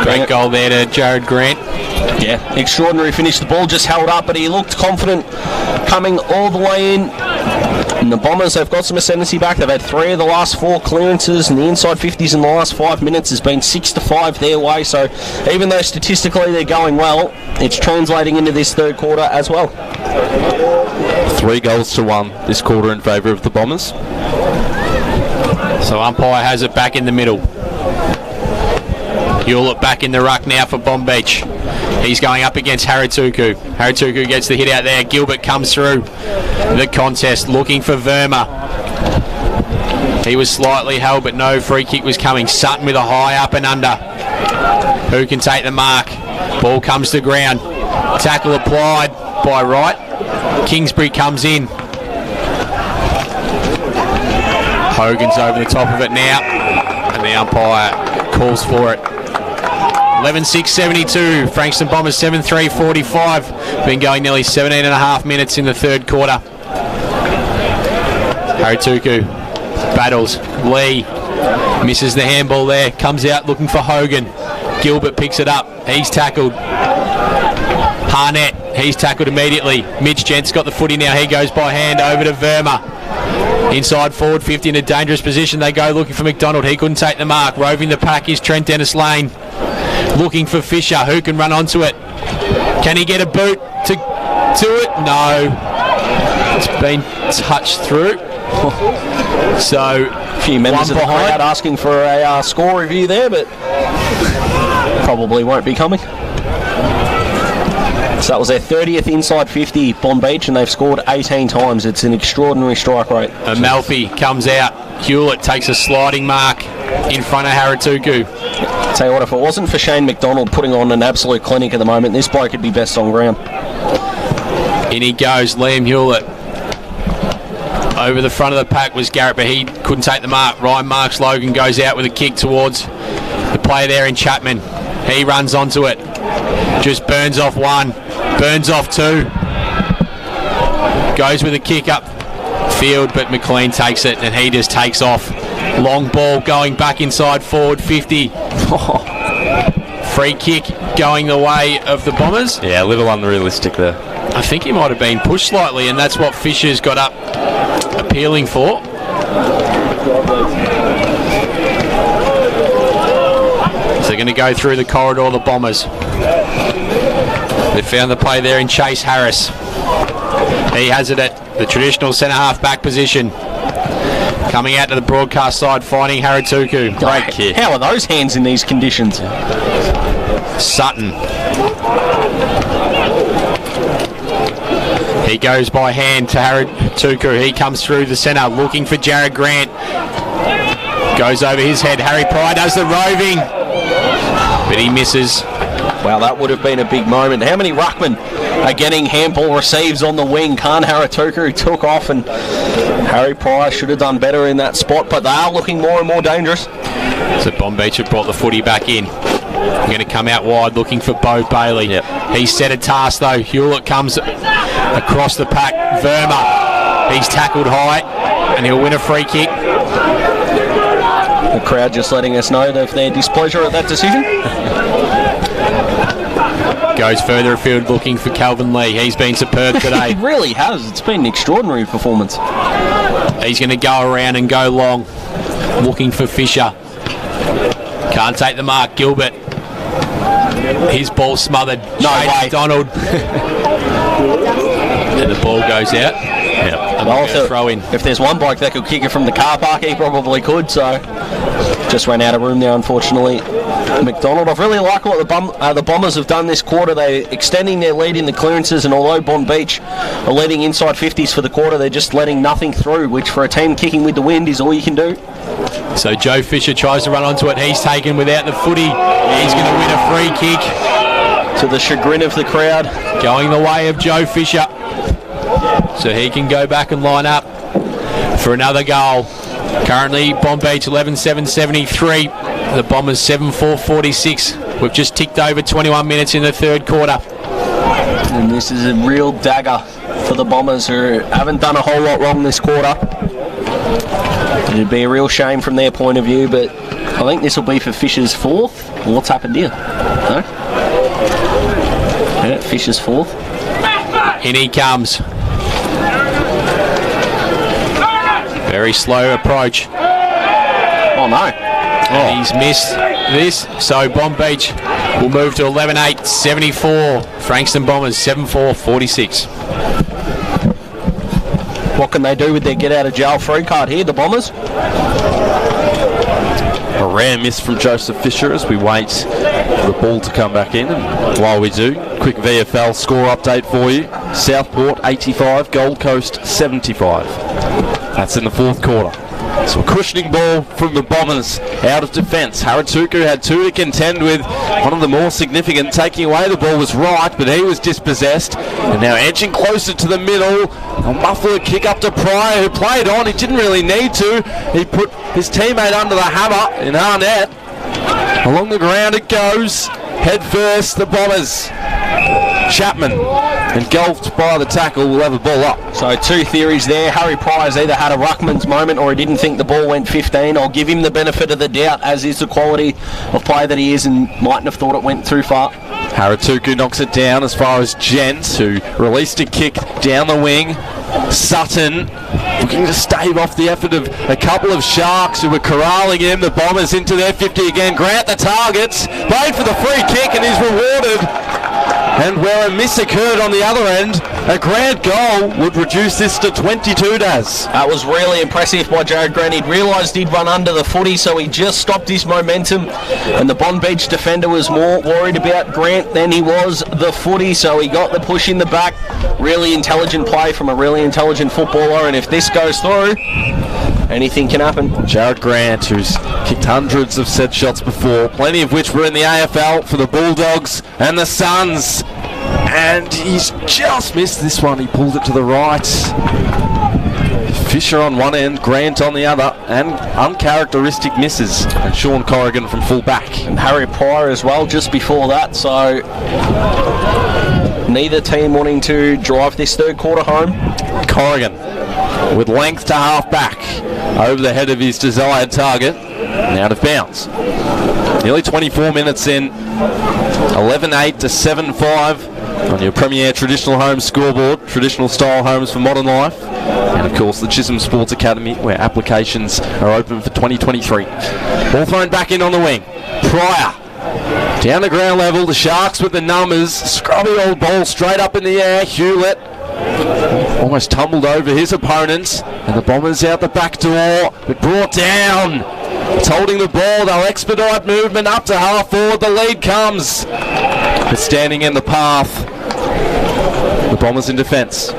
Great goal there to Jared Grant. Yeah, extraordinary finish. The ball just held up, but he looked confident coming all the way in. And the Bombers have got some ascendancy back. They've had 3 of the last 4 clearances, and the inside 50s in the last 5 minutes has been 6-5 their way. So even though statistically they're going well, it's translating into this third quarter as well. 3 goals to 1 this quarter in favour of the Bombers. So umpire has it back in the middle. Hewlett back in the ruck now for Bonbeach. He's going up against Harituku. Harituku gets the hit out there. Gilbert comes through the contest looking for Verma. He was slightly held, but no free kick was coming. Sutton with a high up and under. Who can take the mark? Ball comes to ground. Tackle applied by Wright. Kingsbury comes in. Hogan's over the top of it now, and the umpire calls for it. 11:6:72. Frankston Bombers 7-3-45. Been going nearly 17.5 minutes in the third quarter. Harituku battles. Lee misses the handball there. Comes out looking for Hogan. Gilbert picks it up. He's tackled. Harnett. He's tackled immediately. Mitch Gent's got the footy now. He goes by hand over to Verma. Inside forward 50 in a dangerous position. They go looking for McDonald. He couldn't take the mark. Roving the pack is Trent Dennis Lane. Looking for Fisher. Who can run onto it? Can he get a boot to it? No. It's been touched through. So a few members of the crowd asking for a score review there, but probably won't be coming. So that was their 30th inside 50, Bonbeach, and they've scored 18 times. It's an extraordinary strike rate. Amalfi comes out. Hewlett takes a sliding mark in front of Harituku. Tell you what, if it wasn't for Shane McDonald putting on an absolute clinic at the moment, this bloke could be best on ground. In he goes, Liam Hewlett. Over the front of the pack was Garrett, but he couldn't take the mark. Ryan Marks Logan goes out with a kick towards the player there in Chapman. He runs onto it. Just burns off 1. Burns off 2. Goes with a kick up field, but McLean takes it and he just takes off. Long ball going back inside forward 50. Free kick going the way of the Bombers. Yeah, a little unrealistic there. I think he might have been pushed slightly, and that's what Fisher's got up appealing for. So they're going to go through the corridor, the Bombers. They found the play there in Chase Harris. He has it at the traditional centre-half back position. Coming out to the broadcast side, finding Harituku. Great kick. How are those hands in these conditions? Sutton. He goes by hand to Harituku. He comes through the centre looking for Jared Grant. Goes over his head. Harry Pryor does the roving, but he misses. Wow, that would have been a big moment. How many ruckmen are getting handball receives on the wing? Khan Harituku took off, and Harry Pryor should have done better in that spot, but they are looking more and more dangerous. So Bonbeach have brought the footy back in. They're going to come out wide looking for Bo Bailey. Yep. He's set a task though. Hewlett comes across the pack. Verma. He's tackled high, and he'll win a free kick. The crowd just letting us know of their displeasure at that decision. Goes further afield looking for Calvin Lee. He's been superb today. He really has. It's been an extraordinary performance. He's going to go around and go long looking for Fisher. Can't take the mark. Gilbert. His ball smothered. No way. Donald. And the ball goes out. Yeah. Well, throw in. If there's one bloke that could kick it from the car park, he probably could. So just ran out of room there, unfortunately. McDonald. I've really liked what the Bombers have done this quarter. They're extending their lead in the clearances, and although Bonbeach are leading inside 50s for the quarter, they're just letting nothing through, which for a team kicking with the wind is all you can do. So Joe Fisher tries to run onto it. He's taken without the footy. He's going to win a free kick. to the chagrin of the crowd. Going the way of Joe Fisher. So he can go back and line up for another goal. Currently, Bonbeach 11-7-73. The Bombers 7-4-46. We've just ticked over 21 minutes in the third quarter. And this is a real dagger for the Bombers, who haven't done a whole lot wrong this quarter. It'd be a real shame from their point of view, but I think this will be for Fisher's fourth. What's happened here? No? Yeah, Fisher's fourth. In he comes. Very slow approach. Oh no. And he's missed this, so Bonbeach will move to 11-8-74. Frankston Bombers 7-4-46. What can they do with their get-out-of-jail-free card here, the Bombers? A rare miss from Joseph Fisher as we wait for the ball to come back in. And while we do, quick VFL score update for you. Southport 85, Gold Coast 75. That's in the fourth quarter. So a cushioning ball from the Bombers out of defence. Haratuku had two to contend with. One of the more significant taking away the ball was Wright, but he was dispossessed. And now edging closer to the middle. A muffler kick up to Pryor, who played on. He didn't really need to. He put his teammate under the hammer in Arnett. Along the ground it goes. Head first, the Bombers. Chapman, engulfed by the tackle, will have a ball up. So two theories there. Harry Pryor's either had a ruckman's moment or he didn't think the ball went 15. I'll give him the benefit of the doubt, as is the quality of player that he is, and mightn't have thought it went too far. Haratuku knocks it down as far as Jens, who released a kick down the wing. Sutton looking to stave off the effort of a couple of Sharks who were corralling him. The Bombers into their 50 again. Grant the targets, played for the free kick and is rewarded. And where a miss occurred on the other end, a Grant goal would reduce this to 22, Daz. That was really impressive by Jared Grant. He'd realised he'd run under the footy, so he just stopped his momentum. And the Bonbeach defender was more worried about Grant than he was the footy, so he got the push in the back. Really intelligent play from a really intelligent footballer, and if this goes through, anything can happen. Jared Grant, who's kicked hundreds of set shots before, plenty of which were in the AFL for the Bulldogs and the Suns. And he's just missed this one. He pulled it to the right. Fisher on one end, Grant on the other, and uncharacteristic misses. And Sean Corrigan from full back. And Harry Pryor as well just before that, so neither team wanting to drive this third quarter home. Corrigan with length to half back over the head of his desired target and out of bounds. Nearly 24 minutes in, 11-8 to 7-5 on your premier traditional home scoreboard, traditional style homes for modern life, and of course the Chisholm Sports Academy, where applications are open for 2023. Ball thrown back in on the wing. Pryor down the ground level, the Sharks with the numbers, scrubby old ball straight up in the air. Hewlett almost tumbled over his opponents, and the Bombers out the back door, but brought down. It's holding the ball, they'll expedite movement up to half forward, the lead comes. But standing in the path, the Bombers in defence.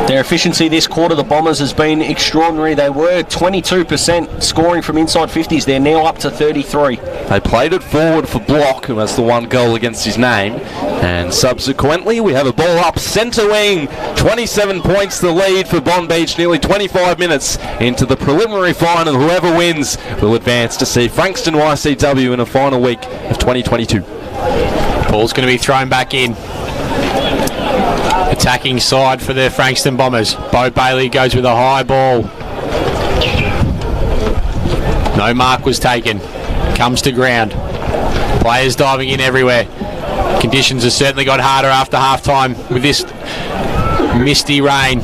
Their efficiency this quarter, the Bombers, has been extraordinary. They were 22% scoring from inside 50s. They're now up to 33. They played it forward for Block, who has the one goal against his name. And subsequently, we have a ball up centre wing. 27 points the lead for Bonbeach, nearly 25 minutes into the preliminary final. Whoever wins will advance to see Frankston YCW in a final week of 2022. Ball's going to be thrown back in. Attacking side for the Frankston Bombers. Bo Bailey goes with a high ball. No mark was taken. Comes to ground. Players diving in everywhere. Conditions have certainly got harder after half-time with this misty rain.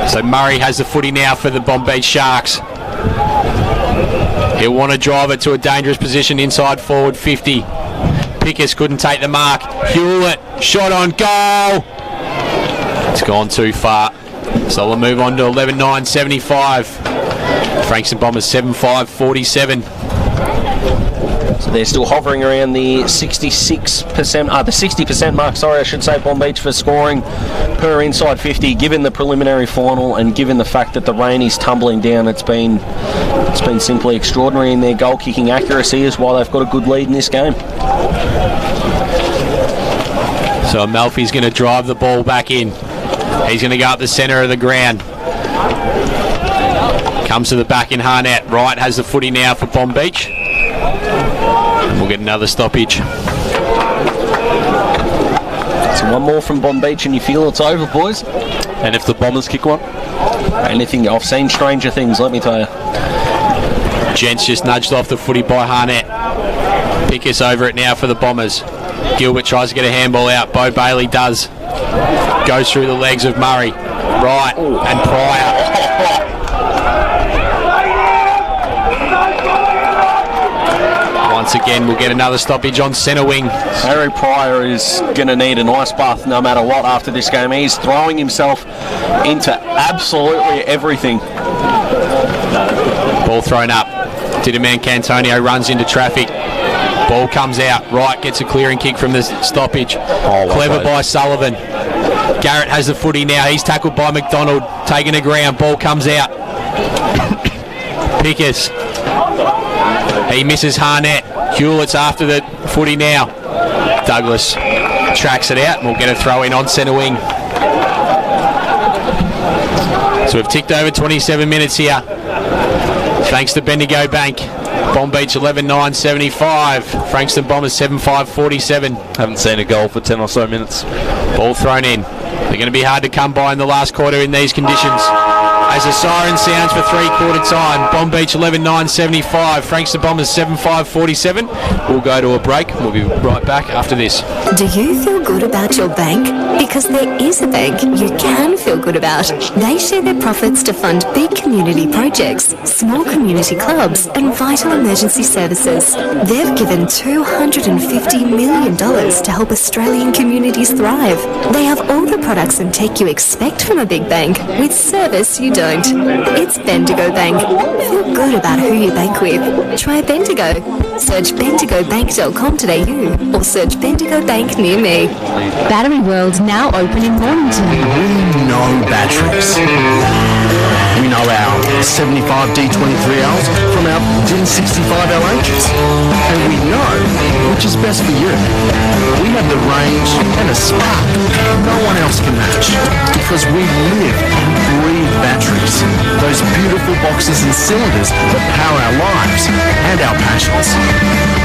So Murray has the footy now for the Bonbeach Sharks. He'll want to drive it to a dangerous position inside forward 50. Pickus couldn't take the mark. Hewlett, shot on goal. It's gone too far. So we'll move on to 11-9-75. Frankston Bombers 7-5-47. So they're still hovering around the 66%, the 60% mark, sorry, I should say, Bonbeach for scoring per inside 50, given the preliminary final and given the fact that the rain is tumbling down. It's been simply extraordinary, and their goal kicking accuracy is why they've got a good lead in this game. So Melfi's going to drive the ball back in. He's going to go up the centre of the ground. Comes to the back in Harnett. Wright has the footy now for Bonbeach. And we'll get another stoppage. So one more from Bonbeach and you feel it's over, boys. And if the Bombers kick one? Anything. I've seen stranger things, let me tell you. Gents just nudged off the footy by Harnett. Pickus over it now for the Bombers. Gilbert tries to get a handball out. Bo Bailey does. Goes through the legs of Murray. Wright and Pryor. Once again, we'll get another stoppage on centre wing. Harry Pryor is going to need an ice bath no matter what after this game. He's throwing himself into absolutely everything. Ball thrown up. Didaman Cantonio runs into traffic. Ball comes out. Wright gets a clearing kick from the stoppage. Clever by Sullivan. Garrett has the footy now. He's tackled by McDonald. Taking the ground. Ball comes out. Pickus. He misses Harnett. Hewlett's after the footy now. Douglas tracks it out and we'll get a throw in on centre wing. So we've ticked over 27 minutes here. Thanks to Bendigo Bank. Bonbeach 11-9-75. Frankston Bombers 7-5-47. Haven't seen a goal for 10 or so minutes. Ball thrown in. They're going to be hard to come by in the last quarter in these conditions. As the siren sounds for three-quarter time, Bonbeach 11-9-75, Frankston Bombers 7-5-47. We'll go to a break. We'll be right back after this. Do you feel good about your bank? Because there is a bank you can feel good about. They share their profits to fund big community projects, small community clubs and vital emergency services. They've given $250 million to help Australian communities thrive. They have all the products and tech you expect from a big bank, with service you don't. It's Bendigo Bank. Feel good about who you bank with. Try Bendigo. Search bendigobank.com.au or search Bendigo Bank near me. Battery World now open in Mornington. We know batteries. We know our 75 D23Ls from our DIN65LHs. And we know which is best for you. We have the range and a spark no one else can match. Because we live and breathe batteries. Those beautiful boxes and cylinders that power our lives and our passions.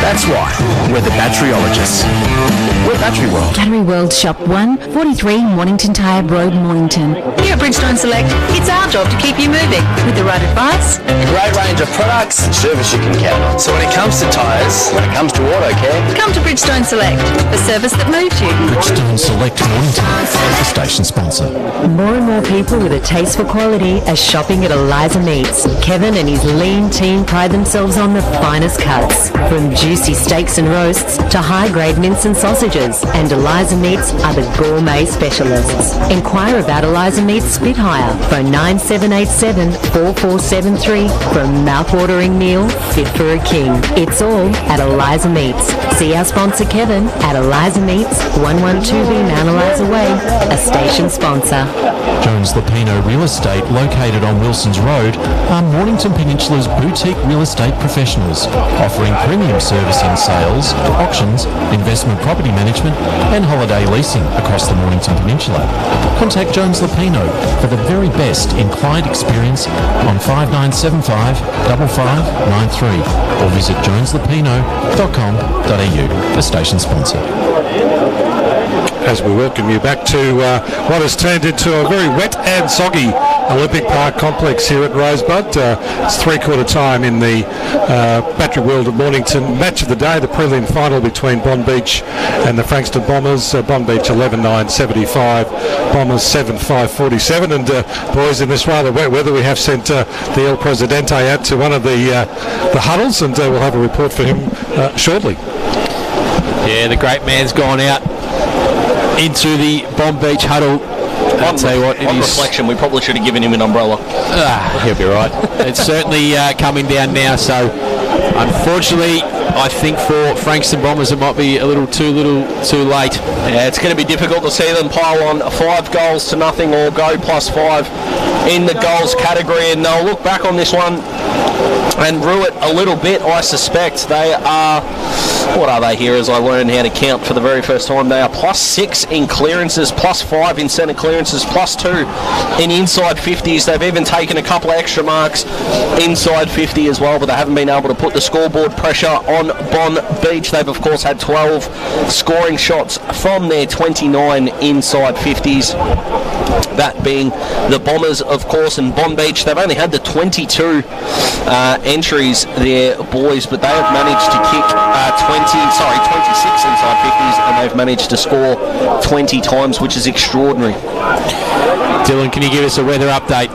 That's why we're the batteryologists. We're Battery World. Battery World Shop 1, 43 Mornington Tyre Road, Mornington. Here at Bridgestone Select, it's our job to keep you moving with the right advice. A great range of products and service you can count on. So when it comes to tyres, when it comes to auto care, Come to Bridgestone Select, the service that moves you. Bridgestone Select Mornington, the station sponsor. More and more people with a taste for quality are shopping at Eliza Meats. Kevin and his lean team pride themselves on the finest cuts, from juicy steaks and roasts to high-grade mince and sausages. And Eliza Meats are the gourmet specialists. Inquire about Eliza Meats Spit Hire. Phone 9787-4473 for a mouth-watering meal fit for a king. It's all at Eliza Meats. See our sponsor Kevin at Eliza Meats, 112B Mount Eliza Way, a station sponsor. Jones Lapino Real Estate, located on Wilson's Road, are Mornington Peninsula's boutique real estate professionals, offering premium service in sales, auctions, investment property management and holiday leasing across the Mornington Peninsula. Contact Jones Lapino for the very best in client experience on 5975 5593 or visit joneslapino.com.au, a station sponsor. As we welcome you back to what has turned into a very wet and soggy Olympic Park complex here at Rosebud. It's three-quarter time in the Battery World of Mornington match of the day, the prelim final between Bonbeach and the Frankston Bombers. Bonbeach 11-9-75, Bombers 7-5-47. And boys, in this rather wet weather, we have sent the El Presidente out to one of the huddles, and we'll have a report for him shortly. Yeah, the great man's gone out into the Bonbeach huddle. I'll tell you what, on reflection, we probably should have given him an umbrella. He'll be right. It's certainly coming down now, so Unfortunately, I think for Frankston Bombers it might be a little too late. Yeah, it's going to be difficult to see them pile on 5 goals to nothing or go +5 in the goals category, and they'll look back on this one and rue it a little bit. I suspect they are, what are they here as I learn how to count for the very first time? They are +6 in clearances, +5 in centre clearances, +2 in inside 50s. They've even taken a couple of extra marks inside 50 as well, but they haven't been able to put the scoreboard pressure on Bonbeach. They've of course had 12 scoring shots from their 29 inside 50s. That being the Bombers, of course, and Bonbeach. They've only had the 22 entries there, boys, but they have managed to kick 26 inside 50s, and they've managed to score 20 times, which is extraordinary. Dylan, can you give us a weather update?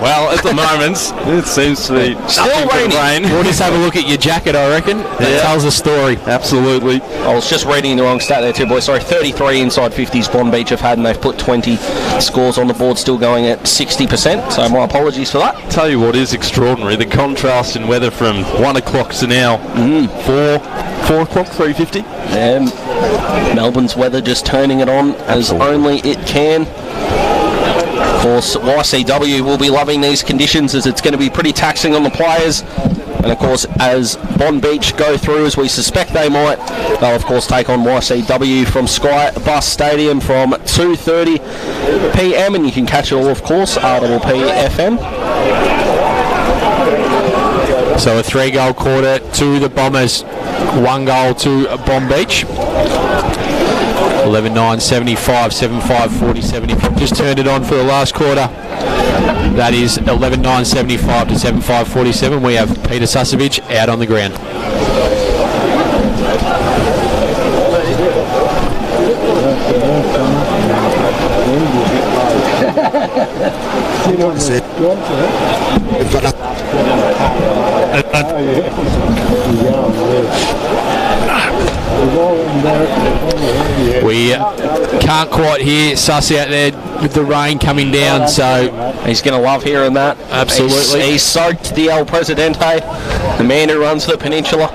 Well, at the moment, it seems to be still raining. We'll just have a look at your jacket, I reckon. That tells a story. Absolutely. I was just reading the wrong stat there too, boys. Sorry, 33 inside 50s Bonbeach have had, and they've put 20 scores on the board, still going at 60%, so my apologies for that. Tell you what is extraordinary, the contrast in weather from 1 o'clock to now. 4 o'clock, 3:50. Melbourne's weather just turning it on as only it can. Of course, YCW will be loving these conditions as it's going to be pretty taxing on the players. And of course, as Bonbeach go through, as we suspect they might, they'll of course take on YCW from Sky Bus Stadium from 2:30 p.m. and you can catch it all, of course, Mpnfl. So a 3-goal quarter to the Bombers, 1 goal to Bonbeach. 11-9-75, 7-5-47. If you've just turned it on for the last quarter, that is 11-9-75 to 7-5-47. We have Peter Susevich out on the ground. We can't quite hear Suss out there with the rain coming down, so he's going to love hearing that. Absolutely. He's soaked the El Presidente, the man who runs the peninsula.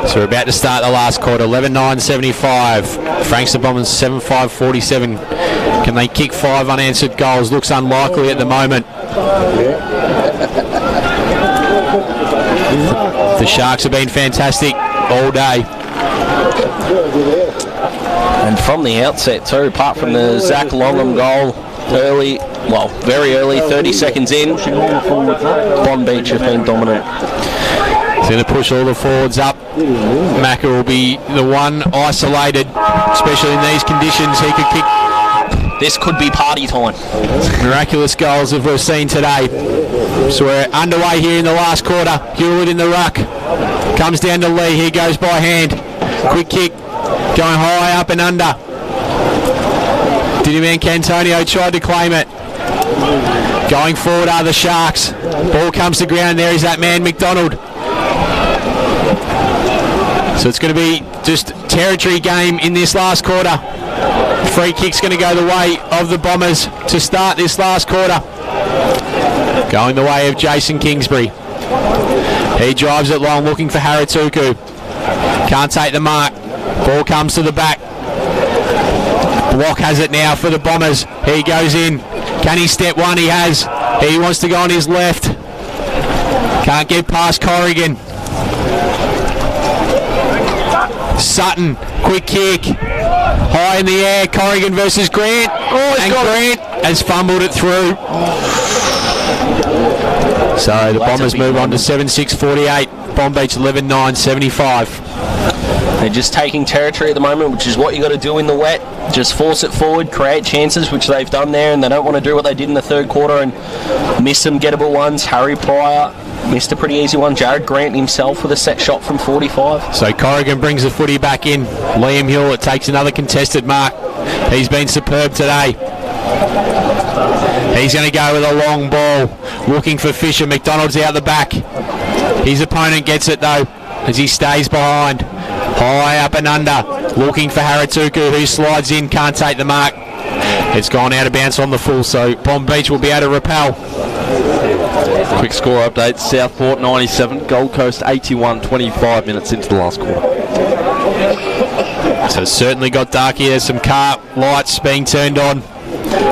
So we're about to start the last quarter. 11-9-75. Frankston Bombers 7-5-47. Can they kick 5 unanswered goals? Looks unlikely at the moment. The Sharks have been fantastic all day. And from the outset too, apart from the Zach Longham goal early, well, very early, 30 seconds in, Bonbeach have been dominant. He's going to push all the forwards up. Macca will be the one isolated, especially in these conditions. He could kick. This could be party time. Miraculous goals that we've seen today. So we're underway here in the last quarter. Hewlett in the ruck. Comes down to Lee. He goes by hand. Quick kick. Going high up and under. Diddy Cantonio tried to claim it. Going forward are the Sharks. Ball comes to ground. There is that man, McDonald. So it's going to be just territory game in this last quarter. Free kick's going to go the way of the Bombers to start this last quarter. Going the way of Jason Kingsbury. He drives it long, looking for Haratuku. Can't take the mark. Ball comes to the back. Block has it now for the Bombers. He goes in. Can he step one? He has. He wants to go on his left. Can't get past Corrigan. Sutton, quick kick. High in the air, Corrigan versus Grant. And Grant has fumbled it through. So the Bombers move on to 7-6-48. Bonbeach 11-9-75. They're just taking territory at the moment, which is what you got to do in the wet. Just force it forward, create chances, which they've done there, and they don't want to do what they did in the third quarter and miss some gettable ones. Harry Pryor missed a pretty easy one. Jared Grant himself with a set shot from 45. So Corrigan brings the footy back in. Liam Hewlett takes another contested mark. He's been superb today. He's going to go with a long ball, looking for Fisher. McDonald's out the back. His opponent gets it though, as he stays behind. High up and under, looking for Haratuku, who slides in, can't take the mark. It's gone out of bounds on the full, so Bonbeach will be able to repel. Quick score update. Southport 97, Gold Coast 81, 25 minutes into the last quarter. So it's certainly got dark here. Some car lights being turned on.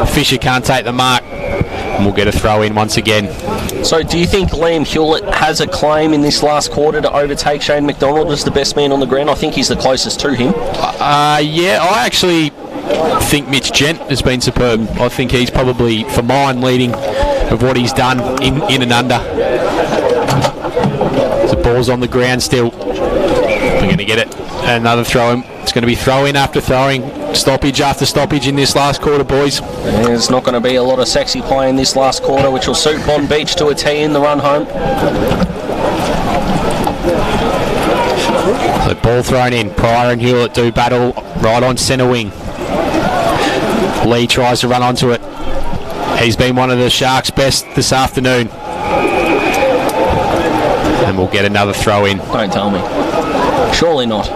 Fisher can't take the mark. And we'll get a throw in once again. So do you think Liam Hewlett has a claim in this last quarter to overtake Shane McDonald as the best man on the ground? I think he's the closest to him. Yeah, I actually think Mitch Gent has been superb. I think he's probably, for mine, leading of what he's done in and under. The ball's on the ground still. We're going to get it. Another throw in. It's going to be throw in after throwing. Stoppage after stoppage in this last quarter, boys. There's not going to be a lot of sexy play in this last quarter, which will suit Bonbeach to a tee in the run home. So ball thrown in. Pryor and Hewlett do battle right on centre wing. Lee tries to run onto it. He's been one of the Sharks' best this afternoon. And we'll get another throw in. Don't tell me. Surely not.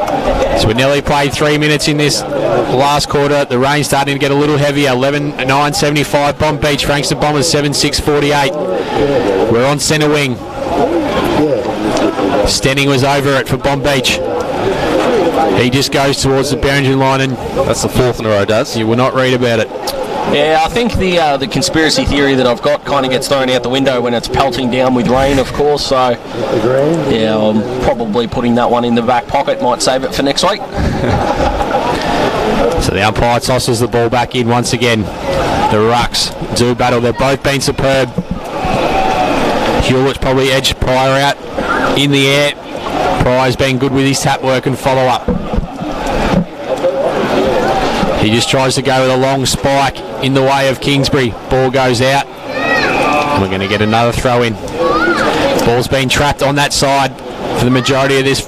So we nearly played 3 minutes in this last quarter. The rain's starting to get a little heavier. 11-9-75. Bonbeach, Frankston Bombers 7-6-48. We're on centre wing. Stenning was over it for Bonbeach. He just goes towards the Berringen line, and that's the fourth in a row, does. You will not read about it. Yeah, I think the conspiracy theory that I've got kind of gets thrown out the window when it's pelting down with rain, of course. So, yeah, I'm probably putting that one in the back pocket. Might save it for next week. So the umpire tosses the ball back in once again. The Rucks do battle. They've both been superb. Hewlett's probably edged Pryor out in the air. Pryor's been good with his tap work and follow up. He just tries to go with a long spike in the way of Kingsbury. Ball goes out. We're going to get another throw in. Ball's been trapped on that side for the majority of this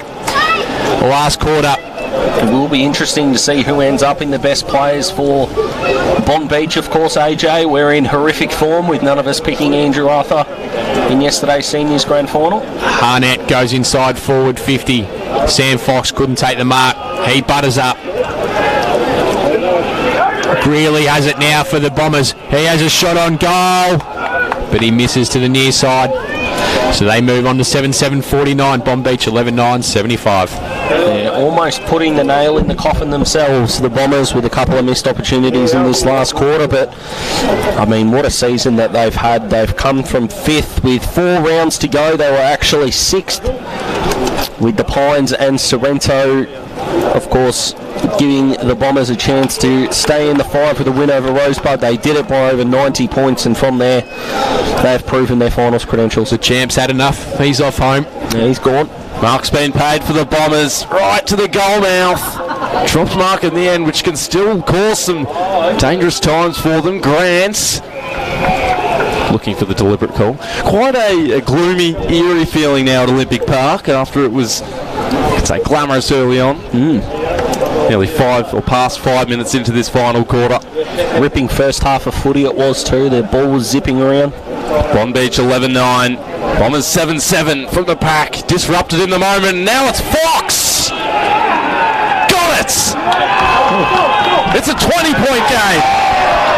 last quarter. It will be interesting to see who ends up in the best players for Bonbeach, of course, AJ. We're in horrific form with none of us picking Andrew Arthur in yesterday's seniors grand final. Harnett goes inside forward 50. Sam Fox couldn't take the mark. He butters up. Greeley has it now for the Bombers. He has a shot on goal, but he misses to the near side. So they move on to 7-7-49. Bonbeach 11-9-75. Yeah, almost putting the nail in the coffin themselves, the Bombers, with a couple of missed opportunities in this last quarter. But, I mean, what a season that they've had. They've come from 5th with 4 rounds to go. They were actually 6th with the Pines and Sorrento, of course, giving the Bombers a chance to stay in the 5 with a win over Rosebud. They did it by over 90 points, and from there they've proven their finals credentials. The champ's had enough. He's off home. Yeah, he's gone. Mark's been paid for the Bombers right to the goal mouth. Drops Mark in the end, which can still cause some dangerous times for them. Grants looking for the deliberate call. Quite a gloomy, eerie feeling now at Olympic Park after it was, I'd say, glamorous early on. Nearly 5 or past 5 minutes into this final quarter. Ripping first half of footy it was too. The ball was zipping around. Bonbeach 11-9. Bombers 7-7 from the pack. Disrupted in the moment. Now it's Fox! Got it! It's a 20-point game.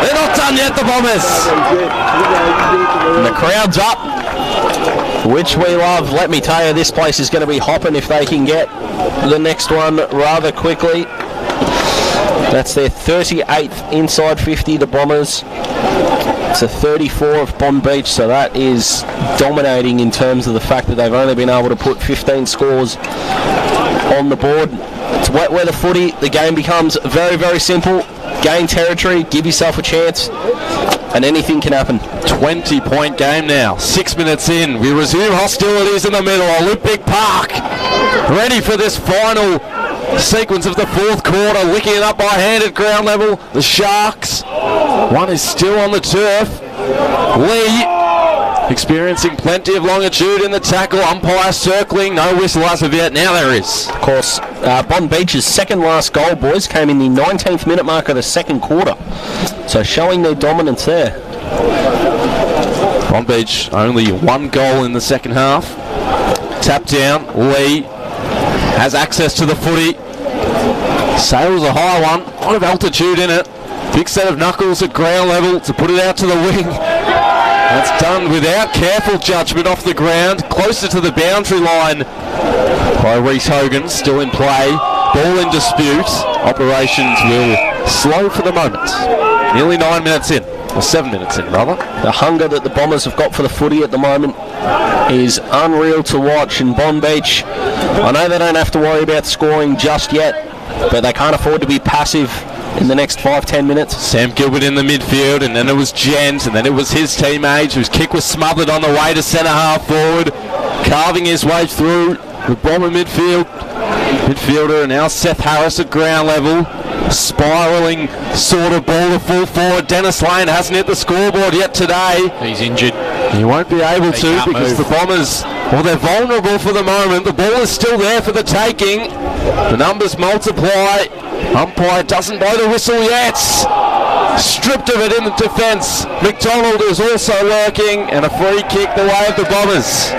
They're not done yet, the Bombers. And the crowd's up, which we love. Let me tell you, this place is going to be hopping if they can get the next one rather quickly. That's their 38th inside 50, the Bombers. It's a 34 of Bonbeach, so that is dominating in terms of the fact that they've only been able to put 15 scores on the board. It's wet weather footy. The game becomes very, very simple. Gain territory, give yourself a chance, and anything can happen. 20-point game now. 6 minutes in. We resume hostilities in the middle. Olympic Park ready for this final sequence of the fourth quarter. Licking it up by hand at ground level. The Sharks. One is still on the turf. Lee experiencing plenty of longitude in the tackle. Umpire circling. No whistle as of yet. Now there is. Of course, Bonbeach's second last goal, boys, came in the 19th minute mark of the second quarter. So showing their dominance there. Bonbeach only 1 goal in the second half. Tap down. Lee has access to the footy. Sails a high one. A lot of altitude in it. Big set of knuckles at ground level to put it out to the wing. That's done without careful judgment off the ground, closer to the boundary line by Reece Hogan, still in play. Ball in dispute. Operations will slow for the moment. Nearly 9 minutes in, or 7 minutes in, rather. The hunger that the Bombers have got for the footy at the moment is unreal to watch. And Bonbeach, I know they don't have to worry about scoring just yet, but they can't afford to be passive in the next 5-10 minutes. Sam Gilbert in the midfield, and then it was Jens, and then it was his teammate whose kick was smothered on the way to centre half forward, carving his way through the Bomber midfielder, and now Seth Harris at ground level. Spiralling sort of ball to full forward. Dennis Lane hasn't hit the scoreboard yet today. He's injured. He won't be able to because the Bombers, well, they're vulnerable for the moment. The ball is still there for the taking. The numbers multiply. Umpire doesn't blow the whistle yet. Stripped of it in the defence. McDonald is also lurking, and a free kick the way of the Bombers.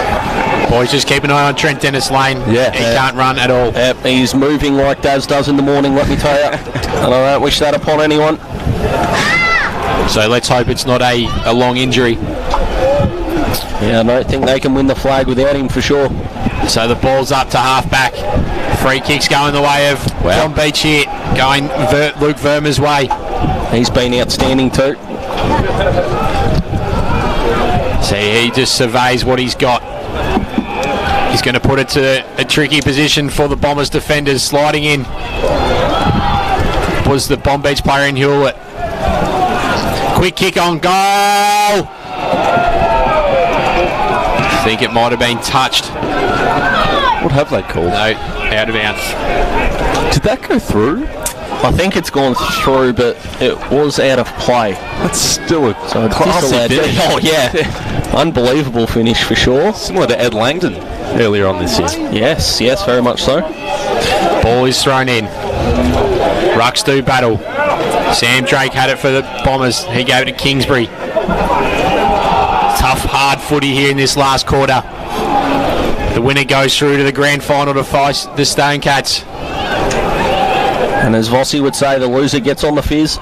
Boys, just keep an eye on Trent Dennis Lane. Yeah. He can't run at all. Yep, he's moving like Daz does in the morning, let me tell you. And I don't wish that upon anyone. So let's hope it's not a long injury. Yeah, I don't think they can win the flag without him for sure. So the ball's up to half-back. Free kicks going the way of Bonbeach here, going Luke Verma's way. He's been outstanding too. See, he just surveys what he's got. He's going to put it to a tricky position for the Bombers defenders. Sliding in was the Bonbeach player in Hewlett. Quick kick on goal. I think it might have been touched. What have they called? No, out of bounds. Did that go through? I think it's gone through, but it was out of play. That's still a classy finish. Oh yeah, unbelievable finish for sure. Similar to Ed Langdon earlier on this year. Yes, very much so. Ball is thrown in. Rucks do battle. Sam Drake had it for the Bombers. He gave it to Kingsbury. Tough, hard footy here in this last quarter. The winner goes through to the grand final to face the Stonecats. And as Vossi would say, the loser gets on the fizz.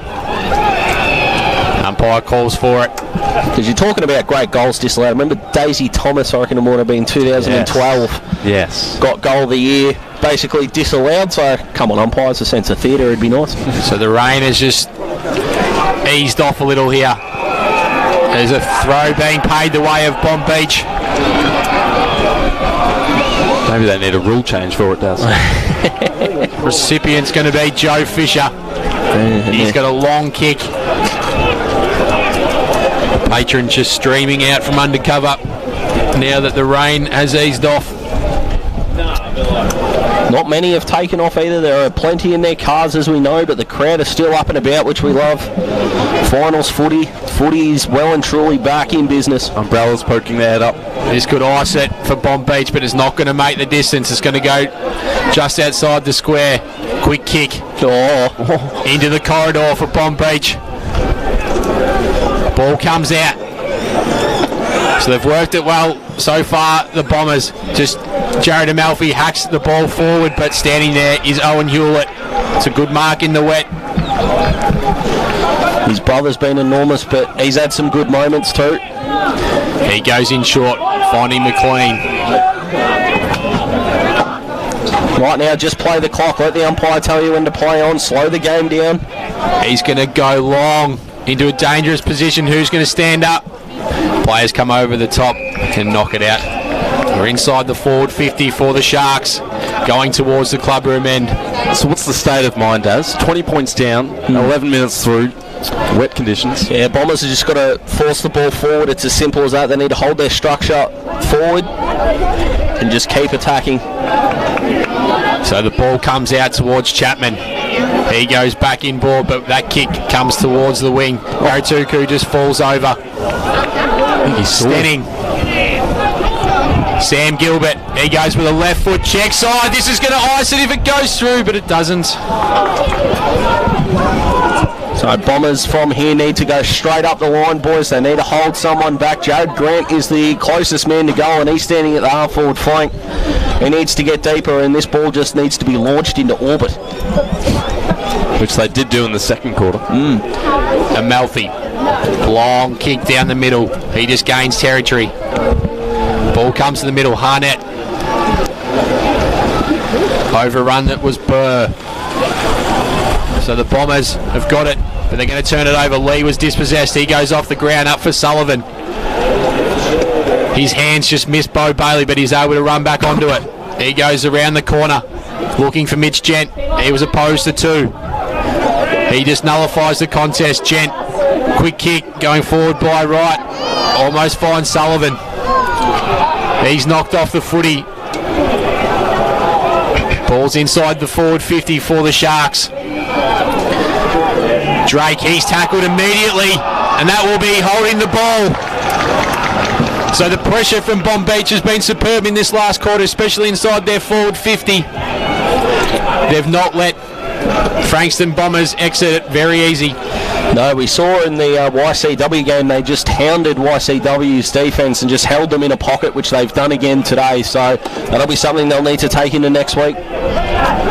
Umpire calls for it. Because you're talking about great goals disallowed. Remember Daisy Thomas, I reckon it might have been 2012. Yes. Got goal of the year, basically disallowed. So come on, umpires, a sense of theatre, it'd be nice. So the rain has just eased off a little here. There's a throw being paid the way of Bonbeach. Maybe they need a rule change for it, does. Recipient's going to be Joe Fisher. He's got a long kick. The patron just streaming out from undercover now that the rain has eased off. Not many have taken off either. There are plenty in their cars, as we know, but the crowd is still up and about, which we love. Finals footy. Footy is well and truly back in business. Umbrellas poking their head up. This could ice it for Bonbeach, but it's not going to make the distance. It's going to go just outside the square. Quick kick. Into the corridor for Bonbeach. Ball comes out. So they've worked it well so far, the Bombers. Just Jared Amalfi hacks the ball forward, but standing there is Owen Hewlett. It's a good mark in the wet. His brother's been enormous, but he's had some good moments too. He goes in short, finding McLean. Right now, just play the clock. Let the umpire tell you when to play on. Slow the game down. He's going to go long into a dangerous position. Who's going to stand up? Players come over the top and knock it out. We're inside the forward 50 for the Sharks, going towards the clubroom end. So what's the state of mind, Daz? 20 points down, 11 minutes through, wet conditions. Yeah, Bombers have just got to force the ball forward. It's as simple as that. They need to hold their structure forward and just keep attacking. So the ball comes out towards Chapman. He goes back in board, but that kick comes towards the wing. Rotuku just falls over. He's standing. Sam Gilbert, he goes with a left foot check side. This is going to ice it if it goes through, but it doesn't. So Bombers from here need to go straight up the line, boys. They need to hold someone back. Jared Grant is the closest man to goal, and he's standing at the half-forward flank. He needs to get deeper, and this ball just needs to be launched into orbit. Which they did do in the second quarter. Amalfi Long kick down the middle. He just gains territory. Ball comes to the middle. Harnett. Overrun that was Burr. So the Bombers have got it, but they're going to turn it over. Lee was dispossessed. He goes off the ground, up for Sullivan. His hands just missed Bo Bailey, but he's able to run back onto it. He goes around the corner, looking for Mitch Gent. He was opposed to two. He just nullifies the contest. Gent, quick kick, going forward by right. Almost finds Sullivan. He's knocked off the footy. Ball's inside the forward 50 for the Sharks. Drake, he's tackled immediately, and that will be holding the ball. So the pressure from Bonbeach has been superb in this last quarter, especially inside their forward 50. They've not let Frankston Bombers exit it very easy. No, we saw in the YCW game they just hounded YCW's defence and just held them in a pocket, which they've done again today. So that'll be something they'll need to take into next week.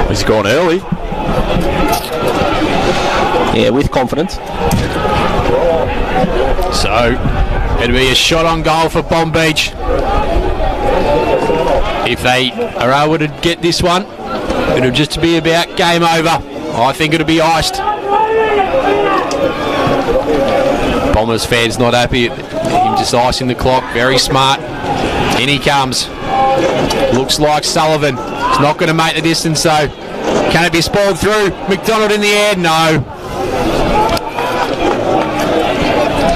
He's gone early. Yeah, with confidence. So it'll be a shot on goal for Bonbeach. If they are able to get this one, it'll just be about game over. I think it'll be iced. Bombers fans not happy at him just icing the clock. Very smart. In he comes. Looks like Sullivan. He's not going to make the distance though. Can it be spoiled through? McDonald in the air? No.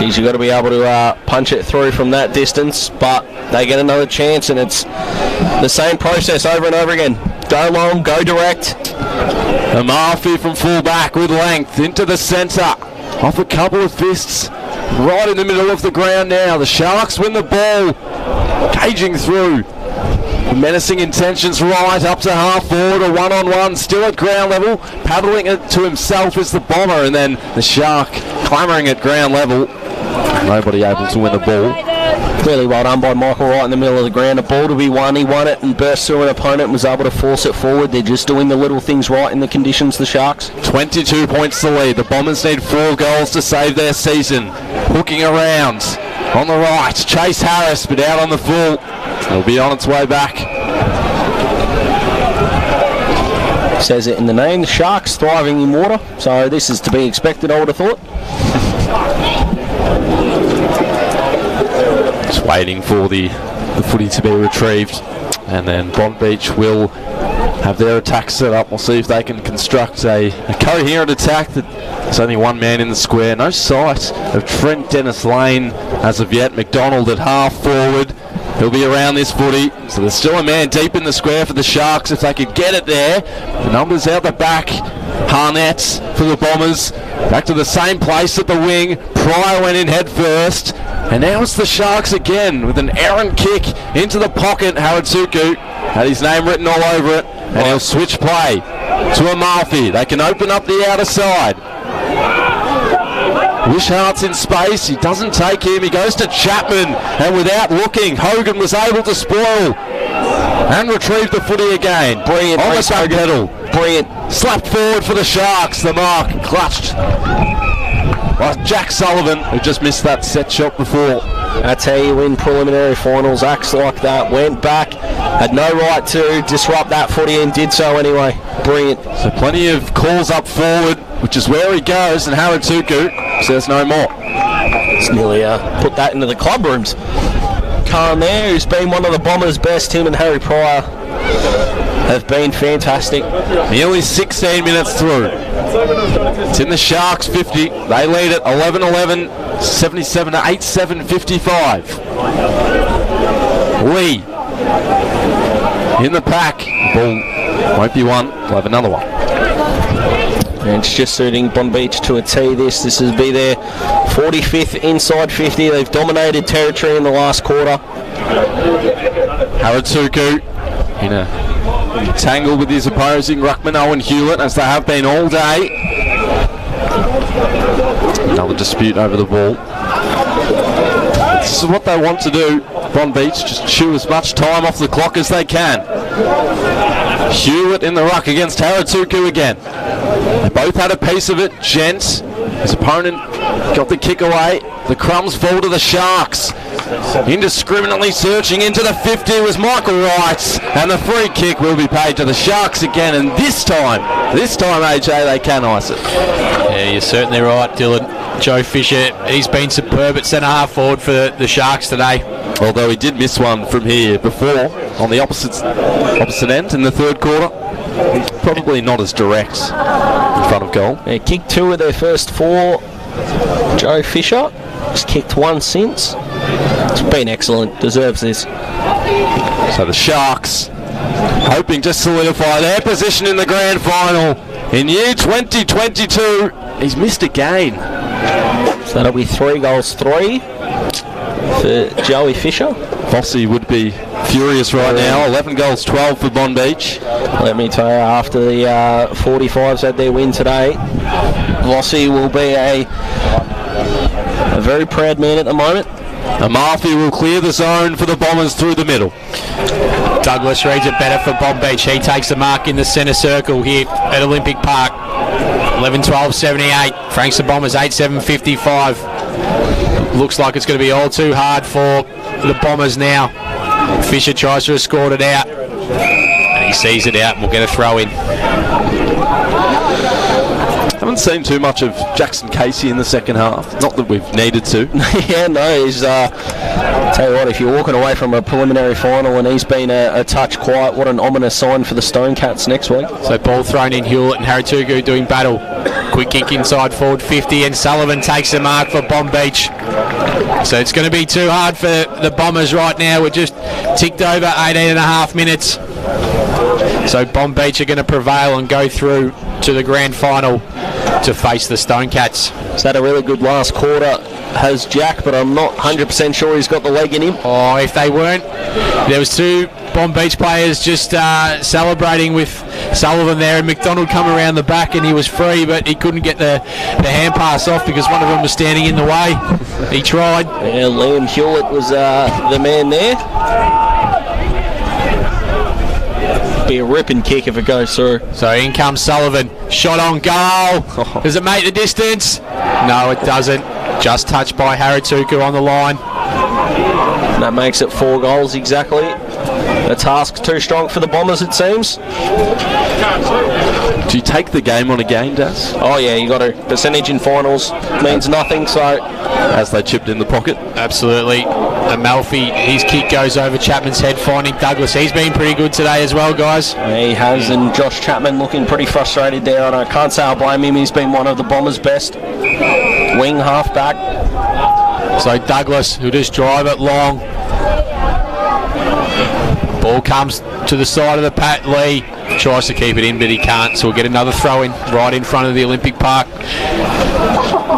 You've got to be able to punch it through from that distance, but they get another chance, and it's the same process over and over again. Go long, go direct. Amalfi from full-back with length into the centre. Off a couple of fists. Right in the middle of the ground now. The Sharks win the ball. Caging through. Menacing intentions right up to half forward. A one-on-one still at ground level. Paddling it to himself is the Bomber, and then the Shark clamouring at ground level. Nobody able to win the ball. Clearly well done by Michael right in the middle of the ground. A ball to be won. He won it and burst through an opponent and was able to force it forward. They're just doing the little things right in the conditions, the Sharks. 22 points to lead. The Bombers need 4 goals to save their season. Hooking around on the right. Chase Harris, but out on the full. It'll be on its way back. Says it in the name. The Sharks thriving in water. So this is to be expected, I would have thought. Just waiting for the footy to be retrieved, and then Bonbeach will have their attack set up. We'll see if they can construct a coherent attack. There's only one man in the square. No sight of Trent Dennis-Lane as of yet. McDonald at half forward. He'll be around this footy, so there's still a man deep in the square for the Sharks if they could get it there. The numbers out the back. Harnett for the Bombers. Back to the same place at the wing. Pryor went in head first. And now it's the Sharks again with an errant kick into the pocket. Haratsuku had his name written all over it. And he'll switch play to Amalfi. They can open up the outer side. Wishart's in space. He doesn't take him. He goes to Chapman. And without looking, Hogan was able to spoil and retrieve the footy again. Brilliant. On the back pedal. Brilliant. Slapped forward for the Sharks. The mark clutched. Well, Jack Sullivan, who just missed that set shot before. That's how you win preliminary finals. Acts like that. Went back. Had no right to disrupt that footy and did so anyway. Brilliant. So plenty of calls up forward, which is where he goes, and Haratsuku says no more. It's nearly put that into the club rooms. Khan there, who's been one of the Bombers' best. Him and Harry Pryor have been fantastic. Nearly 16 minutes through. It's in the Sharks 50. They lead it 11-11, 77 to 8-7, 55. Lee in the pack. Ball won't be one. We'll have another one. And it's just suiting Bonbeach to a T. This will be their 45th inside 50. They've dominated territory in the last quarter. Haratsuku in a tangle with his opposing ruckman Owen Hewlett, as they have been all day. Another dispute over the ball. This is what they want to do. Bonbeach just chew as much time off the clock as they can. Hewlett in the ruck against Haratsuku again. They both had a piece of it. Gent, his opponent, got the kick away. The crumbs fall to the Sharks. Indiscriminately searching into the 50 was Michael Wright, and the free kick will be paid to the Sharks again, and this time AJ, they can ice it. Yeah, you're certainly right, Dylan. Joe Fisher, he's been superb at centre half forward for the Sharks today. Although he did miss one from here before on the opposite end in the third quarter. Probably not as direct in front of goal. Yeah, kicked 2 of their first 4. Joe Fisher has kicked 1 since. It's been excellent. Deserves this. So the Sharks hoping to solidify their position in the grand final in year 2022. He's missed again. So that'll be 3 goals 3 for Joey Fisher. Fossey would be furious right now. 11 goals 12 for Bonbeach. Let me tell you, after the 45s had their win today, Fossey will be a very proud man at the moment. Amalfi will clear the zone for the Bombers through the middle. Douglas reads it better for Bonbeach. He takes the mark in the centre circle here at Olympic Park. 11-12-78. Frankston Bombers 8-7-55. Looks like it's going to be all too hard for the Bombers now. Fisher tries to have scored it out, and he sees it out and will get a throw in. Haven't seen too much of Jackson Casey in the second half. Not that we've needed to. Yeah, no, he's... tell you what, if you're walking away from a preliminary final and he's been a touch quiet, what an ominous sign for the Stonecats next week. So ball thrown in, Hewlett and Haritugu doing battle. Quick kick inside forward 50, and Sullivan takes the mark for Bonbeach. So it's going to be too hard for the Bombers right now. We're just ticked over 18.5 minutes. So Bonbeach are going to prevail and go through to the grand final to face the Stonecats. He's had a really good last quarter, has Jack, but I'm not 100% sure he's got the leg in him. Oh, if they weren't, there was 2 Bonbeach players just celebrating with Sullivan there, and McDonald come around the back and he was free, but he couldn't get the hand pass off because one of them was standing in the way. He tried. Yeah, Liam Hewlett was the man there. Be a ripping kick if it goes through. So in comes Sullivan. Shot on goal. Does it make the distance? No, it doesn't. Just touched by Harituku on the line. And that makes it 4 goals exactly. The task's too strong for the Bombers, it seems. Do you take the game on a game, Daz? Oh yeah, you got to. Percentage in finals means nothing, so... As they chipped in the pocket. Absolutely. Amalfi, his kick goes over Chapman's head, finding Douglas. He's been pretty good today as well, guys. He has, and Josh Chapman looking pretty frustrated there, and I can't say I blame him. He's been one of the Bombers' best wing half-back. So Douglas, who just drive it long. Ball comes to the side of the Pat. Lee tries to keep it in, but he can't, so we'll get another throw in right in front of the Olympic Park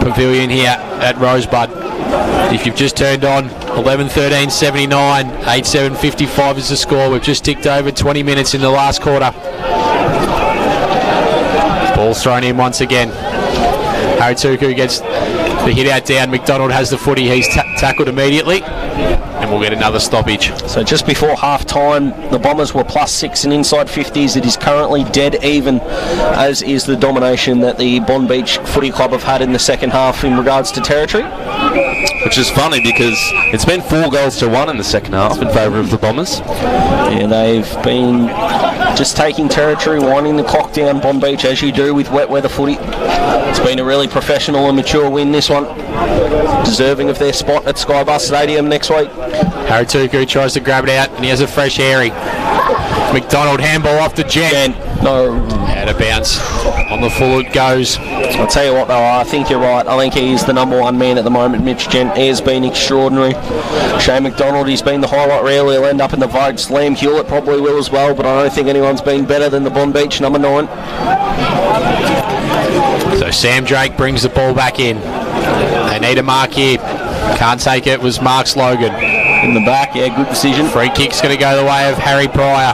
Pavilion here at Rosebud. If you've just turned on, 11-13-79, 8-7-55 is the score. We've just ticked over 20 minutes in the last quarter. Ball's thrown in once again. Harituku gets the hit out down. McDonald has the footy. He's tackled immediately, and we'll get another stoppage. So just before half-time, the Bombers were +6 in inside 50s. It is currently dead even, as is the domination that the Bonbeach Footy Club have had in the second half in regards to territory. Which is funny because it's been 4 goals to 1 in the second half in favour of the Bombers. Yeah, they've been just taking territory, winding the clock down, Bonbeach, as you do with wet weather footy. It's been a really professional and mature win, this one. Deserving of their spot at Skybus Stadium next week. Harituku tries to grab it out, and he has a fresh Harry. McDonald handball off the Gent. No. Out of bounce. On the full it goes. I'll tell you what though, I think you're right. I think he's the number 1 man at the moment, Mitch Gent. He has been extraordinary. Shane McDonald, he's been the highlight reel. He'll end up in the votes. Liam Hewlett probably will as well, but I don't think anyone's been better than the Bonbeach number 9. So Sam Drake brings the ball back in. They need a mark here. Can't take it, was Mark Slogan. In the back, yeah, good decision. Free kick's going to go the way of Harry Pryor.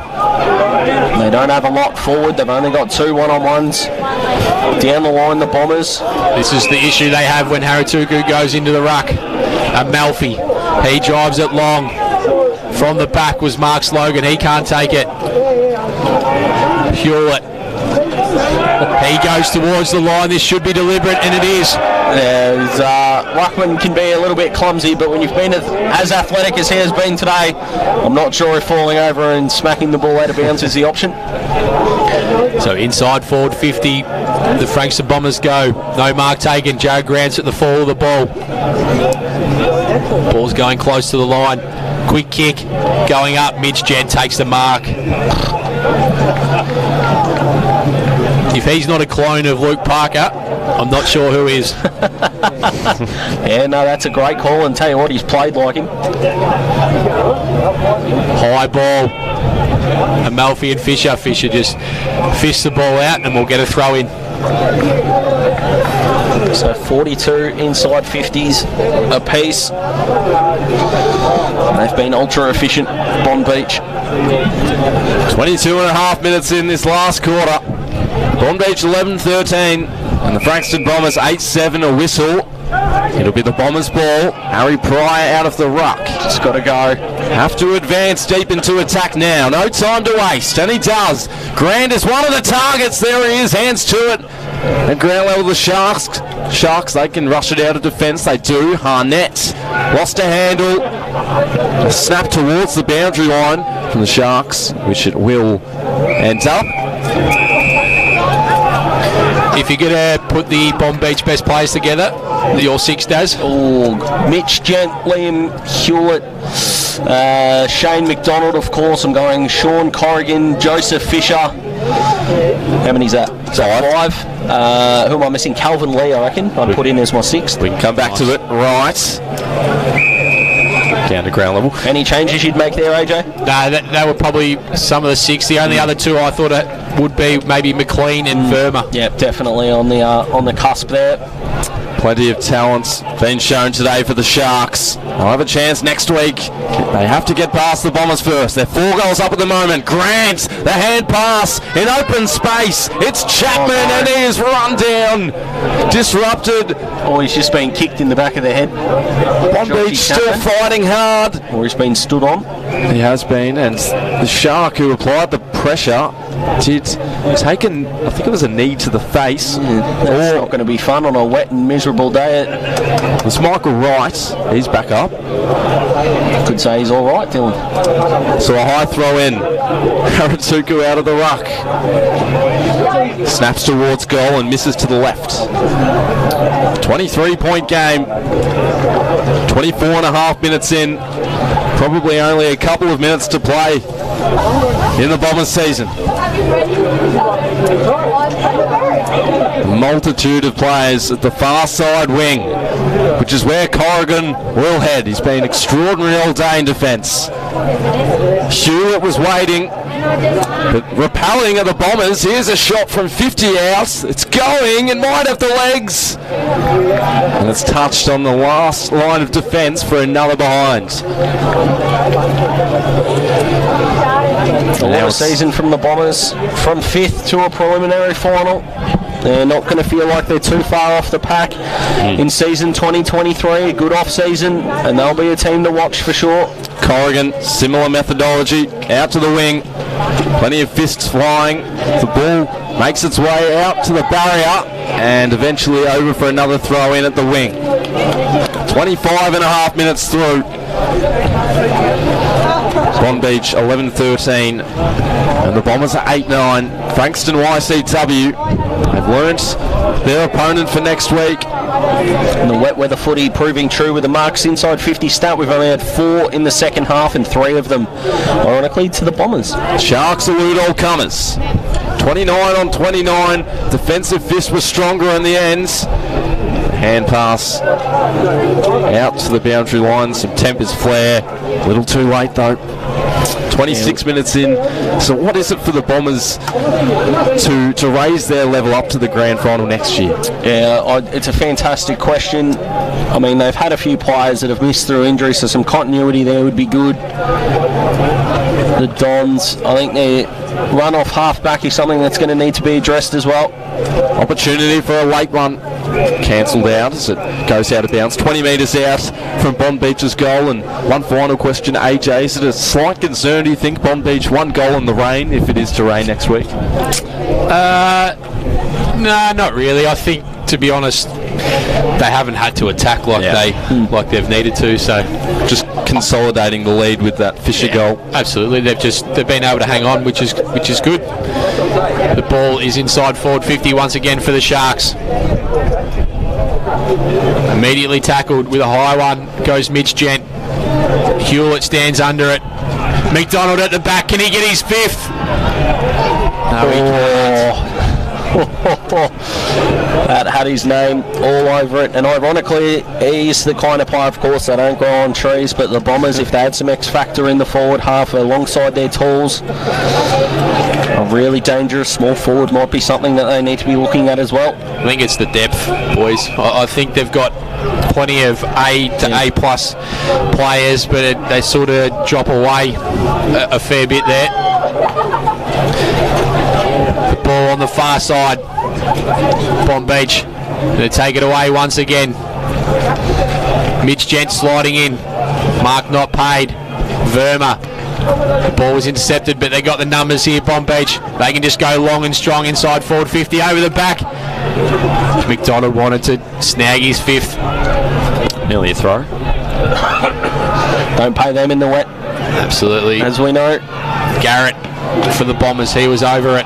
They don't have a lot forward. They've only got 2 one-on-ones. Down the line, the Bombers. This is the issue they have when Harituku goes into the ruck. Amalfi, he drives it long. From the back was Mark Slogan. He can't take it. Hewlett. He goes towards the line. This should be deliberate, and it is. Ruckman can be a little bit clumsy, but when you've been as athletic as he has been today, I'm not sure if falling over and smacking the ball out of bounds is the option. So inside forward 50, the Frankston Bombers go. No mark taken. Joe Grant's at the fall of the ball. Ball's going close to the line. Quick kick going up. Mitch Jed takes the mark. If he's not a clone of Luke Parker, I'm not sure who is. Yeah, no, that's a great call, and tell you what, he's played like him. High ball. Amalfi and Fisher. Fisher just fished the ball out and we'll get a throw in. So 42 inside 50s apiece. They've been ultra efficient, Bonbeach. 22 and a half minutes in this last quarter. Bonbeach 11-13 and the Frankston Bombers 8-7, a whistle. It'll be the Bombers' ball. Harry Pryor out of the ruck. Just got to go. Have to advance deep into attack now. No time to waste, and he does. Grant is one of the targets. There he is, hands to it. At ground level, the Sharks, they can rush it out of defence. They do. Harnett lost a handle. A snap towards the boundary line from the Sharks, which it will end up. If you're going to put the Bonbeach best players together, your six does. Oh, Mitch Gent, Liam Hewlett, Shane McDonald, of course. I'm going Sean Corrigan, Joseph Fisher. How many's that? Five. Who am I missing? Calvin Lee, I reckon. I'd put in as my sixth. We can come back to it. Right. Down to ground level. Any changes you'd make there, AJ? No, that were probably some of the six. The only other two I thought it would be maybe McLean and Verma. Yeah, definitely on the cusp there. Plenty of talents being shown today for the Sharks. They'll have a chance next week. They have to get past the Bombers first. They're 4 goals up at the moment. Grant, the hand pass in open space. It's Chapman and he is run down. Disrupted. Oh, he's just been kicked in the back of the head. Bonbeach still fighting hard. Or he's been stood on. He has been, and the Shark who applied the pressure did take I think it was a knee to the face. That's not going to be fun on a wet and miserable day. It's Michael Wright. He's back up. Could say he's all right, Dylan. So a high throw in. Haratuku out of the ruck. Snaps towards goal and misses to the left. 23-point game. 24 and a half minutes in. Probably only a couple of minutes to play in the Bombers season. Multitude of players at the far side wing, which is where Corrigan will head. He's been extraordinary all day in defence. Hewlett was waiting, but repelling at the Bombers. Here's a shot from 50 out. It's going and might have the legs. And it's touched on the last line of defence for another behind. A lot of season from the Bombers, from 5th to a preliminary final. They're not going to feel like they're too far off the pack in season 2023. A good off-season, and they'll be a team to watch for sure. Corrigan, similar methodology, out to the wing. Plenty of fists flying. The ball makes its way out to the barrier and eventually over for another throw in at the wing. 25 and a half minutes through. Bonbeach 11-13 and the Bombers are 8-9. Frankston YCW have learnt their opponent for next week. And the wet weather footy proving true with the marks inside 50 stat. We've only had 4 in the second half and 3 of them, ironically, to the Bombers. Sharks elude all comers. 29-29. Defensive fist was stronger in the ends. Hand pass out to the boundary line. Some tempers flare. A little too late though. 26 minutes in. So what is it for the Bombers to raise their level up to the grand final next year? Yeah, it's a fantastic question. I mean, they've had a few players that have missed through injury, so some continuity there would be good. The Dons, I think their run-off half-back is something that's going to need to be addressed as well. Opportunity for a late one. Cancelled out as it goes out of bounds. 20 metres out from Bonbeach's goal. And one final question, AJ, is it a slight concern, do you think, Bonbeach 1 goal in the rain, if it is to rain next week? No, not really. I think to be honest, they haven't had to attack like they've needed to. So just consolidating the lead with that Fisher goal. Absolutely, they've been able to hang on, which is good. The ball is inside forward 50 once again for the Sharks. Immediately tackled with a high one goes Mitch Gent. Hewlett stands under it. McDonald at the back. Can he get his fifth? No, he can't. That had his name all over it, and ironically he's the kind of player, of course, that don't grow on trees, but the Bombers, if they had some X factor in the forward half alongside their tools, a really dangerous small forward might be something that they need to be looking at as well. I think it's the depth, boys. I think they've got plenty of A to A plus players, but they sort of drop away a fair bit there. The ball on the far side. Bonbeach going to take it away once again. Mitch Gent sliding in. Mark not paid. Verma. The ball was intercepted, but they got the numbers here. Bonbeach. They can just go long and strong inside forward 50 over the back. McDonald wanted to snag his fifth. Nearly a throw. Don't pay them in the wet. Absolutely. As we know. Garrett for the Bombers. He was over it.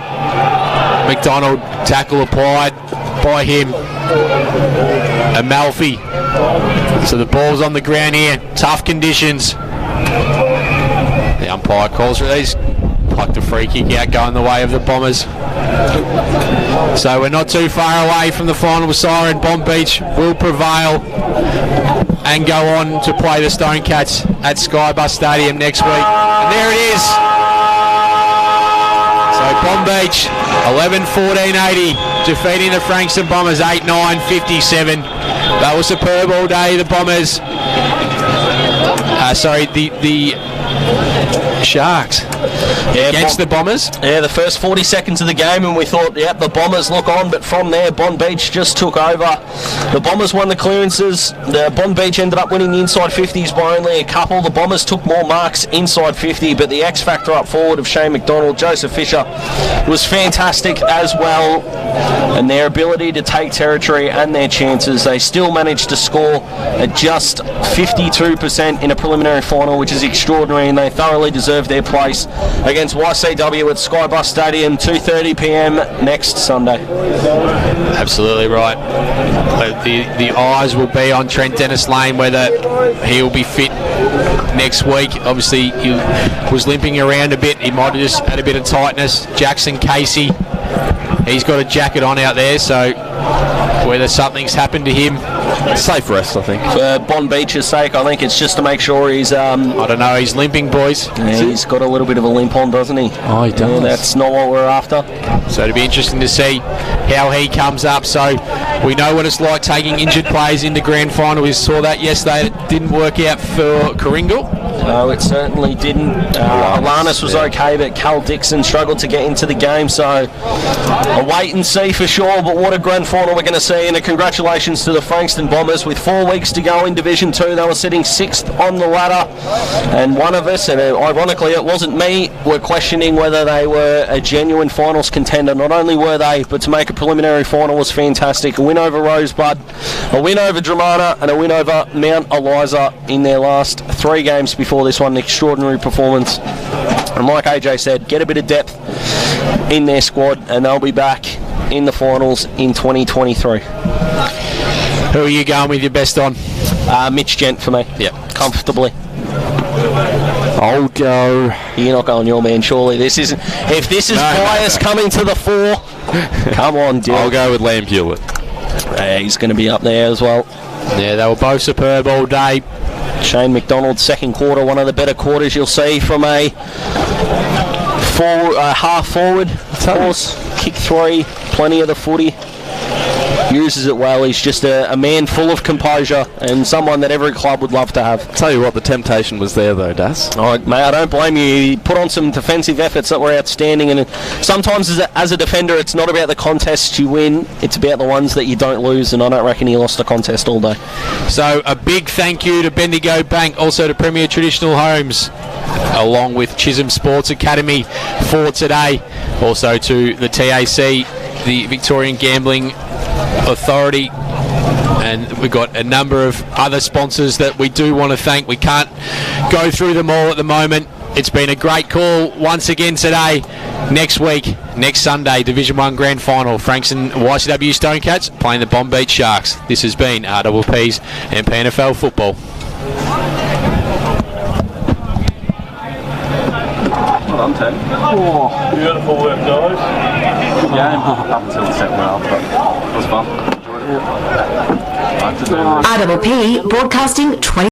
McDonald, tackle applied by him. Amalfi. So the ball's on the ground here. Tough conditions. The umpire calls for these. Plucked a free kick out going the way of the Bombers. So we're not too far away from the final siren. Bonbeach will prevail and go on to play the Stonecats at Skybus Stadium next week. And there it is. So Bonbeach 11-14-80 defeating the Frankston Bombers 8-9-57. That was superb all day. The Bombers, the Sharks against the Bombers. Yeah, the first 40 seconds of the game, and we thought, yep, the Bombers look on, but from there, Bonbeach just took over. The Bombers won the clearances. The Bonbeach ended up winning the inside 50s by only a couple. The Bombers took more marks inside 50, but the X factor up forward of Shane McDonald, Joseph Fisher was fantastic as well, and their ability to take territory and their chances. They still managed to score at just 52% in a preliminary final, which is extraordinary, and they thoroughly deserve their place against YCW at Skybus Stadium, 2:30 p.m. next Sunday. Absolutely right. The eyes will be on Trent Dennis-Lane, whether he'll be fit next week. Obviously, he was limping around a bit. He might have just had a bit of tightness. Jackson Casey, he's got a jacket on out there, so whether something's happened to him, safe rest, I think. For Bonbeach's sake, I think it's just to make sure he's... I don't know, he's limping, boys. Yeah, he's got a little bit of a limp on, doesn't he? Oh, he does. Yeah, that's not what we're after. So it'll be interesting to see how he comes up. So we know what it's like taking injured players in the grand final. We saw that yesterday. It didn't work out for Coringal. No, it certainly didn't. Alanis was okay, but Cal Dixon struggled to get into the game, so a wait and see for sure, but what a grand final we're going to see, and a congratulations to the Frankston Bombers. With 4 weeks to go in Division 2, they were sitting 6th on the ladder, and one of us, and ironically it wasn't me, were questioning whether they were a genuine finals contender. Not only were they, but to make a preliminary final was fantastic. A win over Rosebud, a win over Dramana, and a win over Mount Eliza in their last 3 games before this one. An extraordinary performance, and like AJ said, get a bit of depth in their squad and they'll be back in the finals in 2023. Who are you going with your best on? Mitch Gent for me. Yep, comfortably. I'll go. You're not going your man, surely. This isn't. If this is bias coming to the fore, come on, Dylan. I'll go with Liam Hewlett. Yeah, he's going to be up there as well. Yeah, they were both superb all day. Shane McDonald, second quarter, one of the better quarters you'll see from a half forward. Of course, kick 3, plenty of the footy. Uses it well. He's just a man full of composure and someone that every club would love to have. Tell you what, the temptation was there though, Das. Oh, mate, I don't blame you. He put on some defensive efforts that were outstanding, and sometimes as a defender it's not about the contests you win, it's about the ones that you don't lose, and I don't reckon he lost a contest all day. So a big thank you to Bendigo Bank, also to Premier Traditional Homes, along with Chisholm Sports Academy for today. Also to the TAC, the Victorian Gambling Authority, and we've got a number of other sponsors that we do want to thank. We can't go through them all at the moment. It's been a great call once again today. Next week, next Sunday, Division 1 Grand Final, Frankston YCW Stonecats playing the Bonbeach Sharks. This has been RPP's Mpnfl Football. Well done, Ted. Oh, beautiful work, guys. Good game up until the second half, but it was fun. Enjoyed it. RPP broadcasting 20